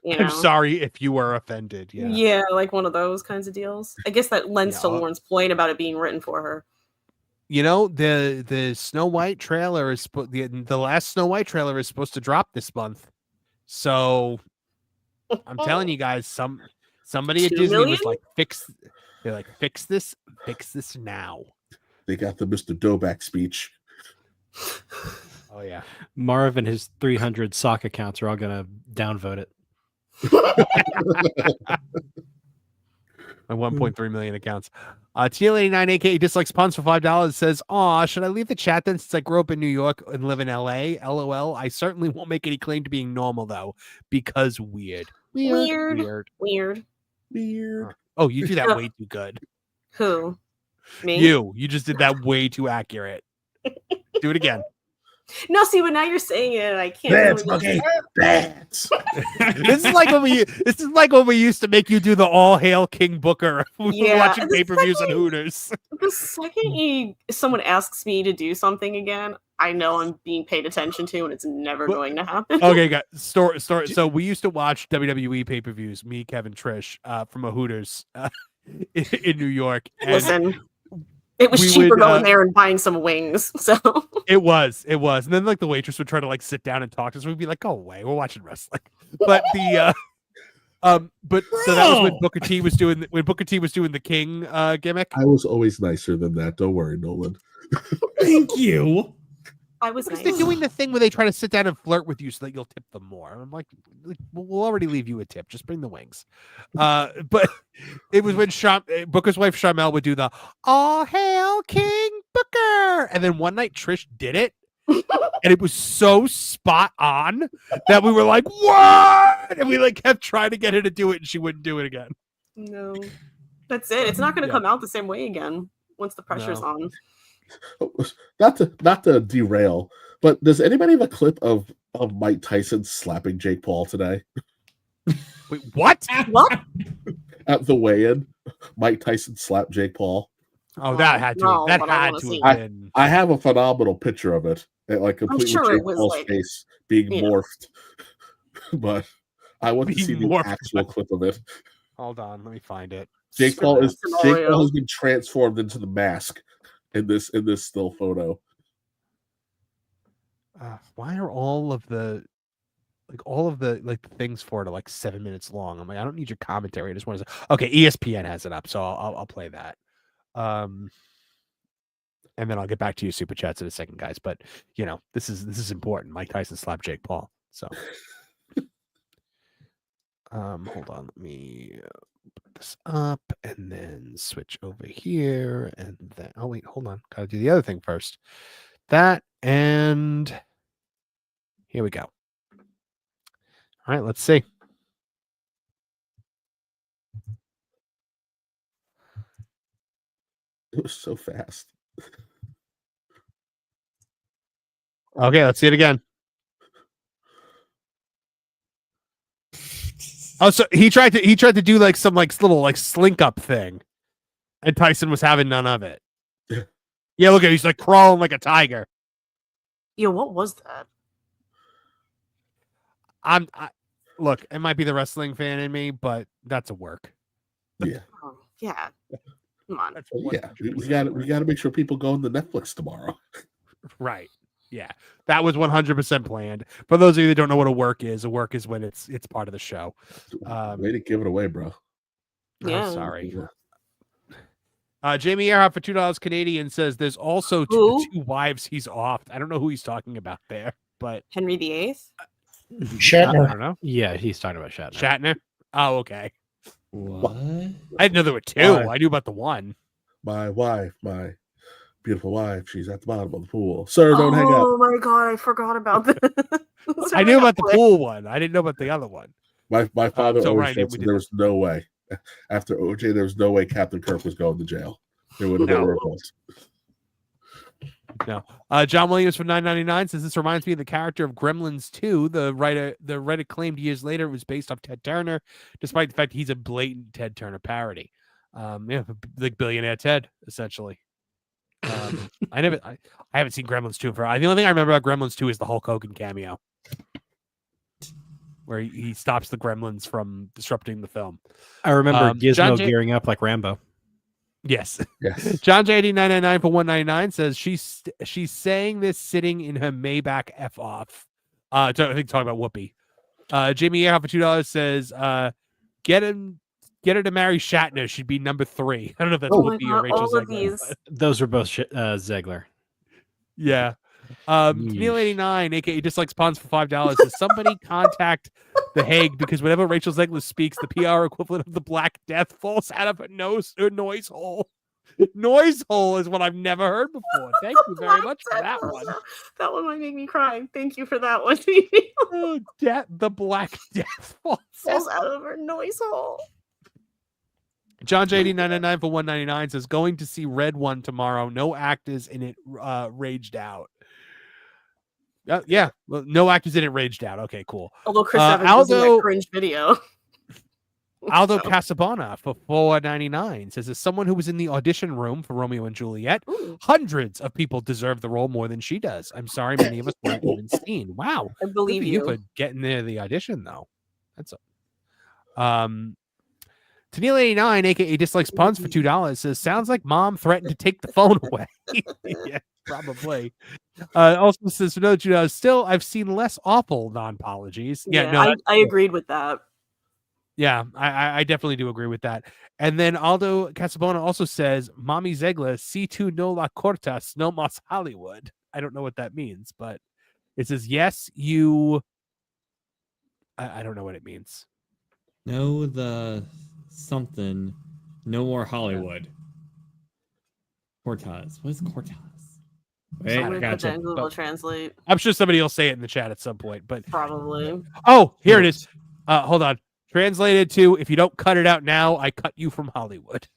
You know? I'm sorry if you were offended. Yeah. Yeah, like one of those kinds of deals. I guess that lends to Lauren's point about it being written for her. You know, the Snow White trailer is the last Snow White trailer is supposed to drop this month. So I'm telling you guys, somebody at 2 Disney million? was like, fix this now. They got the Mr. Doback speech. Oh yeah. Marv and his 300 sock accounts are all going to downvote it. My 1.3 million accounts. TL89 aka dislikes puns for $5 says, "Aw, should I leave the chat then since I grew up in New York and live in LA? LOL. I certainly won't make any claim to being normal though, because weird. Weird. Oh, you do that way too good. Who? Me? You just did that way too accurate. Do it again. No, see, but now you're saying it, and I can't. That's really okay. That's This is like when we used to make you do the "All Hail King Booker" when we were watching pay-per-views and Hooters. The second someone asks me to do something again, I know I'm being paid attention to, and it's never going to happen. Okay, guys. Story. So we used to watch WWE pay-per-views, me, Kevin, Trish, from a Hooters in New York. And Listen, it was cheaper going there and buying some wings. So it was, and then like the waitress would try to like sit down and talk to us. We'd be like, "Go away, we're watching wrestling." But the so that was when Booker T was doing the King gimmick. I was always nicer than that. Don't worry, Nolan. Thank you. I was Because they're doing the thing where they try to sit down and flirt with you so that you'll tip them more. I'm like, we'll already leave you a tip. Just bring the wings. But it was when Booker's wife Sharmell would do the "All Hail King Booker," and then one night Trish did it, and it was so spot on that we were like, "What?" And we like kept trying to get her to do it, and she wouldn't do it again. No, that's it. It's not going to come out the same way again once the pressure's on. Not to derail, but does anybody have a clip of Mike Tyson slapping Jake Paul today? Wait, what? What? At the weigh-in, Mike Tyson slapped Jake Paul. Oh, that had to have been. I have a phenomenal picture of it. Like completely sure Jake Paul's face being morphed. But I want to see the actual clip of it. Hold on, let me find it. Jake Paul has been transformed into the mask in this still photo. Why are all of the things for it are like 7 minutes long? I'm like, I don't need your commentary. I just want to say, okay, ESPN has it up, so I'll play that. And then I'll get back to you super chats in a second, guys. But you know, this is important. Mike Tyson slapped Jake Paul. So Hold on, let me put this up and then switch over here and then wait, hold on. Gotta do the other thing first. That and here we go. All right, let's see. It was so fast. Okay, let's see it again. Oh, so he tried to do like some little slink up thing, and Tyson was having none of it. Yeah, look at he's like crawling like a tiger. Yo, what was that? Look, it might be the wrestling fan in me, but that's a work. Yeah. Oh, yeah. Come on. Yeah, we got to make sure people go on the Netflix tomorrow. Right. Yeah, that was 100% planned. For those of you that don't know what a work is when it's part of the show. Way to give it away, bro. Yeah. I'm sorry. Jamie Earhart for $2 Canadian says there's also two wives he's off. I don't know who he's talking about there, but Henry VIII? Shatner. I don't know. Yeah, he's talking about Shatner. Shatner? Oh, okay. What? I didn't know there were two. I knew about the one. My wife, my beautiful wife, she's at the bottom of the pool. Sir, don't hang up. Oh my god, I forgot about that. I knew about the pool one. I didn't know about the other one. My father so always Ryan, said there was no way. After OJ, there was no way Captain Kirk was going to jail. It would have been a revolt. No. John Williams from $9.99 says this reminds me of the character of Gremlins 2. The Reddit claimed years later it was based off Ted Turner, despite the fact he's a blatant Ted Turner parody. Yeah, like billionaire Ted, essentially. I haven't seen Gremlins 2 for. The only thing I remember about Gremlins 2 is the Hulk Hogan cameo, where he stops the Gremlins from disrupting the film. I remember Gizmo gearing up like Rambo. Yes. Yes. John J8999 for $1.99 says she's saying this sitting in her Maybach F off. I think talking about Whoopi. Jamie Earhart for $2 says get her to marry Shatner. She'd be number 3. I don't know if that's Whoopi or Rachel Zegler. Those were both Zegler. Yeah. Neil89, aka Dislikes Pawns for $5 says somebody contact The Hague because whenever Rachel Zegler speaks, the PR equivalent of the Black Death falls out of her noise hole. Noise hole is what I've never heard before. Thank you very much for that one. That one might make me cry. Thank you for that one. Oh, the Black Death falls out of her noise hole. John JD999 for $1.99 says going to see Red One tomorrow. No actors in it raged out. Yeah, well, no actors in it raged out. Okay, cool. Although Chris Evans was in that cringe video. Aldo Casabona for $4.99 says as someone who was in the audition room for Romeo and Juliet, hundreds of people deserve the role more than she does. I'm sorry, many of us weren't even seen. Wow, I believe you for getting there the audition though. That's Tennille89, aka Dislikes Puns for $2 says sounds like mom threatened to take the phone away. Yeah, probably. Also says for another $2. Still, I've seen less awful non-apologies. I agreed with that. Yeah, I definitely do agree with that. And then Aldo Casabona also says, Mommy Zegler, si tu no la cortas, no mas Hollywood. I don't know what that means, but it says, yes, you. I don't know what it means. No, the something. No more Hollywood. Cortez. What is Cortez? Wait, I gotcha. Google Translate. I'm sure somebody will say it in the chat at some point, but probably. Oh, here it is. Hold on. Translated to, if you don't cut it out now, I cut you from Hollywood.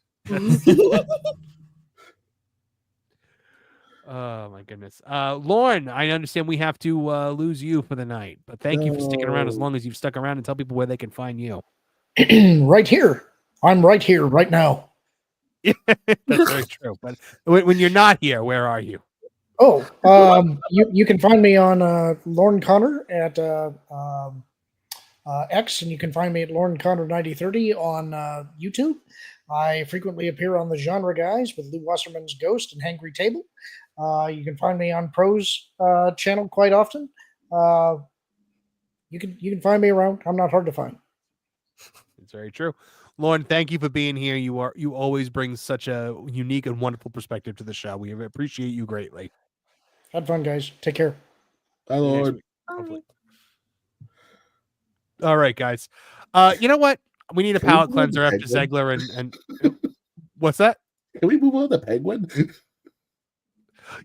Oh, my goodness. Lauren, I understand we have to lose you for the night, but thank you for sticking around as long as you've stuck around and tell people where they can find you. Right here. I'm right here, right now. That's very true. But when you're not here, where are you? Oh, you can find me on Lauren Connor at X, and you can find me at Lauren Connor 9030 on YouTube. I frequently appear on the Genre Guys with Lou Wasserman's Ghost and Hangry Table. You can find me on Pro's channel quite often. You can find me around. I'm not hard to find. It's very true. Lauren, thank you for being here. You always bring such a unique and wonderful perspective to the show. We appreciate you greatly. Had fun, guys. Take care. Bye, Lauren. Hopefully. All right, guys. You know what? We need a Can we palate move on to cleanser after Penguin? Zegler and what's that? Can we move on to Penguin?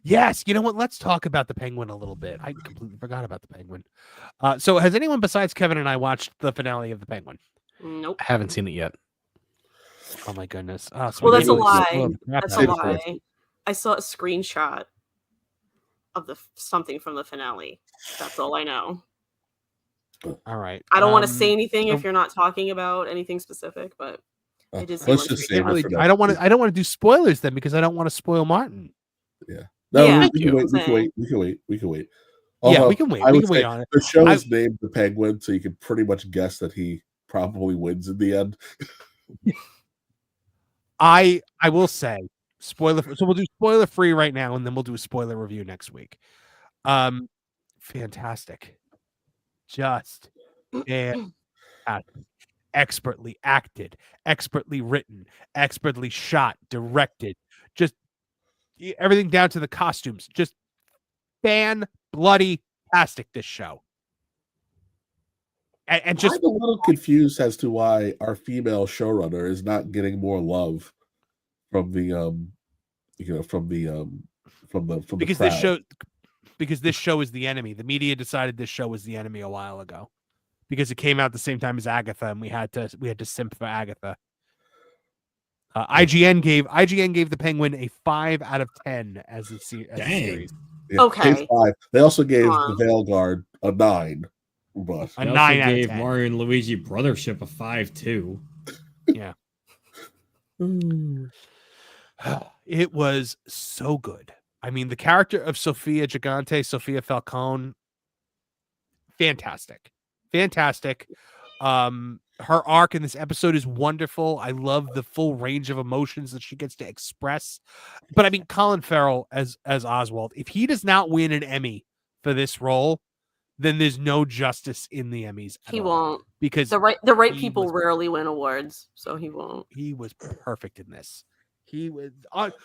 Yes, you know what? Let's talk about the Penguin a little bit. I completely forgot about the Penguin. So has anyone besides Kevin and I watched the finale of the Penguin? Nope. I haven't seen it yet. Oh my goodness. Well, that's a lie. That's a lie. I saw a screenshot of something from the finale. That's all I know. All right. I don't want to say anything if you're not talking about anything specific, but I did see let's one just screenshot. save it for I don't want to do spoilers then because I don't want to spoil Martin. Yeah. No, Yeah, we can wait. We can wait. We can wait. We can wait. Yeah, we can wait. I We would can wait say on it. the show is named The Penguin, so you can pretty much guess that he probably wins in the end. I will say spoiler. So we'll do spoiler free right now, and then we'll do a spoiler review next week. Fantastic. Just expertly acted, expertly written, expertly shot, directed, just everything down to the costumes. Just bloody-tastic, this show. And just I'm a little confused as to why our female showrunner is not getting more love from the because crowd. this show is the enemy. The media decided this show was the enemy a while ago because it came out at the same time as Agatha, and we had to simp for Agatha. IGN gave the Penguin a 5 out of 10 as a series. Yeah, Okay. 5. They also gave the Veilguard a 9. But A I 9 also out of gave 10. Mario and Luigi Brothership a 5 too. Yeah. It was so good. I mean, the character of Sofia Falcone, fantastic. Her arc in this episode is wonderful. I love the full range of emotions that she gets to express. But I mean, Colin Farrell as Oswald, if he does not win an Emmy for this role, then there's no justice in the Emmys. He won't, because the right people rarely win awards, so he won't. He was perfect in this. He was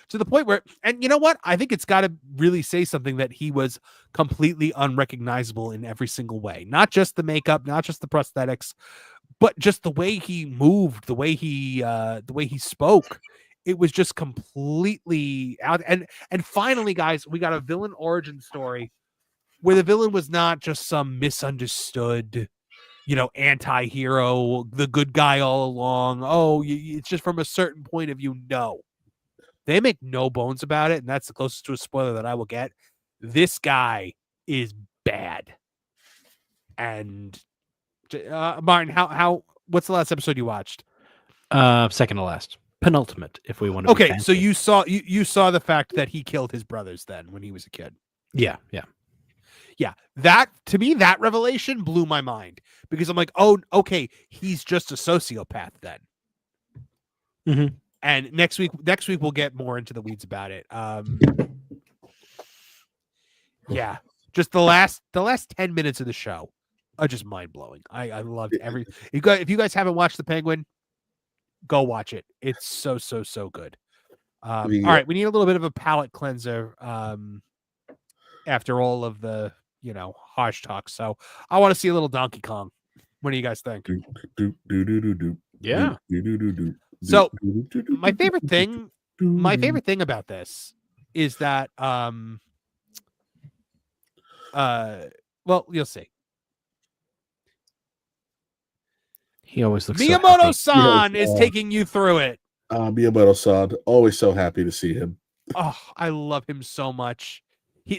to the point where, and you know what? I think it's got to really say something that he was completely unrecognizable in every single way. Not just the makeup, not just the prosthetics, but just the way he moved, the way he spoke. It was just completely out. And finally, guys, we got a villain origin story where the villain was not just some misunderstood, anti-hero, the good guy all along. Oh, it's just from a certain point of view. No. They make no bones about it, and that's the closest to a spoiler that I will get. This guy is bad. And Martin, what's the last episode you watched? Second to last. Penultimate, if we want to. Okay, so you saw the fact that he killed his brothers then when he was a kid. Yeah. That, to me, that revelation blew my mind because I'm like, oh, okay, he's just a sociopath then. Mm-hmm. And next week we'll get more into the weeds about it. Yeah, just the last 10 minutes of the show are just mind blowing. I loved every. If you guys haven't watched The Penguin, go watch it. It's so good. All right, we need a little bit of a palate cleanser after all of the harsh talk. So I want to see a little Donkey Kong. What do you guys think? Yeah. So my favorite thing about this is that well, you'll see. He always looks Miyamoto-san is taking you through it. Miyamoto-san, always so happy to see him. Oh, I love him so much.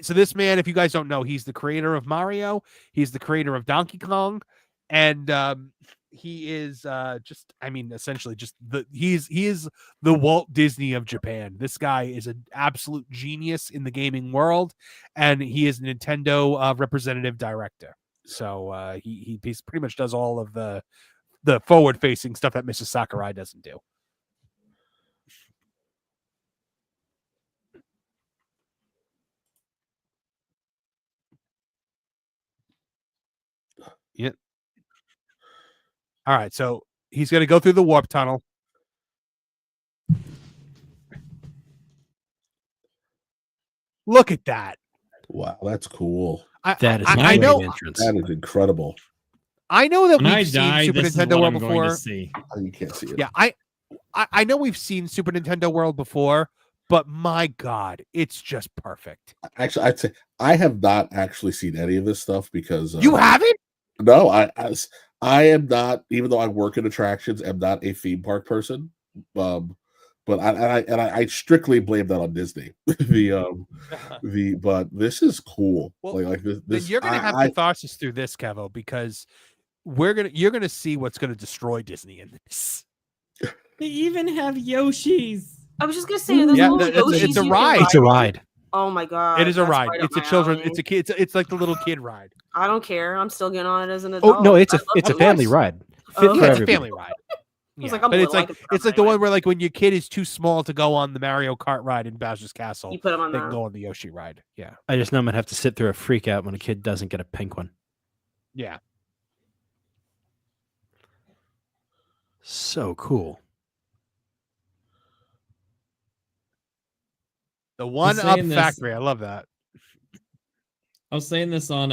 So this man, if you guys don't know, he's the creator of Mario. He's the creator of Donkey Kong, and he is essentially just he is the Walt Disney of Japan. This guy is an absolute genius in the gaming world, and he is a Nintendo representative director. So he pretty much does all of the forward facing stuff that Mrs. Sakurai doesn't do. Yeah. All right, so he's going to go through the warp tunnel. Look at that. Wow, that's cool. That is I know. entrance. That is incredible. I know that When I we've seen die, Super this is Nintendo what World I'm going before. to see. Oh, you can't see it. Yeah, I know we've seen Super Nintendo World before, but my God, it's just perfect. Actually, I'd say I have not actually seen any of this stuff because You haven't? No, I am not. Even though I work in attractions, I'm not a theme park person. But I strictly blame that on Disney. But this is cool. Well, like this. Then you're gonna have catharsis through this, Kevo, because you're gonna see what's gonna destroy Disney in this. They even have Yoshis. I was just gonna say, there's little Yoshis it's a you can ride. It's a ride. Oh my God. It is a that's ride. right up It's a my children. alley. It's a kid. It's like the little kid ride. I don't care. I'm still getting on it as an adult. Oh no, it's I a love family Yoshis. rite. Oh, Fit okay. for It's a everybody. family ride. was Yeah. like, I'm But it's little, I like can put it's them like the anyway. one where like when your kid is too small to go on the Mario Kart ride in Bowser's Castle, You put 'em on they can that. go on the Yoshi ride. Yeah. I just know I'm gonna have to sit through a freak out when a kid doesn't get a pink one. Yeah. So cool. The one up saying this- factory. I love that. I was saying this on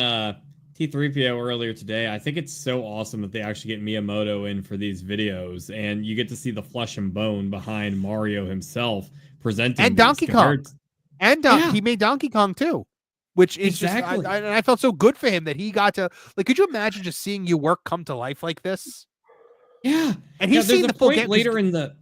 T3PO earlier today. I think it's so awesome that they actually get Miyamoto in for these videos, and you get to see the flesh and bone behind Mario himself presenting. And these Donkey compared Kong. And he made Donkey Kong too, which is Exactly. just I felt so good for him that he got to like. Could you imagine just seeing your work come to life like this? Yeah, And he's there's seen a the full point game later in the.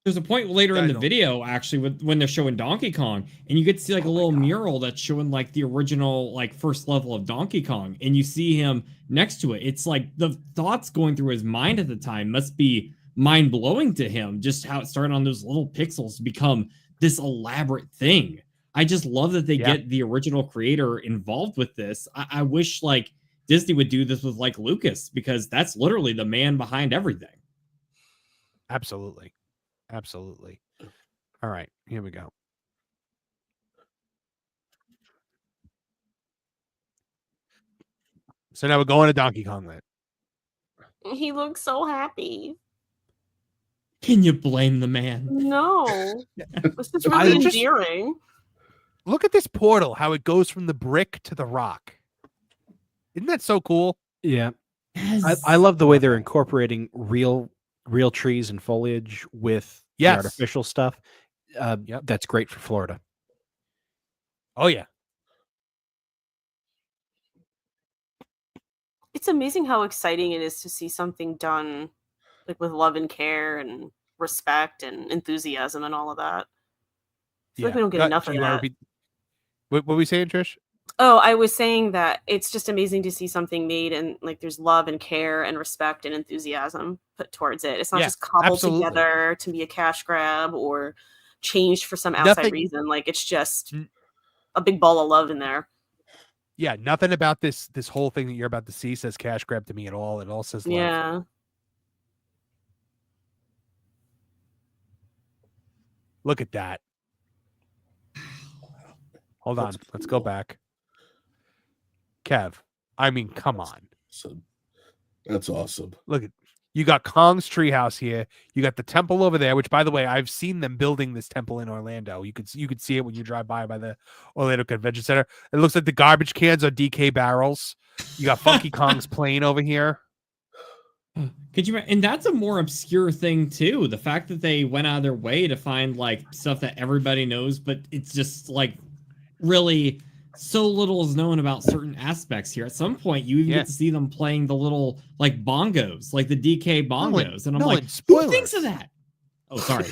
There's a point later in the know. video actually when they're showing Donkey Kong, and you get to see like a little mural that's showing like the original like first level of Donkey Kong, and you see him next to it. It's like the thoughts going through his mind at the time must be mind blowing to him. Just how it started on those little pixels to become this elaborate thing. I just love that they get the original creator involved with this. I wish like Disney would do this with like Lucas, because that's literally the man behind everything. Absolutely. Absolutely. All right, here we go. So now we're going to Donkey Kong Land. He looks so happy. Can you blame the man? No. It's just really endearing. Look at this portal, how it goes from the brick to the rock. Isn't that so cool? Yeah. Yes. I love the way they're incorporating real trees and foliage with the Yes. artificial stuff. That's great for Florida. Oh yeah. It's amazing how exciting it is to see something done like with love and care and respect and enthusiasm and all of that. I feel like we don't get enough of you wanna that. repeat- What were we saying, Trish? Oh, I was saying that it's just amazing to see something made and like there's love and care and respect and enthusiasm put towards it. It's not Yeah, just cobbled absolutely. together to be a cash grab or changed for some outside Nothing- reason. Like it's just a big ball of love in there. Yeah, nothing about this whole thing that you're about to see says cash grab to me at all. It all says love. Yeah. Look at that. Hold on. Let's go back. Kev, I mean, come on. So that's awesome. Look at you got Kong's treehouse here. You got the temple over there, which by the way, I've seen them building this temple in Orlando. You could see it when you drive by the Orlando Convention Center. It looks like the garbage cans are DK barrels. You got Funky Kong's plane over here. Could you? And that's a more obscure thing too. The fact that they went out of their way to find like stuff that everybody knows, but it's just like really so little is known about certain aspects here. At some point, you even get to see them playing the little like bongos, like the DK bongos, and I'm like, who thinks of that? Oh, sorry.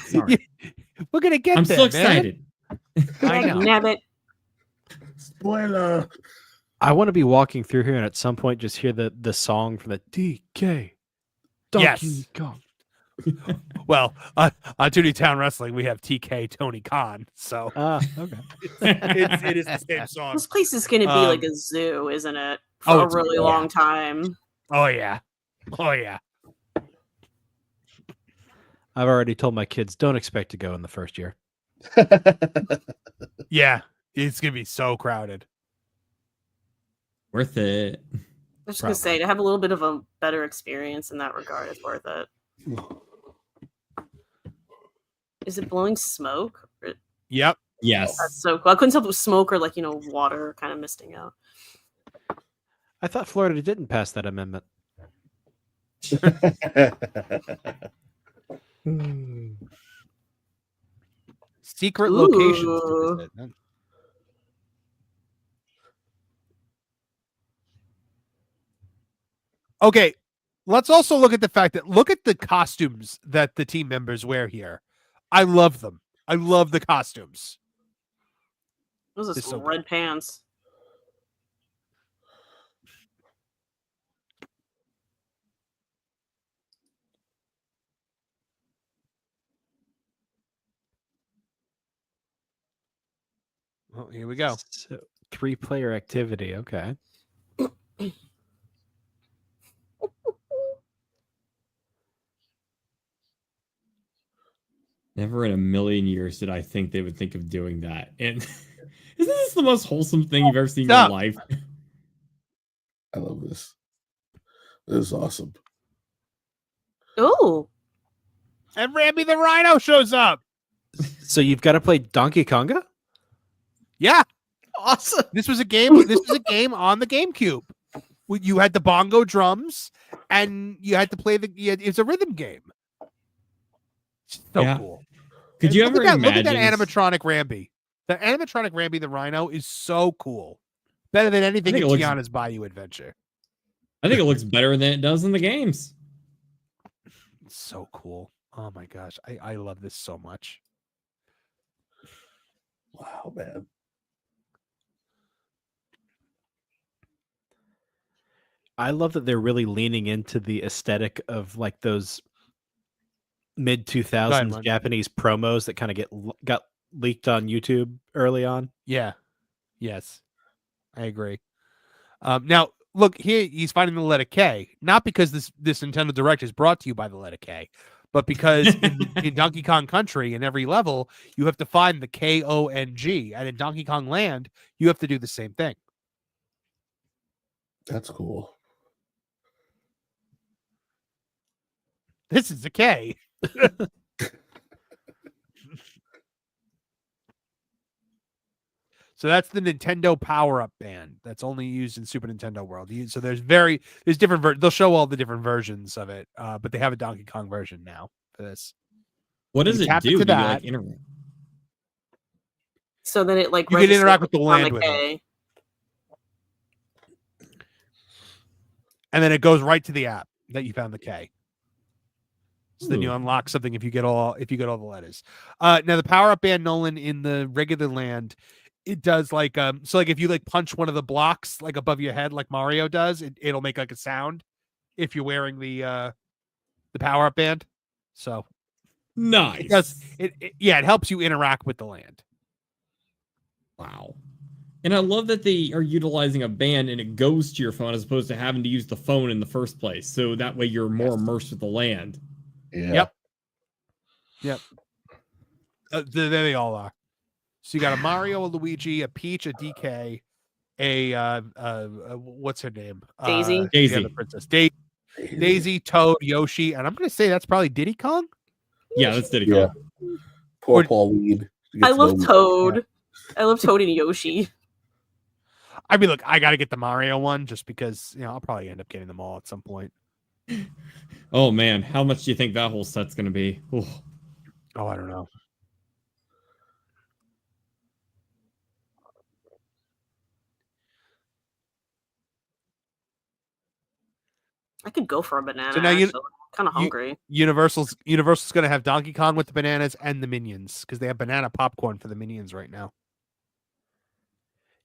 We're gonna get I'm there, so man. excited. I know. Nabbit. Spoiler. I want to be walking through here and at some point just hear the song from the DK. Donkey Kong. Well, on Tooney Town Wrestling, we have TK Tony Khan. So okay. it is the same song. This place is going to be like a zoo, isn't it? For Oh, a it's- really yeah. long time. Oh yeah. Oh yeah. I've already told my kids don't expect to go in the first year. Yeah. It's gonna be so crowded. Worth it. I was just going to say, to have a little bit of a better experience in that regard is worth it. Is it blowing smoke? Yep. Yes. That's so cool. I couldn't tell if it was smoke or like, water kind of misting out. I thought Florida didn't pass that amendment. Secret locations to Ooh. visit. Okay, let's also look at the fact that look at the costumes that the team members wear here. I love them. I love the costumes. Those are It's some so red pants. Well, here we go. So, 3-player activity. Okay. Never in a million years did I think they would think of doing that. And isn't this the most wholesome thing you've ever seen in your life? I love this. This is awesome. Ooh. And Rambi the Rhino shows up. So you've got to play Donkey Konga? Yeah. Awesome. This was a game. This was a game on the GameCube. You had the bongo drums, and you had to play it was a rhythm game. So cool. Could you ever imagine? Look at that animatronic Rambi. The animatronic Rambi the Rhino is so cool. Better than anything in Tiana's Bayou Adventure. I think it looks better than it does in the games. It's so cool. Oh my gosh. I love this so much. Wow, man. I love that they're really leaning into the aesthetic of like those mid 2000s Japanese promos that kind of got leaked on YouTube early on. Yeah. Yes. I agree. Now look here, he's finding the letter K, not because this Nintendo Direct is brought to you by the letter K, but because in Donkey Kong Country, in every level, you have to find the KONG, and in Donkey Kong Land, you have to do the same thing. That's cool. This is a K. So that's the Nintendo Power-Up Band. That's only used in Super Nintendo World. So there's different. They'll show all the different versions of it, but they have a Donkey Kong version now for this. What does it do? That, so then it like you can interact with the land with it, and then it goes right to the app that you found the K. So then you unlock something if you get all the letters. Now the Power-Up Band, Nolan, in the regular land, it does like so like if you like punch one of the blocks like above your head like Mario does, it'll make like a sound if you're wearing the Power-Up Band. So nice. It helps you interact with the land. Wow. And I love that they are utilizing a band and it goes to your phone as opposed to having to use the phone in the first place. So that way you're more immersed with the land. Yeah. Yep. There they all are. So you got a Mario, a Luigi, a Peach, a DK, what's her name? Daisy. Daisy. The princess. Daisy, Toad, Yoshi, and I'm going to say that's probably Diddy Kong. Yeah, that's Diddy Kong. Poor Paul Weed. I love Toad. I love Toad and Yoshi. I mean, look, I got to get the Mario one just because, I'll probably end up getting them all at some point. Oh, man. How much do you think that whole set's going to be? Ooh. Oh, I don't know. I could go for a banana. So now I'm kind of hungry. Universal's going to have Donkey Kong with the bananas and the Minions because they have banana popcorn for the Minions right now.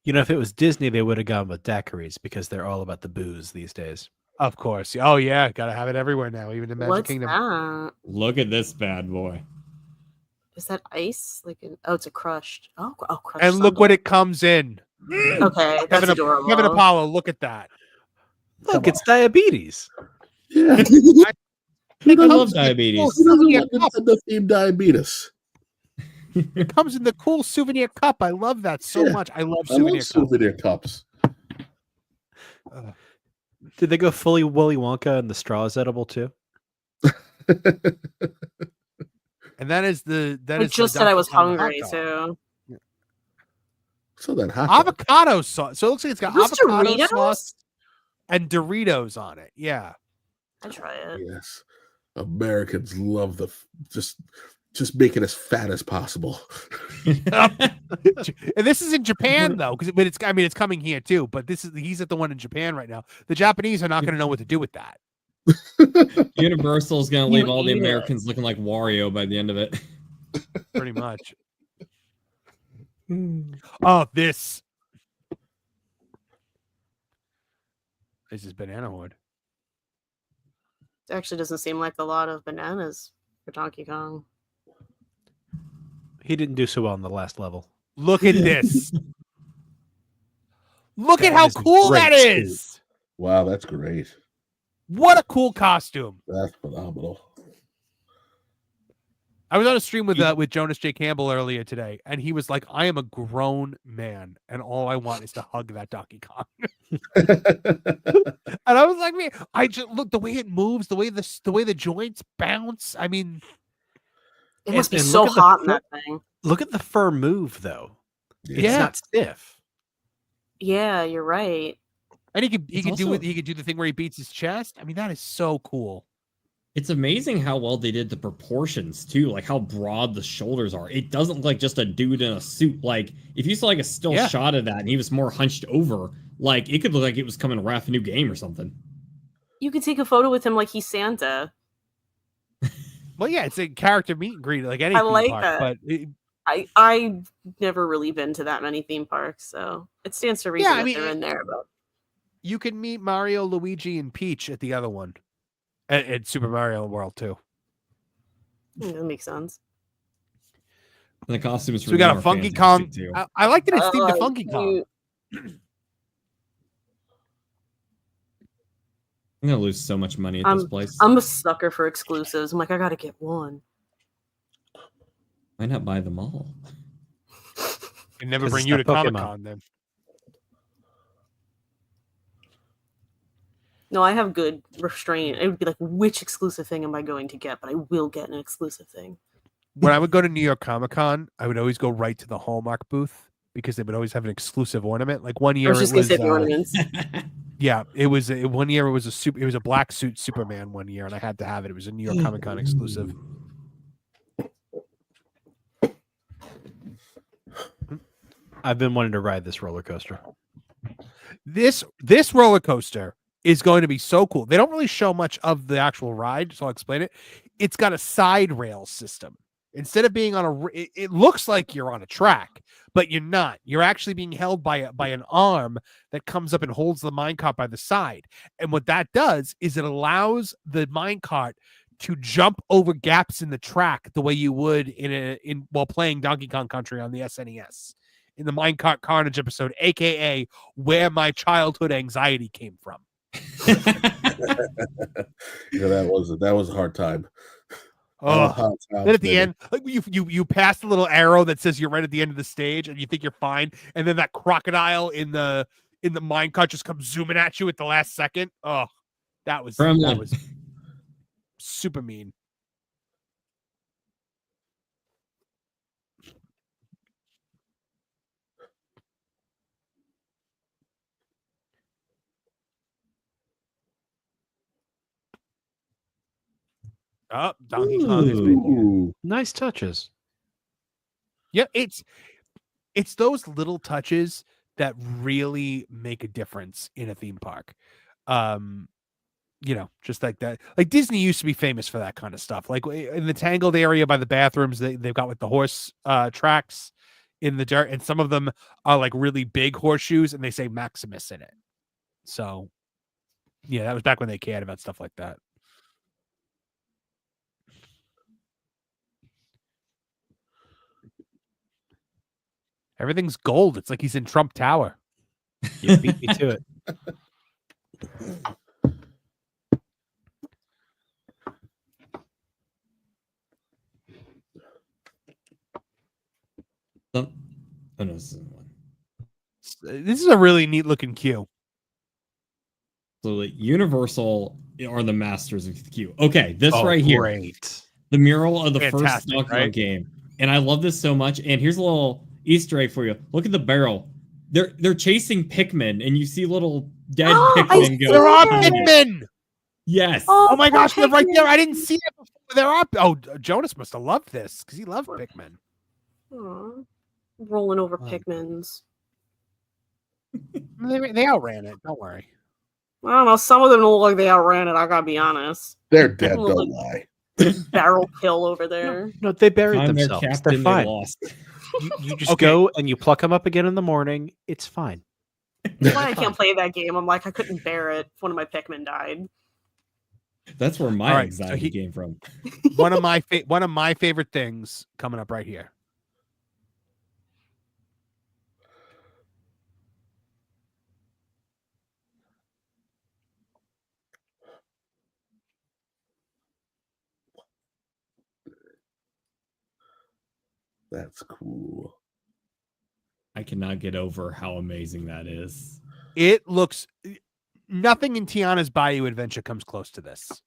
If it was Disney, they would have gone with daiquiris because they're all about the booze these days. Of course. Oh, yeah. Got to have it everywhere now, even in Magic Kingdom. That? Look at this bad boy. Is that ice? It's a crushed. Oh, crushed. And look what it comes in. Okay, that's adorable. Kevin Apollo, look at that. Look, it's diabetes. Yeah. I love diabetes. The theme diabetes. It comes in the cool souvenir cup. I love that so much. I love souvenir cups. Did they go fully Willy Wonka and the straw is edible too? And that is I just said I was hungry too. Yeah. So that avocado sauce. So it looks like it's got avocado Doritos? sauce and Doritos on it. Yeah. I'd try it. Yes, Americans love just make it as fat as possible. And this is in Japan though, but it's coming here too. But he's at the one in Japan right now. The Japanese are not going to know what to do with that. Universal is going to leave all the Americans looking like Wario by the end of it. Pretty much. Oh, this is Banana Horde. It actually doesn't seem like a lot of bananas for Donkey Kong. He didn't do so well in the last level. Look at this. Look at how cool that is. Wow, that's great. What a cool costume. That's phenomenal. I was on a stream with Jonas J. Campbell earlier today, and he was like, I am a grown man, and all I want is to hug that Donkey Kong. And I was like, man, I just look the way it moves, the way the joints bounce. I mean, it must be so hot in that thing. Look at the fur move, though. It's not stiff. Yeah, you're right. And he could do the thing where he beats his chest. I mean, that is so cool. It's amazing how well they did the proportions too, like how broad the shoulders are. It doesn't look like just a dude in a suit. Like if you saw like a still shot of that and he was more hunched over, like it could look like it was coming to wrap a new game or something. You could take a photo with him like he's Santa. Well, yeah, it's a character meet and greet like any I theme like park, that. but I've never really been to that many theme parks, so it stands to reason that they're in there. But you can meet Mario, Luigi, and Peach at the other one. At Super Mario World too. That makes sense. And the costumes. So we got a Funky Kong. I like that it's themed to Funky Kong. I'm gonna lose so much money at this place. I'm a sucker for exclusives. I'm like, I gotta get one. Why not buy them all? And never bring you to Comic-Con then. No, I have good restraint. It would be like, which exclusive thing am I going to get? But I will get an exclusive thing. When I would go to New York Comic-Con, I would always go right to the Hallmark booth because they would always have an exclusive ornament. Like one year, it was the ornaments. Yeah, it was 1 year. It was a black suit Superman 1 year, and I had to have it. It was a New York Comic-Con exclusive. I've been wanting to ride this roller coaster. This roller coaster is going to be so cool. They don't really show much of the actual ride, so I'll explain it. It's got a side rail system. Instead of being on it looks like you're on a track, but you're not. You're actually being held by an arm that comes up and holds the minecart by the side. And what that does is it allows the minecart to jump over gaps in the track the way you would while playing Donkey Kong Country on the SNES. In the Minecart Carnage episode, aka where my childhood anxiety came from. Yeah, that was a hard time. Oh, then at the end, like you pass the little arrow that says you're right at the end of the stage, and you think you're fine, and then that crocodile in the minecart just comes zooming at you at the last second. Oh, that was super mean. Oh, Donkey Kong has been here. Nice touches. Yeah, it's those little touches that really make a difference in a theme park. Just like that. Like Disney used to be famous for that kind of stuff. Like in the tangled area by the bathrooms, they've got like the horse tracks in the dirt, and some of them are like really big horseshoes, and they say Maximus in it. So, yeah, that was back when they cared about stuff like that. Everything's gold. It's like he's in Trump Tower. You beat me to it. Oh no, this isn't one. This is a really neat looking queue. So Universal are the masters of the queue. Okay, this right here. Great. The mural of the first Fantastic, Donkey Kong right? game. And I love this so much. And here's a little Easter egg for you. Look at the barrel. They're chasing Pikmin, and you see little dead Pikmin go. They're on Pikmin. Yes. Oh my gosh, they're right there. I didn't see that before. They're up. Oh, Jonas must have loved this because he loved Pikmin. Aw. Rolling over Pikmins. They outran it. Don't worry. I don't know. Some of them look like they outran it. I gotta be honest. They're dead. Don't lie. Barrel kill over there. No, they buried Find their themselves. captain, They're they fine. lost. You just go and you pluck them up again in the morning. It's fine. That's why I can't play that game. I'm like, I couldn't bear it if one of my Pikmin died. That's where my anxiety came from. one of my favorite things coming up right here. That's cool. I cannot get over how amazing that is. It looks nothing in Tiana's Bayou Adventure comes close to this.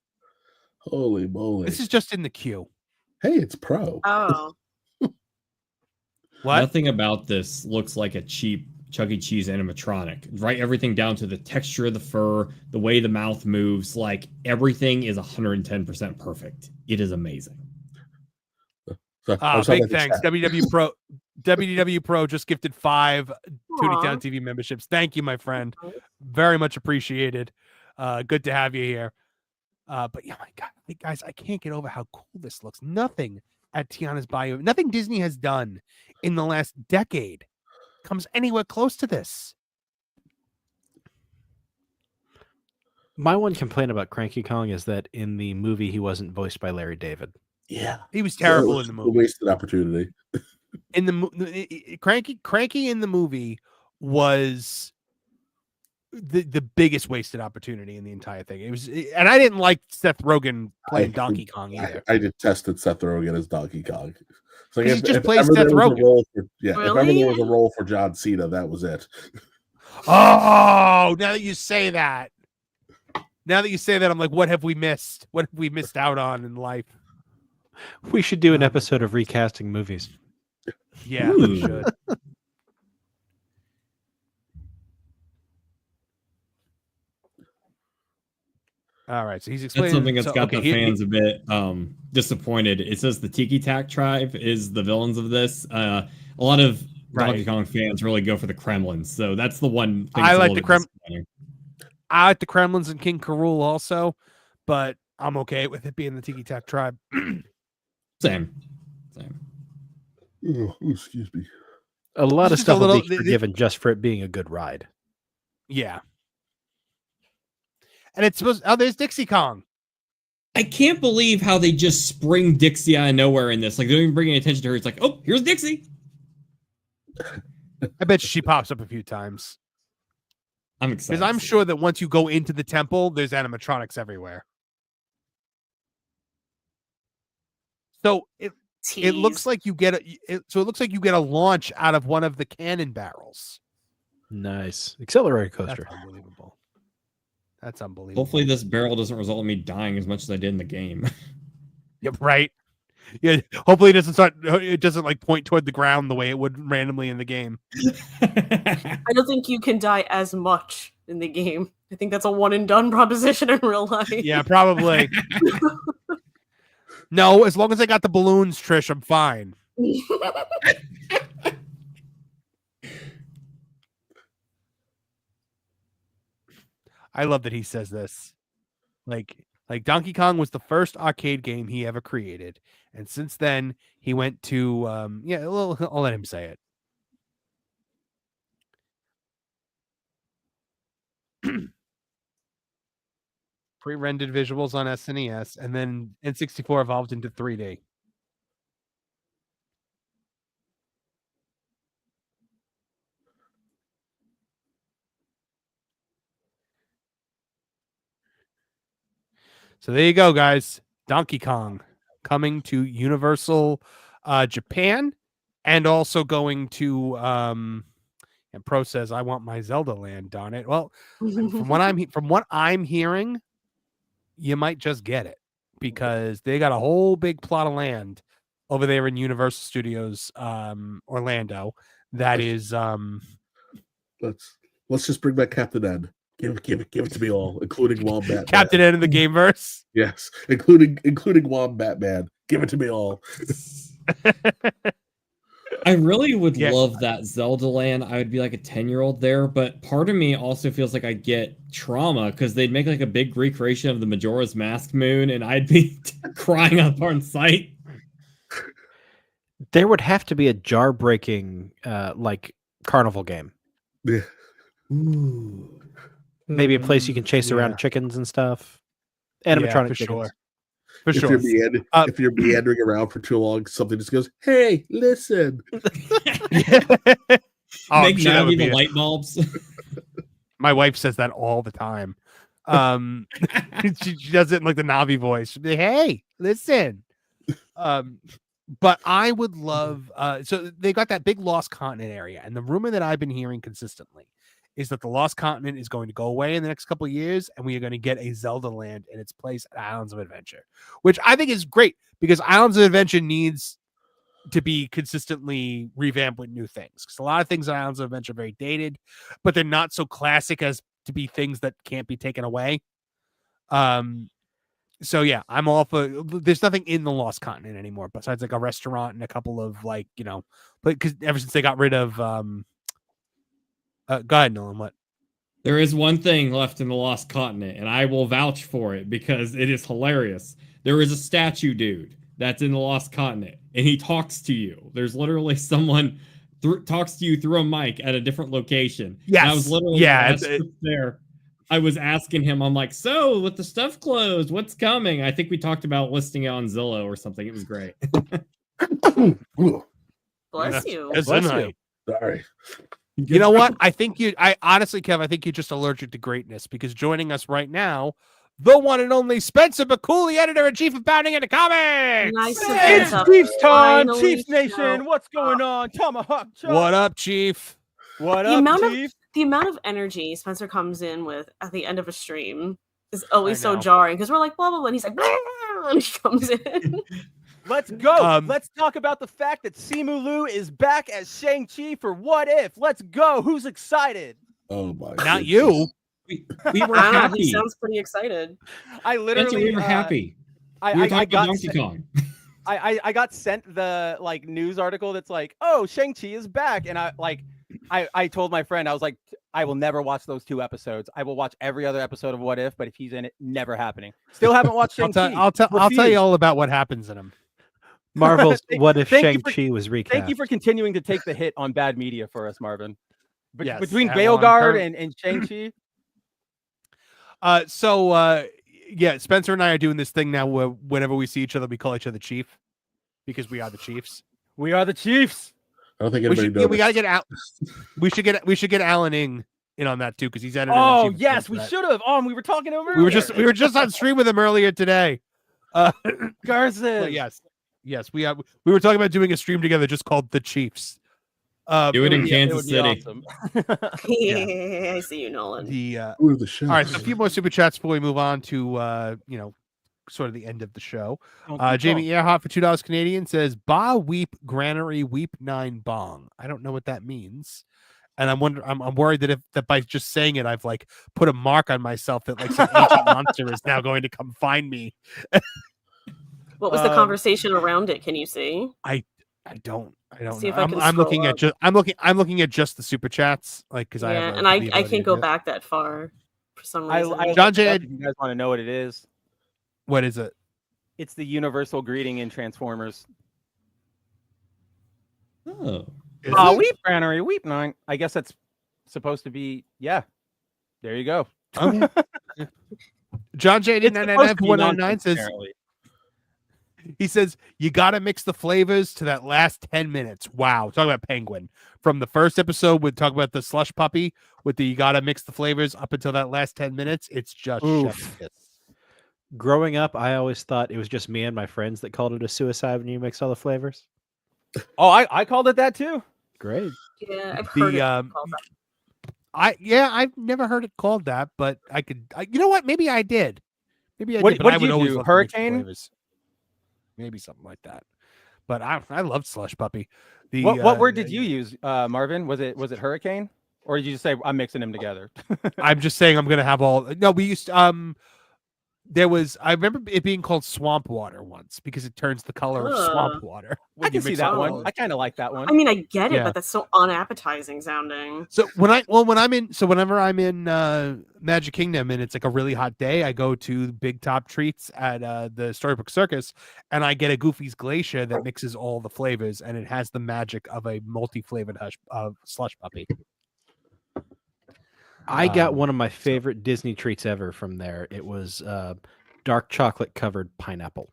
Holy moly. This is just in the queue. Hey, it's pro. Oh. What? Nothing about this looks like a cheap Chuck E. Cheese animatronic. Right, everything down to the texture of the fur, the way the mouth moves, like everything is 110% perfect. It is amazing. Big thanks. WW Pro just gifted 5 Tooney Town TV memberships. Thank you, my friend. Very much appreciated. Good to have you here. But yeah, my God, guys, I can't get over how cool this looks. Nothing at Tiana's Bayou, nothing Disney has done in the last decade comes anywhere close to this. My one complaint about Cranky Kong is that in the movie he wasn't voiced by Larry David. Yeah, he was terrible in the movie. A wasted opportunity. In the Cranky in the movie was the biggest wasted opportunity in the entire thing. It was, and I didn't like Seth Rogen playing Donkey Kong either. I detested Seth Rogen as Donkey Kong. So he just plays Seth Rogen. If ever there was a role for John Cena, that was it. Oh, now that you say that, I'm like, what have we missed? What have we missed out on in life? We should do an episode of recasting movies. Yeah, we should. All right, so he's explaining That's something that's got the fans a bit disappointed. It says the Tiki Tak tribe is the villains of this. A lot of Donkey Kong fans really go for the Kremlins, so that's the one thing. I like the Kremlins and King K. Rool also, but I'm okay with it being the Tiki Tak tribe. Same. Oh, excuse me. A lot of stuff will be forgiven just for it being a good ride. Yeah. And it's supposed. Oh, there's Dixie Kong. I can't believe how they just spring Dixie out of nowhere in this. Like, they don't even bring any attention to her. It's like, oh, here's Dixie. I bet she pops up a few times. I'm excited. Because I'm sure that once you go into the temple, there's animatronics everywhere. So it looks like you get it looks like you get a launch out of one of the cannon barrels. Nice. Accelerator coaster. That's unbelievable. That's unbelievable. Hopefully this barrel doesn't result in me dying as much as I did in the game. Yep, right. Yeah, hopefully it doesn't like point toward the ground the way it would randomly in the game. I don't think you can die as much in the game. I think that's a one and done proposition in real life. Yeah, probably. No, as long as I got the balloons, Trish, I'm fine. I love that he says this. Like Donkey Kong was the first arcade game he ever created. And since then, he went to, I'll let him say it. Pre-rendered visuals on SNES, and then N64 evolved into 3D. So there you go, guys. Donkey Kong coming to Universal Japan, and also going to and Pro says, I want my Zelda land, darn it. Well, from what I'm hearing, you might just get it, because they got a whole big plot of land over there in Universal Studios Orlando that is let's just bring back Captain Ed. Give it to me all, including Wombat. Captain Ed in the Gameverse. Yes, including Wombat Man. Give it to me all. I really would love that Zelda land. I would be like a 10-year-old there, but part of me also feels like I'd get trauma because they'd make like a big recreation of the Majora's Mask moon, and I'd be crying up on sight. There would have to be a jar-breaking like carnival game. Yeah. Ooh. Maybe a place you can chase around chickens and stuff. Animatronic for chickens. sure. For if sure. If you're meandering around for too long, something just goes, "Hey, listen." Make Navi the light bulbs. My wife says that all the time. She does it in like the Navi voice. She'll be, "Hey, listen." But I would love. So they got that big Lost Continent area, and the rumor that I've been hearing consistently is that the Lost Continent is going to go away in the next couple of years, and we are going to get a Zelda land in its place at Islands of Adventure, which I think is great because Islands of Adventure needs to be consistently revamped with new things. Because a lot of things on Islands of Adventure are very dated, but they're not so classic as to be things that can't be taken away. So yeah, I'm all for. There's nothing in the Lost Continent anymore besides like a restaurant and a couple of like because ever since they got rid of go ahead, Nolan. What? There is one thing left in the Lost Continent, and I will vouch for it because it is hilarious. There is a statue dude that's in the Lost Continent, and he talks to you. There's literally someone talks to you through a mic at a different location. Yes. And I was literally there. I was asking him, I'm like, so with the stuff closed, what's coming? I think we talked about listing it on Zillow or something. It was great. Bless you. Bless you. Sorry. You know what? I honestly, Kev, I think you're just allergic to greatness because joining us right now, the one and only Spencer McCooley, editor-in-chief of Bounding into Comics. Nice to It's up. Chiefs time, Finally Chiefs show Nation. What's going on? Tomahawk Chop. What up, Chief? What The up, amount Chief? the amount of energy Spencer comes in with at the end of a stream is always so know. jarring because we're like blah blah blah, and he's like and he comes in. Let's go. Let's talk about the fact that Simu Liu is back as Shang-Chi for What If. Let's go. Who's excited? Oh my! Not you. We were I don't know, happy. he sounds pretty excited. I literally we were happy. I We were talking got about Donkey Kong. I got sent the like news article that's like, oh, Shang-Chi is back, and I told my friend, I was like, I will never watch those 2 episodes. I will watch every other episode of What If, but if he's in it, never happening. Still haven't watched Shang-Chi. I'll tell you all about what happens in him. Marvel's What If Shang-Chi was recast. Thank you for continuing to take the hit on bad media for us, Marvin. Yes, Between and Veilguard and Shang-Chi. Yeah, Spencer and I are doing this thing now where whenever we see each other, we call each other Chief because we are the Chiefs. We are the Chiefs. I don't think anybody knows. We gotta get out. We should get Alan in on that too because he's editor. Oh yes, we should have. Oh, and we were talking to him earlier. We were just on stream with him earlier today. Garza. Yes, we were talking about doing a stream together just called The Chiefs. Do it in Kansas City. Awesome. I see you, Nolan. All right, so a few more super chats before we move on to sort of the end of the show. Jamie Earhart for $2 Canadian says Ba Weep Granary Weep 9 Bong. I don't know what that means. And I'm worried that by just saying it, I've like put a mark on myself that like some ancient monster is now going to come find me. What was the conversation around it? Can you see? I don't See know. if I can I'm looking scroll I'm looking at just the super chats, like because I can't go back that far for some reason. John J. If you guys want to know what it is, what is it? It's the universal greeting in Transformers. Oh, Weep Granary Weep 9. I guess that's supposed to be. Yeah, there you go. Okay. John J. 999 says. He says, you got to mix the flavors to that last 10 minutes. Wow. Talk about Penguin. From the first episode, we talk about the slush puppy with the you got to mix the flavors up until that last 10 minutes. It's just chef's kiss. Growing up, I always thought it was just me and my friends that called it a suicide when you mix all the flavors. Oh, I called it that too. Great. Yeah, I've heard it called that. I've never heard it called that, but you know what? Maybe I did. Maybe I what, did. But what I did would you do? Hurricane? Maybe something like that. But I loved slush puppy. What word did you use, Marvin? Was it hurricane? Or did you just say I'm mixing them together? I'm just saying I'm gonna have all. No, we used there was, I remember it being called swamp water once because it turns the color of swamp water. I can see that one. I kind of like that one. I mean, I get it, Yeah. but that's so unappetizing sounding. So whenever I'm in Magic Kingdom and it's like a really hot day, I go to Big Top Treats at the Storybook Circus and I get a Goofy's Glacier that mixes all the flavors and it has the magic of a multi-flavored slush puppy. I got one of my favorite Disney treats ever from there. It was dark chocolate covered pineapple.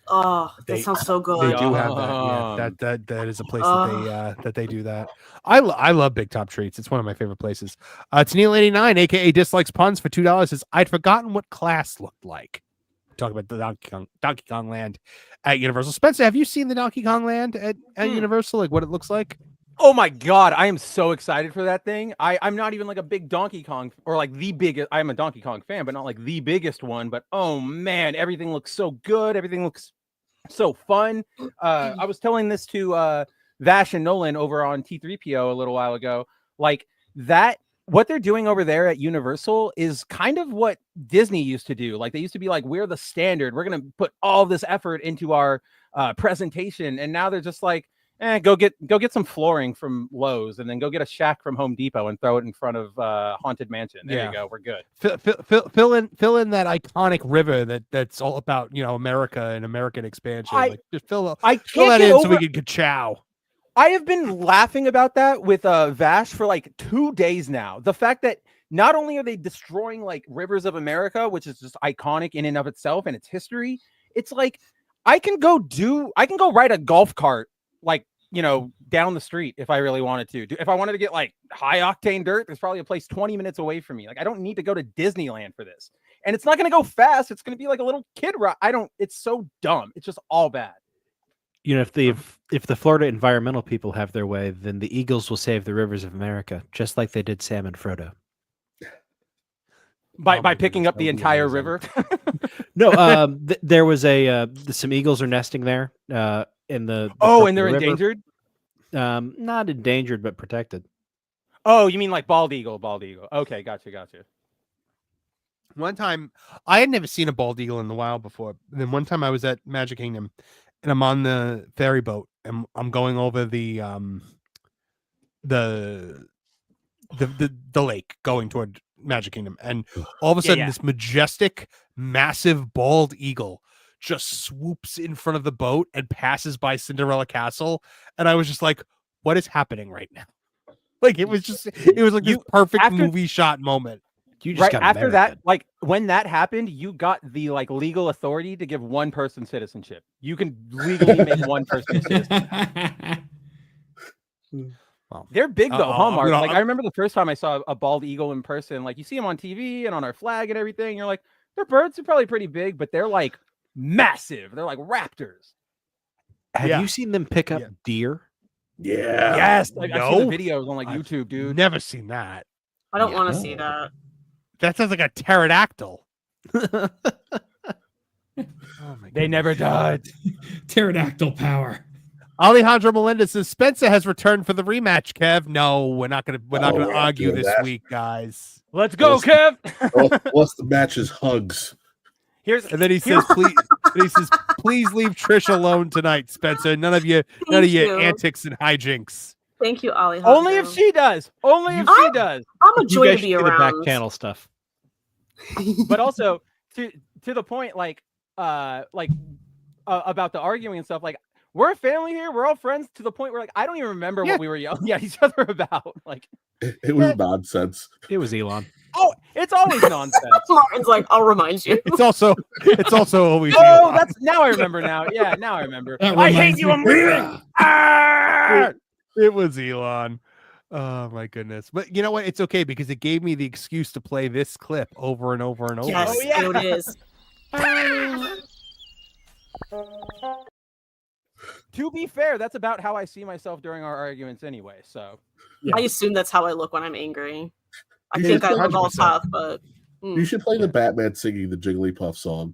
Oh, that sounds so good. They do have that. Yeah, that is a place that they do that. I love Big Top Treats. It's one of my favorite places. It's Neil89, aka Dislikes Puns, for $2. Says I'd forgotten what class looked like. Talk about the Donkey Kong Land at Universal. Spencer, have you seen the Donkey Kong Land at Universal? Like what it looks like? Oh my God, I am so excited for that thing. I'm not even like a big Donkey Kong or like the biggest. I'm a Donkey Kong fan, but not like the biggest one. But oh man, everything looks so good. Everything looks so fun. I was telling this to Vash and Nolan over on T3PO a little while ago. Like that, what they're doing over there at Universal is kind of what Disney used to do. Like they used to be like, we're the standard. We're going to put all this effort into our presentation. And now they're just like, go get some flooring from Lowe's and then go get a shack from Home Depot and throw it in front of Haunted Mansion. There you go. We're good. Fill in that iconic river that's all about, America and American expansion. Just fill that in so we can ka-chow. I have been laughing about that with Vash for like 2 days now. The fact that not only are they destroying like rivers of America, which is just iconic in and of itself and its history, it's like I can go ride a golf cart like, down the street if I really wanted to. If I wanted to get like high octane dirt, there's probably a place 20 minutes away from me. Like I don't need to go to Disneyland for this. And it's not going to go fast. It's going to be like a little kid ride. It's so dumb. It's just all bad. If the Florida environmental people have their way, then the Eagles will save the rivers of America, just like they did Sam and Frodo. By picking up the entire river. No, there was some eagles are nesting there. And they're river. Endangered? Not endangered, but protected. Oh, you mean like bald eagle? Okay, gotcha. One time, I had never seen a bald eagle in the wild before. And then one time I was at Magic Kingdom, and I'm on the ferry boat, and I'm going over the lake, going toward Magic Kingdom, and all of a sudden, this majestic, massive bald eagle just swoops in front of the boat and passes by Cinderella Castle, and I was just like, "What is happening right now?" Like it was like this perfect movie shot moment. You just got after that, like when that happened, you got the like legal authority to give one person citizenship. You can legally make one person citizen. Well, they're big though, huh, Mark? Like I remember the first time I saw a bald eagle in person. Like you see them on TV and on our flag and everything. You're like, their birds are probably pretty big, but they're like massive. They're like raptors. Have you seen them pick up deer? Yeah. Yes. I've seen the videos on like YouTube, dude. Never seen that. I don't want to see that. That sounds like a pterodactyl. Oh my they never died. Pterodactyl power. Alejandro Melendez says Spencer has returned for the rematch. Kev, no, we're not gonna argue this week, guys. Let's go, Kev. What's the match's hugs? And then he says, please leave Trish alone tonight, Spencer. None of your antics and hijinks. Thank you, Alejandro. Only if she does. Only if she does. I'm a joy to be around. The back channel stuff. But also to the point, about the arguing and stuff. Like we're a family here. We're all friends to the point where like I don't even remember what we were yelling at each other about. Like it was nonsense. It was Elon. Oh, it's always nonsense. Martin's like, I'll remind you. It's also always. Oh, that's now I remember. Now I remember. I hate you. I'm leaving. It was Elon. Oh my goodness. But you know what? It's okay because it gave me the excuse to play this clip over and over and over. Yes, it is. To be fair, that's about how I see myself during our arguments anyway. So I assume that's how I look when I'm angry. I think I look all tough, but you should play the Batman singing the Jigglypuff song.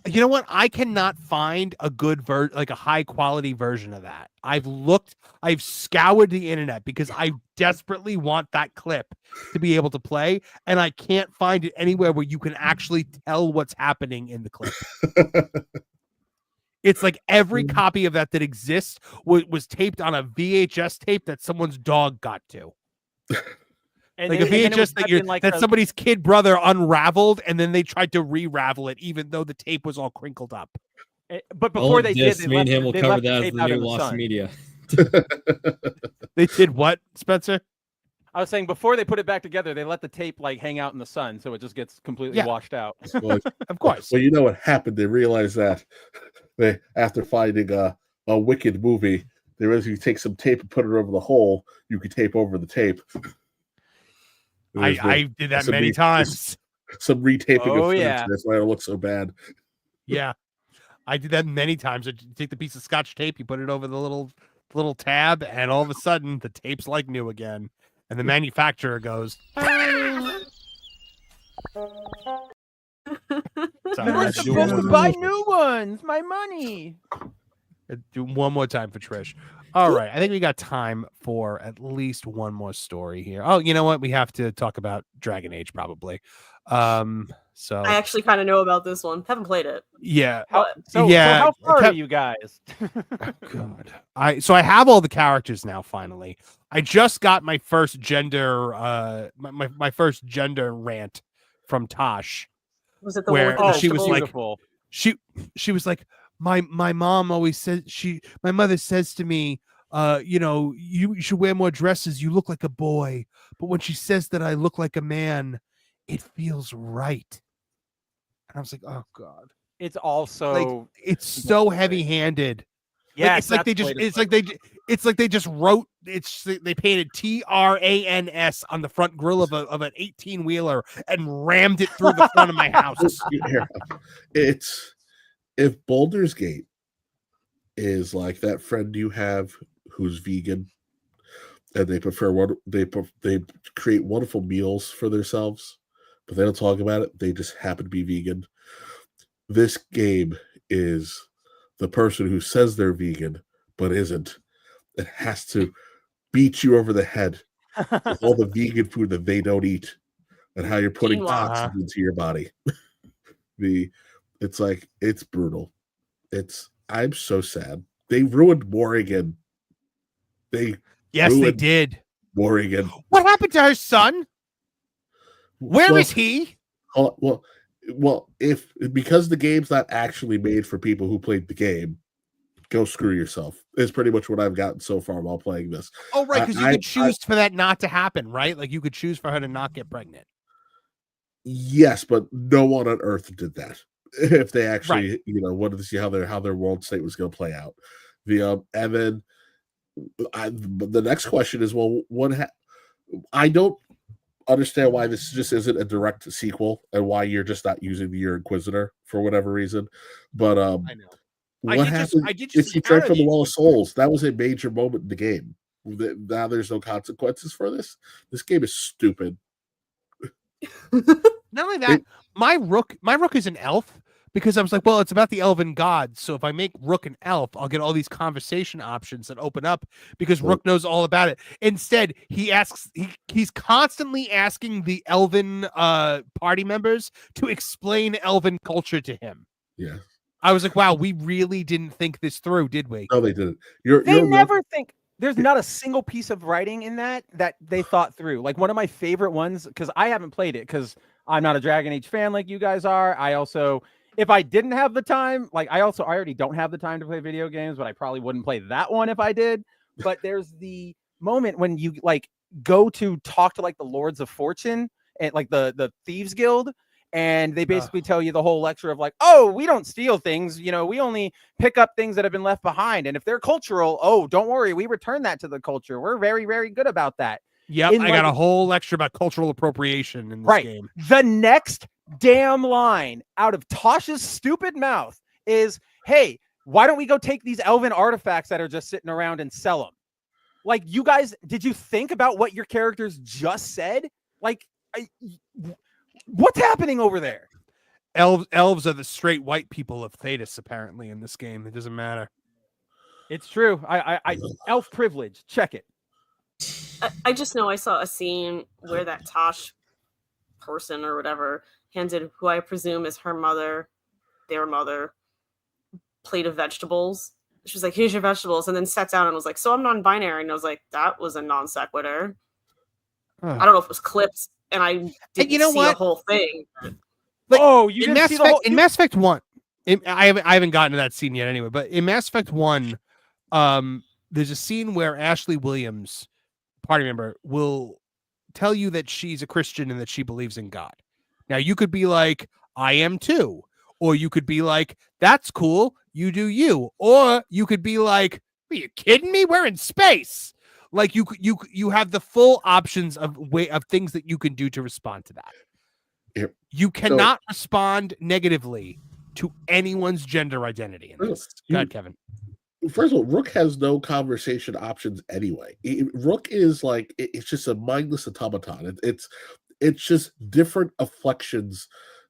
You know what? I cannot find a good like a high quality version of that. I've scoured the internet because I desperately want that clip to be able to play, and I can't find it anywhere where you can actually tell what's happening in the clip. It's like every copy of that exists was taped on a VHS tape that someone's dog got to. And Like a VHS that somebody's kid brother unraveled, and then they tried to re-ravel it, even though the tape was all crinkled up. But before they did, me and him will cover that as the new lost media. They did what, Spencer? I was saying before they put it back together, they let the tape like hang out in the sun, so it just gets completely washed out. Well, of course. Well, you know what happened? They realized that after finding a Wicked movie, they realized if you take some tape and put it over the hole, you could tape over the tape. I did that many times. Some retaping Oh, of footage. yeah. That's why it looks so bad. Yeah, I did that many times. I take the piece of Scotch tape, you put it over the little tab, and all of a sudden the tape's like new again. And the manufacturer goes, We're supposed to buy new ones. My money. Do one more time for Trish. All right. I think we got time for at least one more story here. Oh, you know what? We have to talk about Dragon Age probably. So I actually kind of know about this one. Haven't played it. yeah. So how far are you guys? God. I have all the characters now finally. I just got my first gender my first gender rant from Tosh. Was it the where one with the she was vegetables? like she was like my mom always said my mother says to me you know, you should wear more dresses, you look like a boy, but when she says that I look like a man, it feels right. And I was like, oh god, It's also like it's so heavy-handed. Yeah, it's like they just wrote they painted TRANS on the front grill of an 18-wheeler and rammed it through the front of my house. It's if Baldur's Gate is like that friend you have who's vegan and they prefer what they create wonderful meals for themselves, but they don't talk about it. They just happen to be vegan. This game is the person who says they're vegan but isn't. It has to beat you over the head with all the vegan food that they don't eat and how you're putting toxins into your body. It's brutal. I'm so sad. They ruined Morrigan. They did. Morrigan. What happened to her son? Where is he? Well, because the game's not actually made for people who played the game, go screw yourself. Is pretty much what I've gotten so far while playing this. Oh, right, because you could choose for that not to happen, right? Like you could choose for her to not get pregnant. Yes, but no one on Earth did that. If they actually, wanted to see how their world state was going to play out. And then the next question is, well, I don't understand why this just isn't a direct sequel and why you're just not using your Inquisitor for whatever reason. But I know. What happened if you drank from the Well of Souls? That was a major moment in the game. Now there's no consequences for this. This game is stupid. Not only that, my rook is an elf because I was like, well, it's about the elven gods. So if I make Rook an elf, I'll get all these conversation options that open up because Rook knows all about it. Instead, he's constantly asking the elven party members to explain elven culture to him. Yeah. I was like, wow, we really didn't think this through, did we? No, they didn't. They never think. There's not a single piece of writing in that they thought through. Like one of my favorite ones, because I haven't played it because I'm not a Dragon Age fan like you guys are. I also, if I didn't have the time, I already don't have the time to play video games, but I probably wouldn't play that one if I did. But there's the moment when you go to talk to the Lords of Fortune and the Thieves Guild. And they basically tell you the whole lecture of oh, we don't steal things. We only pick up things that have been left behind. And if they're cultural, oh, don't worry. We return that to the culture. We're very, very good about that. Yep. I got a whole lecture about cultural appropriation in this game. The next damn line out of Tosh's stupid mouth is, hey, why don't we go take these elven artifacts that are just sitting around and sell them? You guys, did you think about what your characters just said? What's happening over there? Elves are the straight white people of Thetis, apparently, in this game. It doesn't matter. It's true. I elf privilege. Check it. I just know I saw a scene where that Tosh person or whatever handed, who I presume is her mother, their mother, plate of vegetables. She was like, "Here's your vegetables," and then sat down and was like, "So I'm non-binary," and I was like, "That was a non sequitur." I don't know if it was clips, and I didn't see the whole thing. Like, you in Mass Effect, in Mass Effect 1, I haven't gotten to that scene yet anyway, but in Mass Effect 1, there's a scene where Ashley Williams, party member, will tell you that she's a Christian and that she believes in God. Now, you could be like, I am too. Or you could be like, that's cool, you do you. Or you could be like, are you kidding me? We're in space. Like, you have the full options of things that you can do to respond to that. Yep. You cannot respond negatively to anyone's gender identity in this. Go ahead, Kevin. First of all, Rook has no conversation options anyway. Rook is like, it's just a mindless automaton. It's just different afflections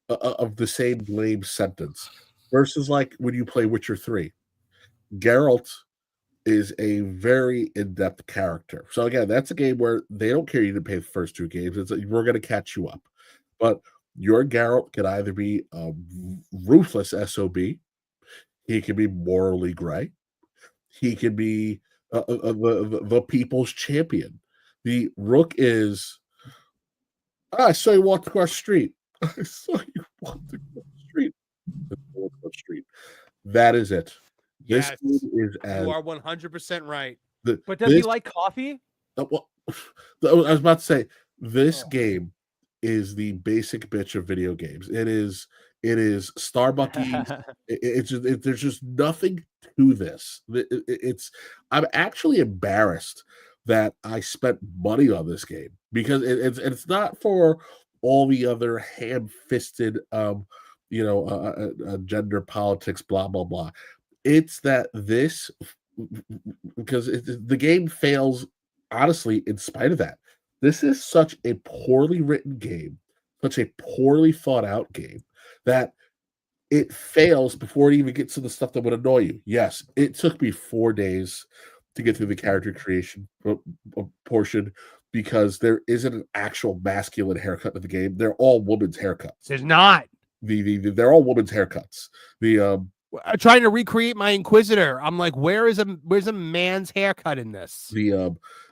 of the same lame sentence. Versus like when you play Witcher 3. Geralt is a very in-depth character. So again, that's a game where they don't care you to pay the first 2 games. It's like, we're going to catch you up. But your Geralt can either be a ruthless SOB, he can be morally gray, he can be the people's champion. The Rook is, I saw you walked across the street. I saw you walked across the street. That is it. This Yes, is as, you are 100% right. But does he like coffee? Well, I was about to say, this game is the basic bitch of video games. It is Starbucks. There's just nothing to this. I'm actually embarrassed that I spent money on this game because it's not for all the other ham-fisted, gender politics, blah blah blah. It's that this, because the game fails, honestly, in spite of that. This is such a poorly written game, such a poorly thought out game, that it fails before it even gets to the stuff that would annoy you. Yes, it took me 4 days to get through the character creation portion because there isn't an actual masculine haircut in the game. They're all women's haircuts. There's not. They're all women's haircuts. Trying to recreate my Inquisitor. I'm like, where's a man's haircut in this?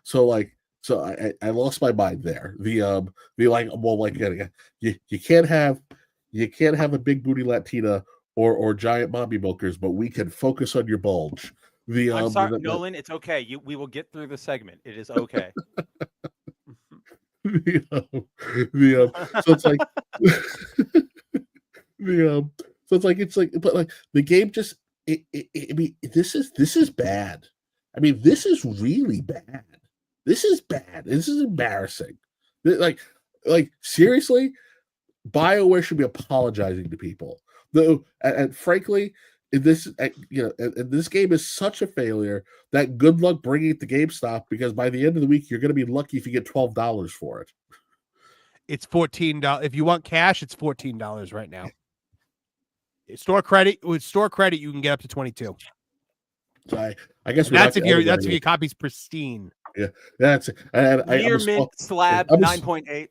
So I lost my mind there. You can't have a big booty Latina or giant mommy milkers, but we can focus on your bulge. I'm sorry, Nolan. It's okay. We will get through the segment. It is okay. So it's like but like the game just I mean, this is bad. I mean, this is really bad. This is bad. This is embarrassing. Like seriously, BioWare should be apologizing to people. And frankly, this game is such a failure that good luck bringing it to GameStop, because by the end of the week, you're going to be lucky if you get $12 for it. It's $14. If you want cash, it's $14 right now. Store credit, with store credit, you can get up to 22. So I guess that's if your copy's pristine. Yeah, that's near mint slab 9.8.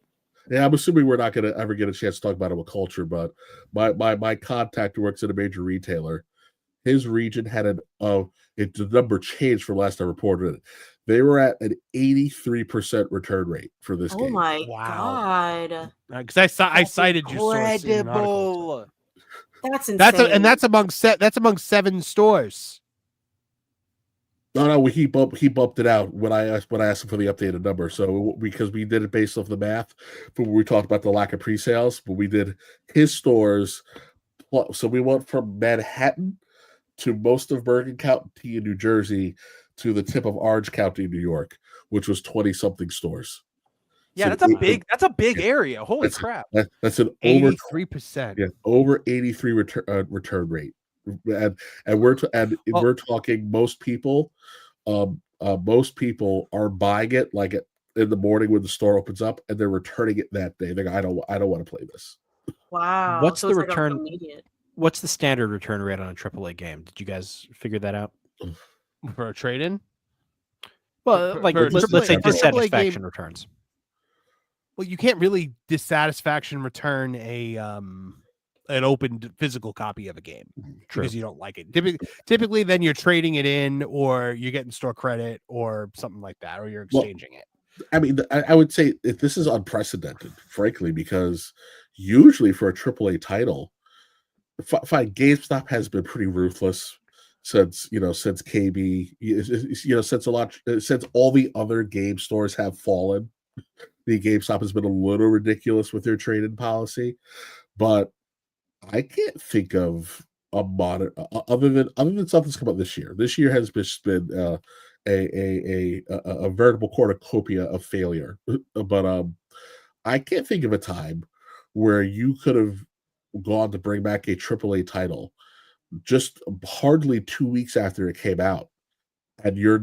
Yeah, I'm assuming we're not going to ever get a chance to talk about it with culture, but my contact who works at a major retailer, his region had the number changed from last I reported it. They were at an 83% return rate for this game. Oh my god! Because I cited your source. Incredible. That's insane. That's among 7 stores. No, he bumped it out when I asked him for the updated number. So because we did it based off the math, but we talked about the lack of pre-sales, but we did his stores. So we went from Manhattan to most of Bergen County in New Jersey to the tip of Orange County in New York, which was 20-something stores. Yeah, so that's a big area. Holy crap! That's an 83%. Yeah, over 83 return rate. And we're talking most people are buying it in the morning when the store opens up, and they're returning it that day. They go, I don't want to play this. Wow. What's so the it's like return? immediate. What's the standard return rate on a AAA game? Did you guys figure that out? For a trade-in? Well, For- like for a let's AAA say for a AAA dissatisfaction game- returns. Well, you can't really dissatisfaction return an opened physical copy of a game because you don't like it. Typically, then you're trading it in, or you're getting store credit, or something like that, or you're exchanging it. I mean, I would say this is unprecedented, frankly, because usually for a AAA title, fine, GameStop has been pretty ruthless since KB, since all the other game stores have fallen. The GameStop has been a little ridiculous with their trade-in policy, but I can't think of a modern other than stuff that's come out this year. This year has just been a veritable cornucopia of failure. But I can't think of a time where you could have gone to bring back a AAA title just hardly 2 weeks after it came out, and you're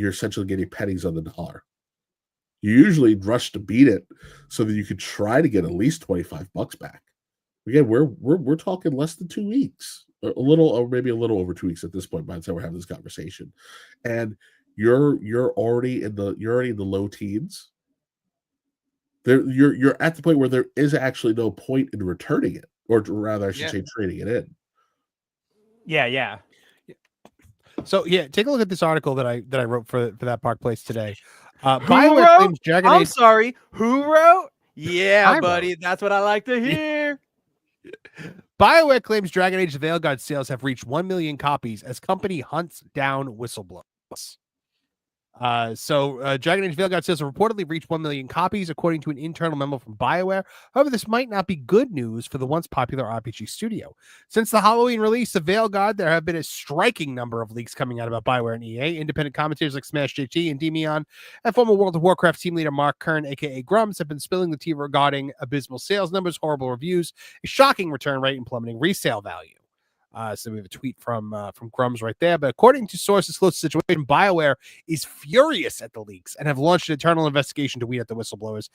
essentially getting pennies on the dollar. You usually rush to beat it so that you could try to get at least $25 back. Again, we're talking less than 2 weeks, a little, or maybe a little over 2 weeks at this point by the time we're having this conversation, and you're already in the low teens. You're at the point where there is actually no point in returning it, or rather, I should say, trading it in. Yeah. So take a look at this article that I wrote for that Park Place today. Who BioWare wrote? claims Dragon I'm Age. sorry. Who wrote? Yeah, I buddy. wrote. That's what I like to hear. BioWare claims Dragon Age Veilguard sales have reached 1 million copies as company hunts down whistleblowers. Dragon Age Veilguard sales have reportedly reached 1 million copies, according to an internal memo from BioWare. However, this might not be good news for the once popular RPG studio. Since the Halloween release of Veilguard, there have been a striking number of leaks coming out about BioWare and EA. Independent commentators like Smash JT and Demion and former World of Warcraft team leader Mark Kern, aka Grums, have been spilling the tea regarding abysmal sales numbers, horrible reviews, a shocking return rate, and plummeting resale value. So we have a tweet from Grums right there. But according to sources close to the situation, BioWare is furious at the leaks and have launched an internal investigation to weed out the whistleblowers.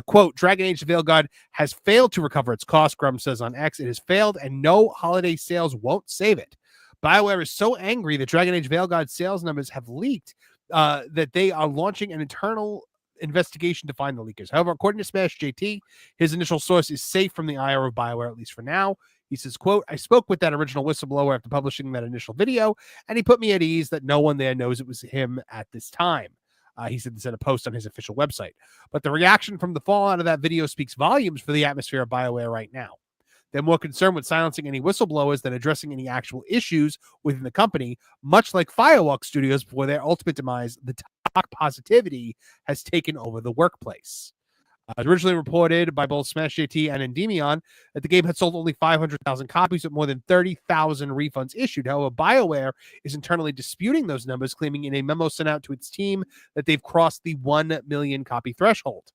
Quote, Dragon Age Veilguard has failed to recover its cost, Grums says on X. It has failed, and no holiday sales won't save it. BioWare is so angry that Dragon Age Veilguard sales numbers have leaked that they are launching an internal investigation to find the leakers. However, according to Smash JT, his initial source is safe from the ire of BioWare, at least for now. He says, quote, I spoke with that original whistleblower after publishing that initial video, and he put me at ease that no one there knows it was him at this time. He said this in a post on his official website. But the reaction from the fallout of that video speaks volumes for the atmosphere of BioWare right now. They're more concerned with silencing any whistleblowers than addressing any actual issues within the company, much like Firewalk Studios before their ultimate demise. The toxic positivity has taken over the workplace. Originally reported by both Smash JT and Endymion that the game had sold only 500,000 copies with more than 30,000 refunds issued. However, BioWare is internally disputing those numbers, claiming in a memo sent out to its team that they've crossed the 1 million copy threshold.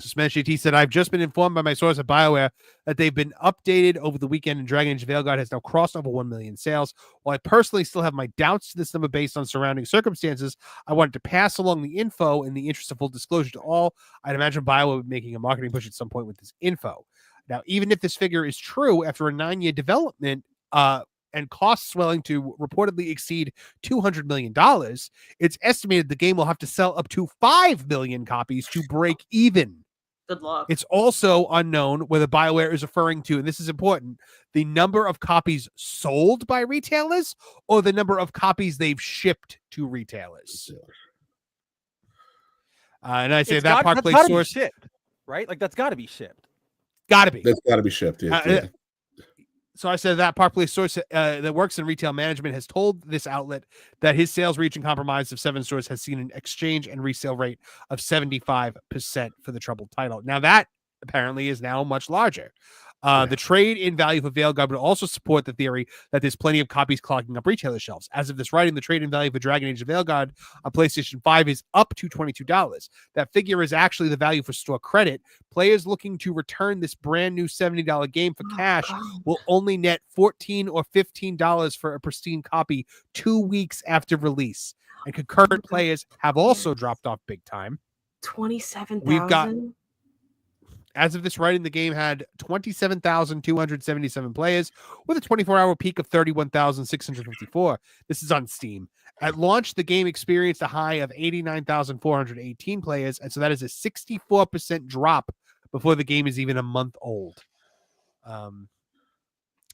So Smash JT said, I've just been informed by my source at BioWare that they've been updated over the weekend, and Dragon Age Veilguard has now crossed over 1 million sales. While I personally still have my doubts to this number based on surrounding circumstances, I wanted to pass along the info in the interest of full disclosure to all. I'd imagine BioWare would be making a marketing push at some point with this info. Now, even if this figure is true, after a 9-year development and costs swelling to reportedly exceed $200 million, it's estimated the game will have to sell up to 5 million copies to break even. Good luck. It's also unknown whether BioWare is referring to, and this is important, the number of copies sold by retailers or the number of copies they've shipped to retailers. And I say that Park Place source, shipped, right? Like that's got to be shipped. Got to be. That's got to be shipped. Yeah. So I said that Park Place source that works in retail management has told this outlet that his sales reach and compromise of 7 stores has seen an exchange and resale rate of 75% for the troubled title. Now that apparently is now much larger. The trade in value for Veilguard would also support the theory that there's plenty of copies clogging up retailer shelves. As of this writing, the trade in value for Dragon Age Veilguard on PlayStation 5 is up to $22. That figure is actually the value for store credit. Players looking to return this brand new $70 game for cash will only net $14 or $15 for a pristine copy 2 weeks after release. And concurrent players have also dropped off big time. 27,000. We've got As of this writing, the game had 27,277 players with a 24-hour peak of 31,654. This is on Steam. At launch, the game experienced a high of 89,418 players, and so that is a 64% drop before the game is even a month old.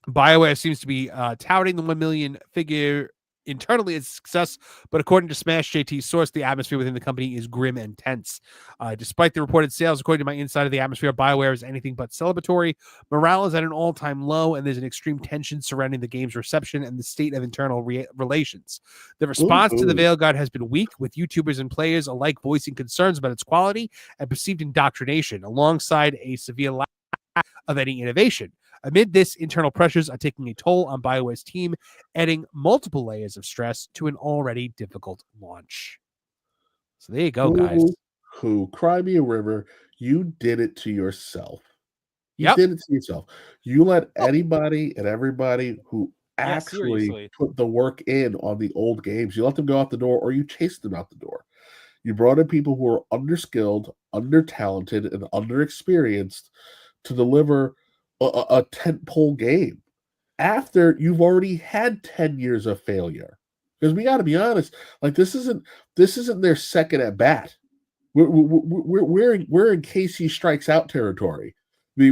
BioWare seems to be touting the 1 million figure internally as a success, but according to Smash JT's source, the atmosphere within the company is grim and tense. Despite the reported sales, according to my insider, the atmosphere of BioWare is anything but celebratory. Morale is at an all-time low, and there's an extreme tension surrounding the game's reception and the state of internal relations. The response to the Veilguard has been weak, with YouTubers and players alike voicing concerns about its quality and perceived indoctrination, alongside a severe lack of any innovation. Amid this, internal pressures are taking a toll on BioWare's team, adding multiple layers of stress to an already difficult launch. So there you go, guys. Cry me a river. You did it to yourself. You did it to yourself. You let anybody and everybody who actually put the work in on the old games, you let them go out the door, or you chased them out the door. You brought in people who are underskilled, under-talented, and underexperienced to deliver a tentpole game after you've already had 10 years of failure. Because we got to be honest, like this isn't their second at bat. We're in KC strikes out territory with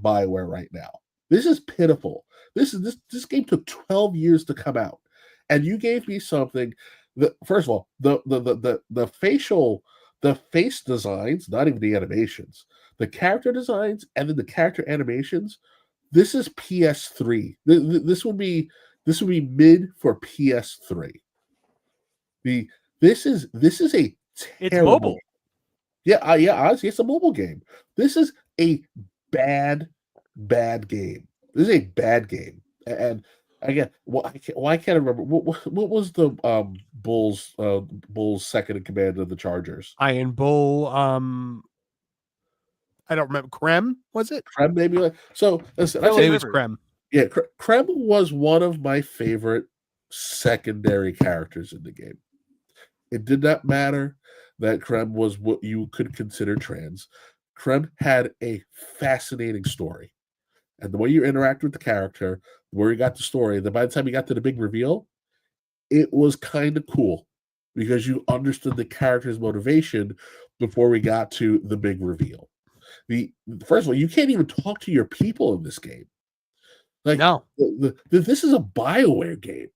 BioWare right now. This is pitiful. This game took 12 years to come out, and you gave me something that, first of all, the face designs, not even the animations, the character designs, and then the character animations. This is PS3. This would be mid for PS3. This is a terrible. It's mobile. Yeah, honestly, it's a mobile game. This is a bad game. This is a bad game. And again, why can't I remember what was the Bull's second in command of the Chargers? Iron Bull. I don't remember. Krem, was it? Krem, maybe. So listen, I say it was Krem. Yeah, Krem was one of my favorite secondary characters in the game. It did not matter that Krem was what you could consider trans. Krem had a fascinating story. And the way you interact with the character, where you got the story, then by the time you got to the big reveal, it was kind of cool because you understood the character's motivation before we got to the big reveal. First of all, you can't even talk to your people in this game. Like, no, this is a BioWare game.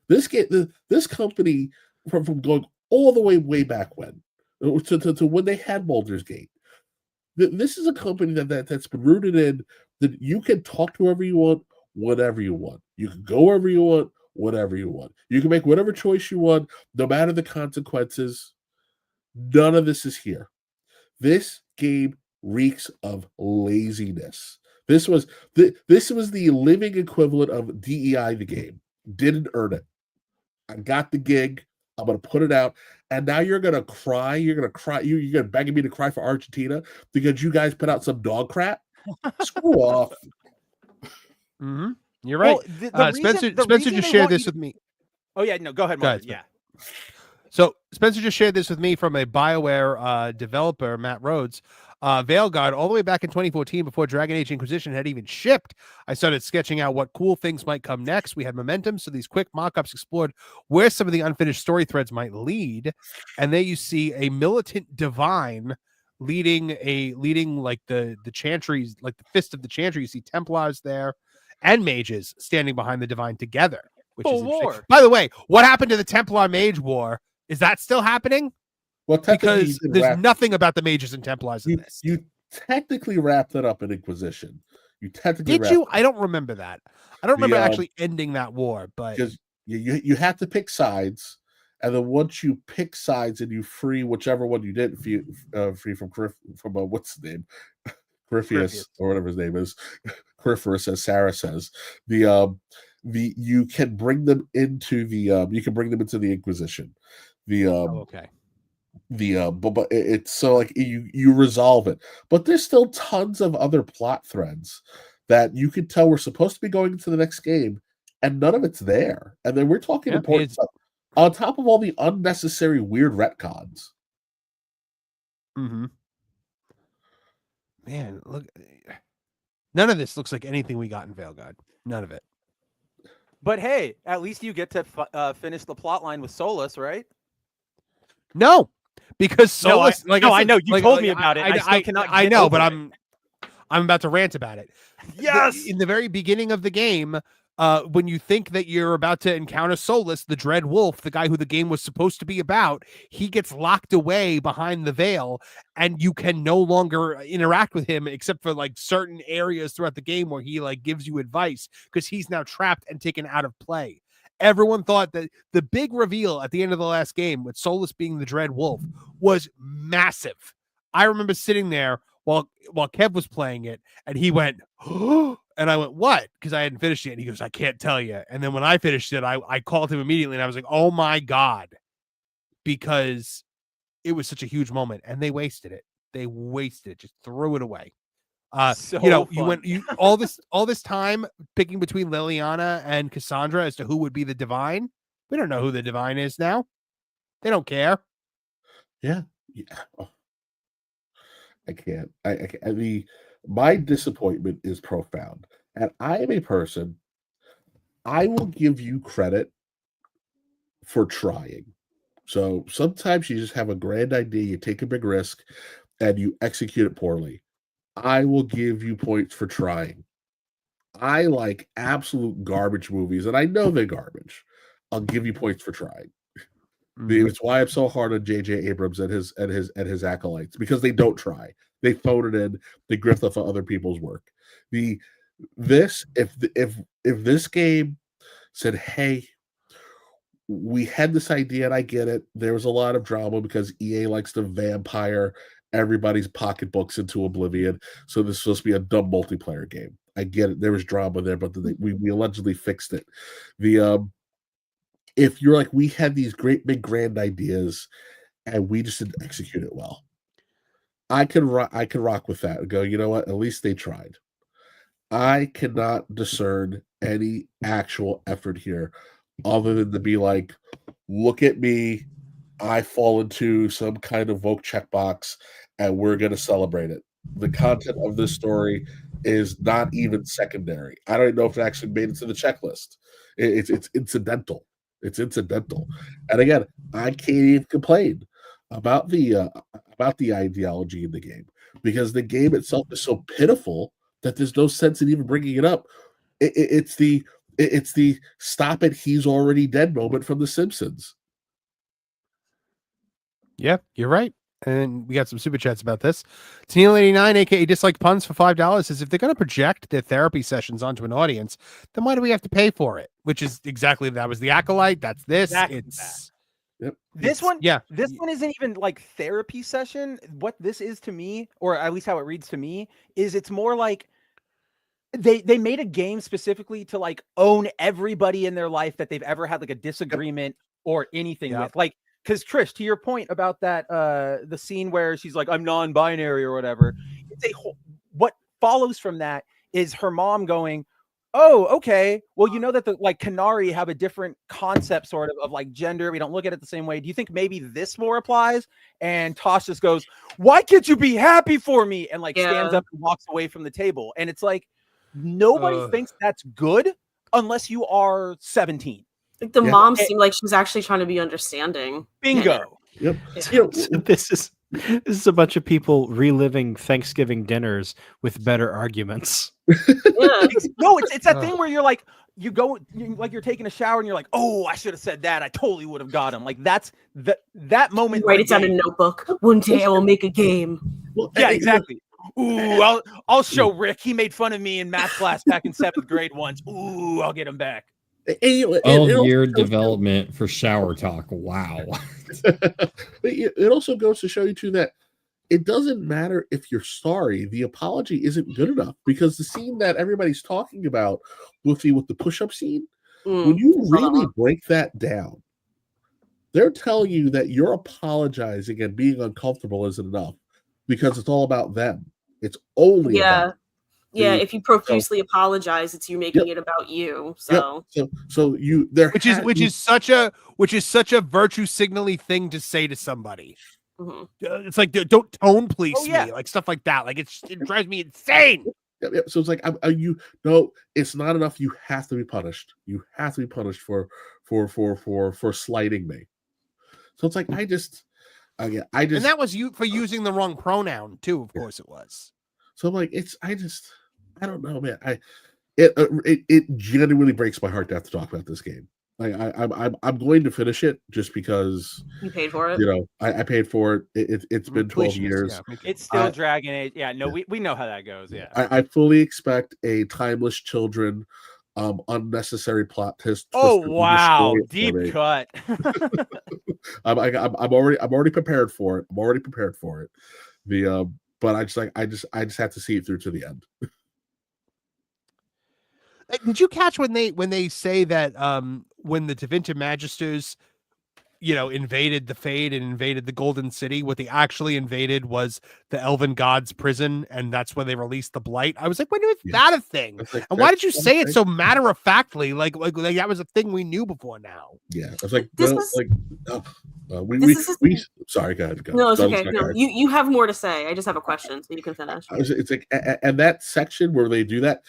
This company from going all the way back when to when they had Baldur's Gate. This is a company that's been rooted in that you can talk to whoever you want, whatever you want. You can go wherever you want, whatever you want. You can make whatever choice you want, no matter the consequences. None of this is here. This game reeks of laziness. This was the living equivalent of DEI the game. Didn't earn it. I got the gig. I'm going to put it out. And now you're going to cry. You're going to cry. You're going to beg me to cry for Argentina because you guys put out some dog crap? Screw off. Mm-hmm. You're right. Well, Spencer just shared this with me. Oh, yeah. No, go ahead, Marvin. Yeah. So Spencer just shared this with me from a BioWare developer, Matt Rhodes. Veilguard, all the way back in 2014, before Dragon Age Inquisition had even shipped, I started sketching out what cool things might come next. We had momentum, so these quick mock-ups explored where some of the unfinished story threads might lead. And there you see a militant divine leading like the chantries, like the fist of the chantry. You see Templars there and mages standing behind the divine together, which is interesting. By the way, what happened to the Templar Mage War? Is that still happening? Well, because there's nothing about the mages and Templars in this. You technically wrapped it up in Inquisition. Did you? I don't remember that. I don't remember actually ending that war, but because you have to pick sides, and then once you pick sides and you free whichever one you didn't free from what's his name, Gryphius or whatever his name is, Coryphorus, as Sarah says, you can bring them into the Inquisition. Okay. But it's so like you resolve it, but there's still tons of other plot threads that you can tell we're supposed to be going into the next game, and none of it's there. And then we're talking important stuff on top of all the unnecessary weird retcons. Mm-hmm. man, look, none of this looks like anything we got in Veilguard. None of it. But hey, at least you get to finish the plot line with Solus, right? No, because Solus. I know you told me about it. I still cannot. I know, but I'm about to rant about it. Yes. In the very beginning of the game, when you think that you're about to encounter Solus, the Dread Wolf, the guy who the game was supposed to be about, he gets locked away behind the veil, and you can no longer interact with him except for like certain areas throughout the game where he like gives you advice because he's now trapped and taken out of play. Everyone thought that the big reveal at the end of the last game with Solus being the Dread Wolf was massive. I remember sitting there while Kev was playing it, and he went, oh, and I went, what? Because I hadn't finished it. And he goes, I can't tell you. And then when I finished it, I called him immediately, and I was like, oh my God, because it was such a huge moment, and they wasted it. They wasted it, just threw it away. You went all this time picking between Liliana and Cassandra as to who would be the divine. We don't know who the divine is now. They don't care. Yeah. Oh. I can't. My disappointment is profound. And I am a person, I will give you credit for trying. So sometimes you just have a grand idea, you take a big risk, and you execute it poorly. I will give you points for trying. I like absolute garbage movies, and I know they're garbage. I'll give you points for trying. It's why I'm so hard on J.J. Abrams and his acolytes, because they don't try. They phone it in. They grift off of other people's work. If this game said, "Hey, we had this idea, and I get it. There was a lot of drama because EA likes to vampire everybody's pocketbooks into oblivion. So this is supposed to be a dumb multiplayer game. I get it. There was drama there, but we allegedly fixed it. If you're like, we had these great big grand ideas and we just didn't execute it well, I can rock with that and go, you know what? At least they tried. I cannot discern any actual effort here other than to be like, look at me. I fall into some kind of Vogue checkbox and we're going to celebrate it. The content of this story is not even secondary. I don't know if it actually made it to the checklist. It's incidental. It's incidental. And again, I can't even complain about the ideology in the game, because the game itself is so pitiful that there's no sense in even bringing it up. It's the stop it, he's already dead moment from The Simpsons. Yeah, you're right. And we got some super chats about this. Tennille89, aka Dislike Puns, for $5 says, if they're going to project their therapy sessions onto an audience, then why do we have to pay for it? Which is exactly, that was the Acolyte. That's this. Exactly This one isn't even like therapy session. What this is to me, or at least how it reads to me, is it's more like they made a game specifically to like own everybody in their life that they've ever had like a disagreement or anything with. Like, because Trish, to your point about that, the scene where she's like, I'm non-binary or whatever, what follows from that is her mom going, oh, okay, well, you know that the like Canary have a different concept sort of like gender. We don't look at it the same way. Do you think maybe this more applies? And Tosh just goes, why can't you be happy for me? And like stands up and walks away from the table. And it's like, nobody thinks that's good unless you are 17. Like the mom seemed like she was actually trying to be understanding. Bingo. Yep. So this is a bunch of people reliving Thanksgiving dinners with better arguments. No, it's that thing where you're like, you're taking a shower and you're like, oh, I should have said that. I totally would have got him. Like that's that moment. Write it down in a notebook. One day I will make a game. Well, yeah, exactly. Ooh, I'll show Rick. He made fun of me in math class back in 7th grade once. Ooh, I'll get him back. 12-year development for shower talk. Wow. It also goes to show you too that it doesn't matter if you're sorry. The apology isn't good enough, because the scene that everybody's talking about with the push-up scene, when you really break that down, they're telling you that you're apologizing and being uncomfortable isn't enough because it's all about them. It's only about if you profusely apologize, it's you making it about you. So so you there, which is such a virtue signally thing to say to somebody. It's like don't tone police Oh, yeah. me, like stuff like that. Like it drives me insane. Yeah. So it's like it's not enough. You have to be punished. You have to be punished for slighting me. So it's like I just and that was you for using the wrong pronoun too. Of course it was. So I'm like I don't know, man. It genuinely breaks my heart to have to talk about this game. Like I'm going to finish it just because you paid for it. You know, I paid for it. It's been 12 years. Yeah. It's still Dragon Age. Yeah, no, we know how that goes. Yeah, I fully expect a timeless children, unnecessary plot twist. Oh wow, deep cut. I'm already prepared for it. I'm already prepared for it. But I just have to see it through to the end. Did you catch when they say that when the Da Vinci Magisters, invaded the Fade and invaded the Golden City, what they actually invaded was the Elven Gods' prison, and that's when they released the Blight? I was like, when was that a thing? Like, and why did you say it so matter-of-factly, like that was a thing we knew before now? Yeah, I was like, sorry, go ahead. No, it's okay. No, you have more to say. I just have a question, so you can finish. It's like, and that section where they do that.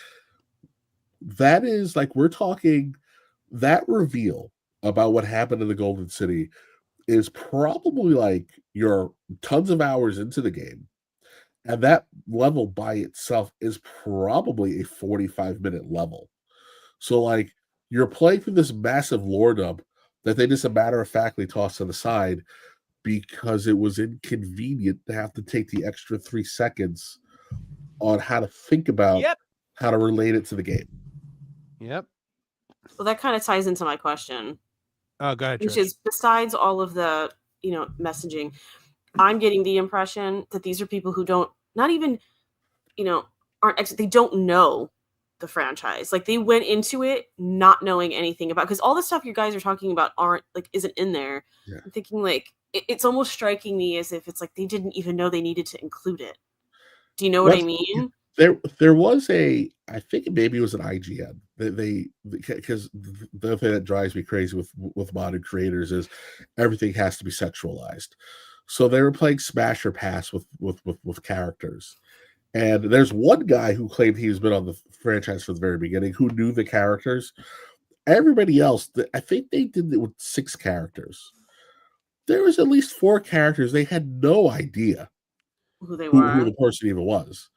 That is like, we're talking, that reveal about what happened in the Golden City is probably like you're tons of hours into the game. And that level by itself is probably a 45-minute level. So like you're playing through this massive lore dump that they just a matter-of-factly tossed to the side because it was inconvenient to have to take the extra 3 seconds on how to think about how to relate it to the game. Yep. So that kind of ties into my question. Oh, go ahead. Which is, besides all of the, messaging, I'm getting the impression that these are people who don't, not even, they don't know the franchise. Like they went into it not knowing anything about, because all the stuff you guys are talking about isn't in there. Yeah. I'm thinking it's almost striking me as if it's like they didn't even know they needed to include it. Do you know what I mean? There was I think maybe it was an IGN. Because the thing that drives me crazy with modern creators is everything has to be sexualized. So they were playing Smash or Pass with characters. And there's one guy who claimed he's been on the franchise from the very beginning who knew the characters. Everybody else, I think they did it with 6 characters. There was at least 4 characters. They had no idea who they were, who the person even was.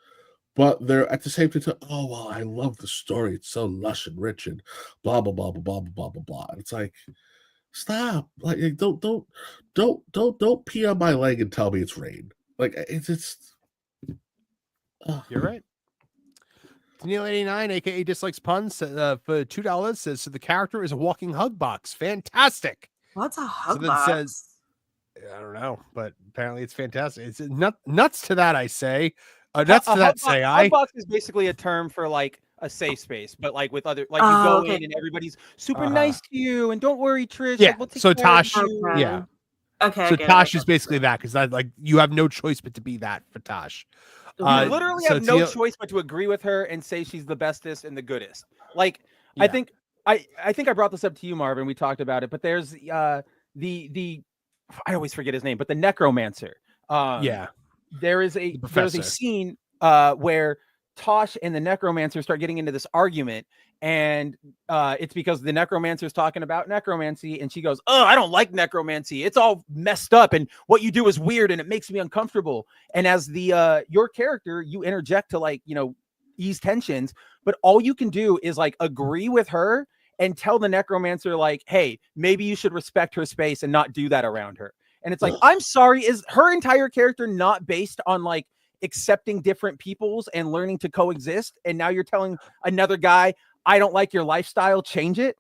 But they're at the same time, oh well, I love the story. It's so lush and rich and blah blah blah blah blah blah blah blah. And it's like, stop! Like, don't pee on my leg and tell me it's rain. Like it's. You're right. Neil89, aka Dislikes Puns, for $2 says, so the character is a walking hug box. Fantastic. What's a hug so box? Says, I don't know, but apparently it's fantastic. It's nuts to that, I say. Nuts to that, say I. Hug box is basically a term for like a safe space, but like with other, like you go in and everybody's super nice to you, and don't worry, Trish. Yeah. Like, we'll take So care of Tosh, you. yeah. Okay. So Tosh is basically that, because like you have no choice but to be that for Tosh. You literally have no choice but to agree with her and say she's the bestest and the goodest. Like, yeah. I think I brought this up to you, Marvin. We talked about it, but there's the I always forget his name, but the necromancer. There's a scene where Tosh and the necromancer start getting into this argument, and it's because the necromancer is talking about necromancy, and she goes, "Oh, I don't like necromancy. It's all messed up, and what you do is weird, and it makes me uncomfortable." And as the your character, you interject to ease tensions, but all you can do is agree with her and tell the necromancer "Hey, maybe you should respect her space and not do that around her." And it's like, I'm sorry, is her entire character not based on accepting different peoples and learning to coexist? And now you're telling another guy, I don't like your lifestyle, change it?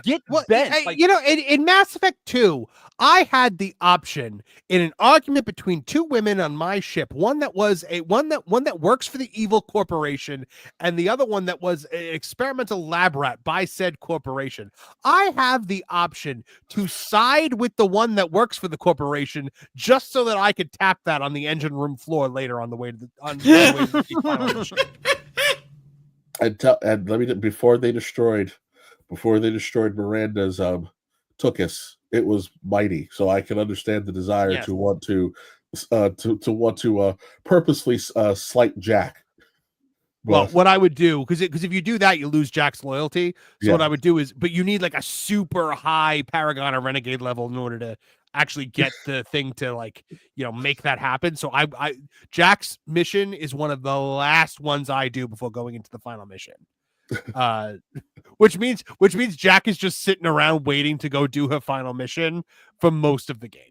Get bent. In Mass Effect 2, I had the option in an argument between 2 women on my ship, one that works for the evil corporation, and the other one that was an experimental lab rat by said corporation. I have the option to side with the one that works for the corporation just so that I could tap that on the engine room floor later on the way to the final mission. And let me, before they destroyed Miranda's Tookus, it was mighty. So I can understand the desire Yes. to want to purposely slight Jack. Well, But what I would do, because if you do that, you lose Jack's loyalty. So what Yeah. I would do is, but you need like a super high Paragon or Renegade level in order to actually get the thing to like, make that happen. So I Jack's mission is one of the last ones I do before going into the final mission. Which means Jack is just sitting around waiting to go do her final mission for most of the game.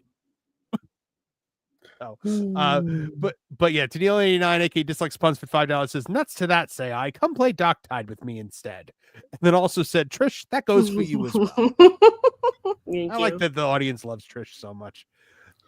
So, but yeah, Tennille 89, aka Dislikes Puns for $5 says, nuts to that, say I. Come play Doctide with me instead. And then also said, Trish, that goes for you as well. I like that the audience loves Trish so much.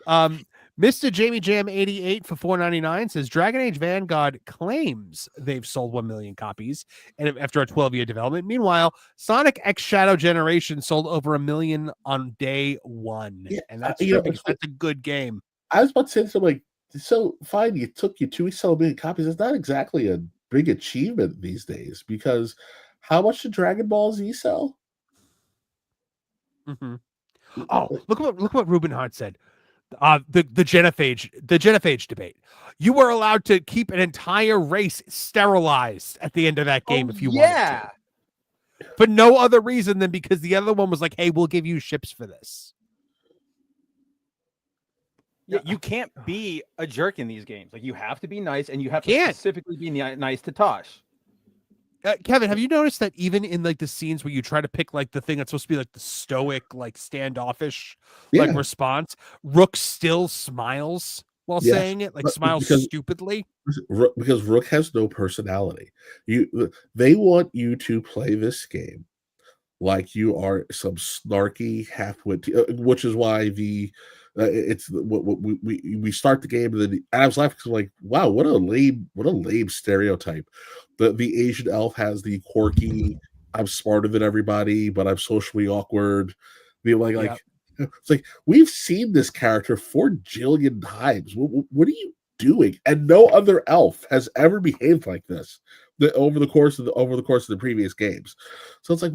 Mr. Jamie Jam 88 for $4.99 says Dragon Age Vanguard claims they've sold 1 million copies and after a 12-year development. Meanwhile, Sonic X Shadow Generation sold over 1 million on day one. Yeah, and that's true because that's a good game. I was about to say something like, so fine, it took you 2 weeks to sell 1 million copies. It's not exactly a big achievement these days, because how much did Dragon Ball Z sell? Mm-hmm. Oh, look what Ruben Hart said. The genophage debate. You were allowed to keep an entire race sterilized at the end of that game if you wanted to. For no other reason than because the other one was like, hey, we'll give you ships for this. Yeah, you can't be a jerk in these games. Like, you have to be nice, and you have to specifically be nice to Tosh. Kevin, have you noticed that even in like the scenes where you try to pick like the thing that's supposed to be like the stoic, like standoffish, like response, Rook still smiles while saying it, like smiles stupidly? Because Rook has no personality. They want you to play this game like you are some snarky half-wit, which is why we start the game and then I was laughing because like, wow, what a lame stereotype. The Asian elf has the quirky, I'm smarter than everybody, but I'm socially awkward. It's like, we've seen this character 4 jillion times. What are you doing? And no other elf has ever behaved like this over the course of the previous games. So it's like,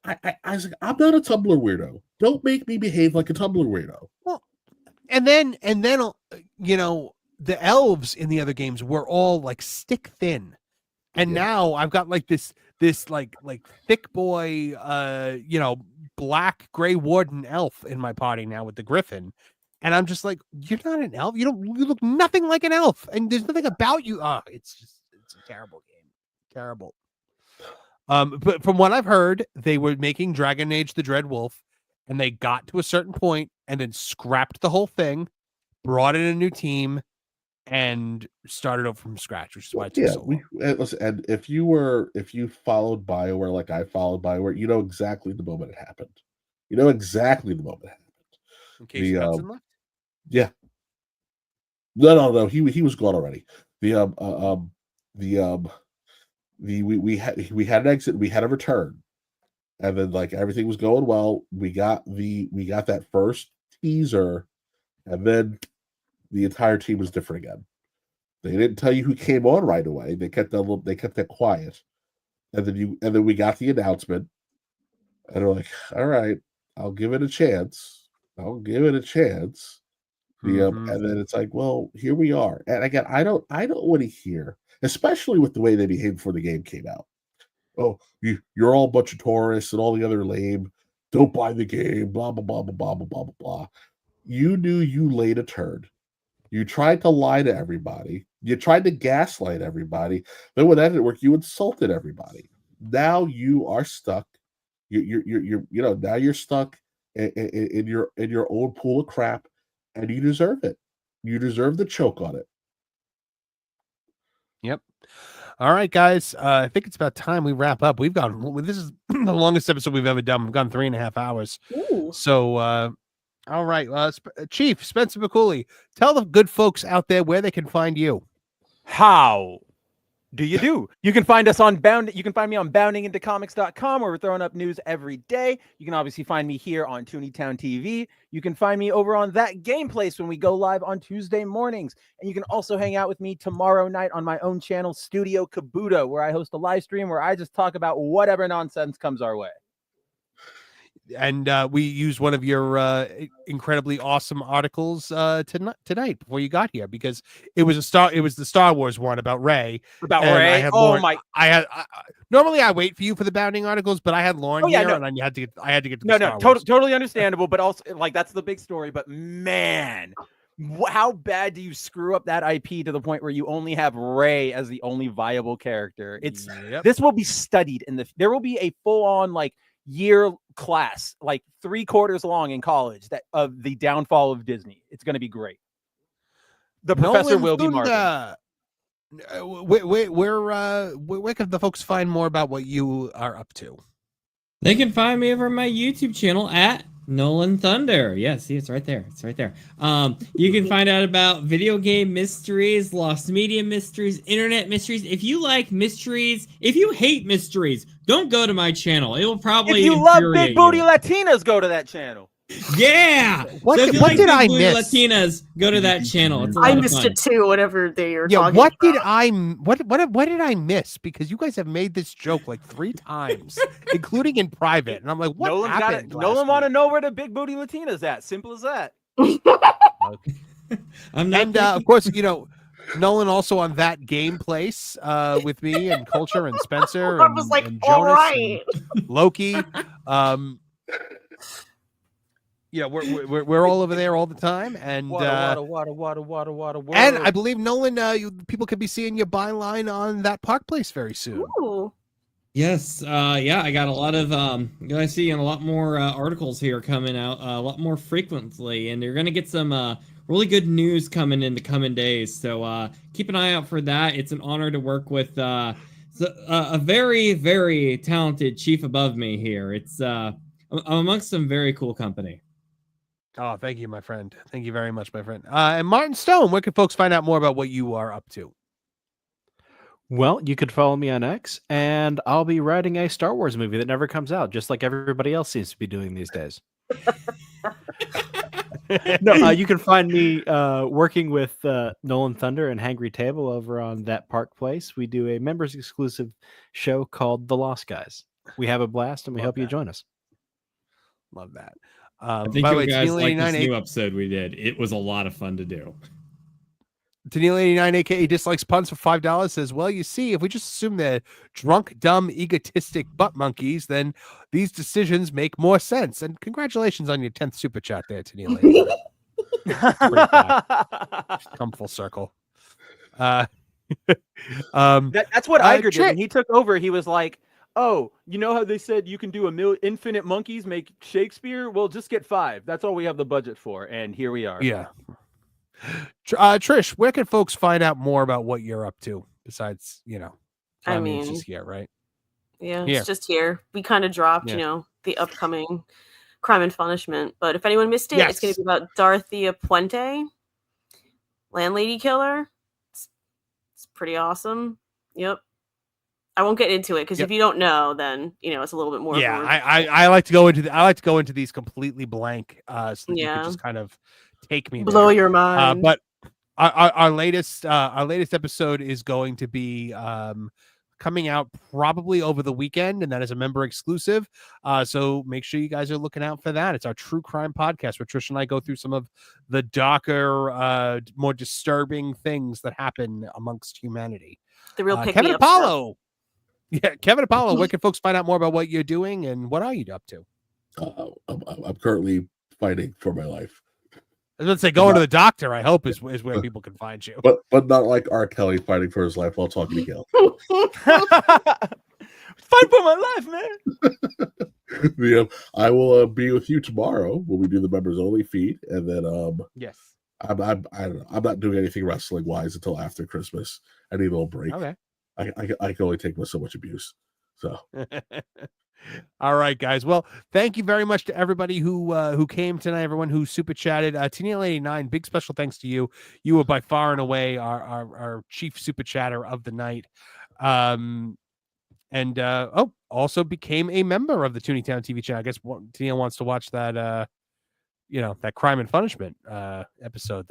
I was like, I'm not a Tumblr weirdo. Don't make me behave like a Tumblr weirdo. Well, and then the elves in the other games were all like stick thin, and now I've got like this like thick boy, black gray warden elf in my party now with the griffin, and I'm just like, you're not an elf. You look nothing like an elf, and there's nothing about you. It's a terrible game, terrible. But from what I've heard, they were making Dragon Age the Dread Wolf, and they got to a certain point and then scrapped the whole thing, brought in a new team, and started over from scratch, which is why it took so long. Listen, and if you followed BioWare like I followed BioWare, you know exactly the moment it happened. You know exactly the moment it happened. In case Hudson left? Yeah. No. He was gone already. We had an exit, we had a return, and then like everything was going well. We got that first teaser, and then the entire team was different again. They didn't tell you who came on right away. They kept that quiet, and then we got the announcement, and they're like, all right, I'll give it a chance. And then it's like, well, here we are. And again, I don't want to hear, especially with the way they behaved before the game came out. Oh, you're all a bunch of tourists and all the other lame. Don't buy the game. Blah blah blah blah blah blah blah blah. You knew you laid a turd. You tried to lie to everybody. You tried to gaslight everybody. Then when that didn't work, you insulted everybody. Now you are stuck. Now you're stuck in your own pool of crap, and you deserve it. You deserve the choke on it. Yep. All right, guys. I think it's about time we wrap up. This is the longest episode we've ever done. We've gone 3.5 hours. Ooh. So, all right. Chief Spencer McCooley, tell the good folks out there where they can find you. How do you do? You can find us on You can find me on boundingintocomics.com, where we're throwing up news every day. You can obviously find me here on Tooney Talk TV. You can find me over on That Game Place when we go live on Tuesday mornings. And you can also hang out with me tomorrow night on my own channel, Studio Kabuto, where I host a live stream where I just talk about whatever nonsense comes our way. and we used one of your incredibly awesome articles tonight before you got here, because it was the Star Wars one about Rey. About and Rey. I had Oh Lauren, my! Normally I wait for you for the bounding articles, but I had Lauren here, and I had to get to the Star Wars. Totally understandable, but also like that's the big story. But man, how bad do you screw up that IP to the point where you only have Rey as the only viable character? This will be studied there will be a full-on like year class, like 3/4 long in college, that of the downfall of Disney. It's going to be great. The professor will be Marvin. Where can the folks find more about what you are up to? They can find me over on my YouTube channel at Nolan Thunder. Yeah, see, it's right there. It's right there. You can find out about video game mysteries, lost media mysteries, internet mysteries. If you like mysteries, if you hate mysteries, don't go to my channel. It will probably If you love big booty Latinas, go to that channel. Yeah. What, so if you what like did big I booty miss? Latinas, go to that channel. It's a lot I of missed fun. it too. Whatever they are Yeah, talking what about. did I what did I miss? Because you guys have made this joke like 3 times, including in private, and I'm like, what Nolan's happened? Nolan want to know where the big booty Latinas at. Simple as that. I'm not And of course, Nolan also on That Game Place with me and Culture and Spencer I and, was like, and all Jonas right. and Loki. We're all over there all the time, and Water. and I believe Nolan, people could be seeing your byline on That Park Place very soon. Ooh. Yes, yeah, I got a lot of I see a lot more articles here coming out a lot more frequently, and you're gonna get some really good news coming in the coming days. So keep an eye out for that. It's an honor to work with a very, very talented chief above me here. It's I'm amongst some very cool company. Oh, thank you, my friend. Thank you very much, my friend. And Martin Stone, where can folks find out more about what you are up to? Well, you could follow me on X, and I'll be writing a Star Wars movie that never comes out, just like everybody else seems to be doing these days. No, you can find me working with Nolan Thunder and Hangry Table over on That Park Place. We do a members exclusive show called The Lost Guys. We have a blast, and we hope you join us. Love that. I think by the you way, guys like Tennille89 this new episode we did. It was a lot of fun to do. Tennille89 aka dislikes puns for $5 says, well, you see, if we just assume they're drunk, dumb, egotistic butt monkeys, then these decisions make more sense. And congratulations on your 10th super chat there, Tennille. Come full circle. That's what Iger did. When he took over, he was like, oh, you know how they said you can do infinite monkeys make Shakespeare? Well, just get 5. That's all we have the budget for. And here we are. Yeah. Trish, where can folks find out more about what you're up to besides, I mean, it's just here, right? Yeah, Here. it's just here. We kind of dropped, the upcoming Crime and Punishment. But if anyone missed it, it's going to be about Dorothea Puente, landlady killer. It's pretty awesome. Yep. I won't get into it because if you don't know, then it's a little bit more. Yeah, I like to go into these completely blank, so that you can just kind of take me blow there. your mind. But our latest episode is going to be coming out probably over the weekend, and that is a member exclusive. So make sure you guys are looking out for that. It's our true crime podcast where Trish and I go through some of the darker, more disturbing things that happen amongst humanity. The real Kevin Apollo. Yeah, Kevin Apollo, where can folks find out more about what you're doing and what are you up to? I'm currently fighting for my life. I was going to say, going to the doctor, I hope, is where people can find you. But not like R. Kelly fighting for his life while talking to Gail. Fight for my life, man. I will be with you tomorrow when we do the members only feed, and then yes, I don't know. I'm not doing anything wrestling wise until after Christmas. I need a little break. Okay. I can only take so much abuse. So all right, guys. Well, thank you very much to everybody who came tonight, everyone who super chatted. Tennille89, big special thanks to you. You were by far and away our chief super chatter of the night. Also became a member of the Tooney Town TV channel. I guess Tennille wants to watch that that Crime and Punishment episode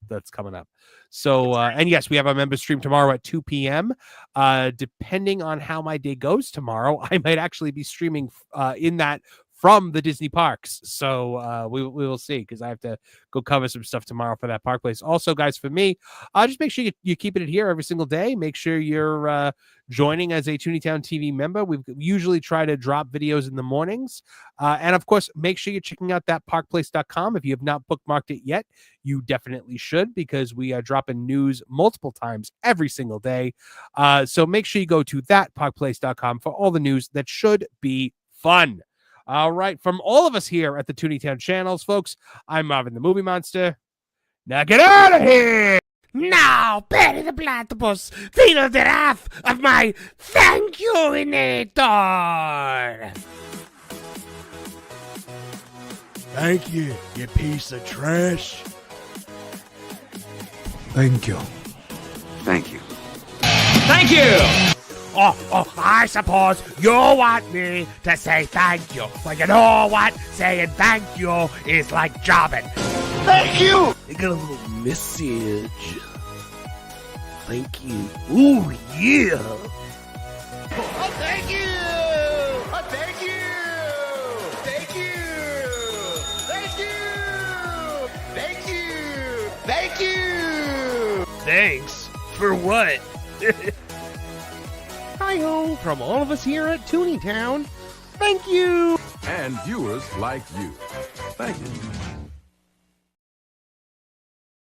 that's coming up. So and yes, we have our members stream tomorrow at 2 p.m. Depending on how my day goes tomorrow, I might actually be streaming in that from the Disney parks. So we will see, because I have to go cover some stuff tomorrow for that Park Place. Also, guys, for me, just make sure you're keeping it here every single day. Make sure you're joining as a Tooney Town TV member. We usually try to drop videos in the mornings. And of course, make sure you're checking out that parkplace.com. If you have not bookmarked it yet, you definitely should, because we are dropping news multiple times every single day. So make sure you go to that parkplace.com for all the news that should be fun. All right. From all of us here at the Tooney Town channels, folks, I'm Marvin the Movie Monster. Now get out of here! Now, Betty the Platypus, feel the wrath of my thank you-inator! Thank you, you piece of trash. Thank you. Thank you. Thank you! Oh, I suppose you want me to say thank you. Well, you know what? Saying thank you is like jobbing. Thank you! I got a little message. Thank you. Ooh, yeah. Oh, thank you! Oh, thank you! Thank you! Thank you! Thank you! Thank you! Thanks? For what? Hi-ho from all of us here at Tooney Town. Thank you! And viewers like you. Thank you.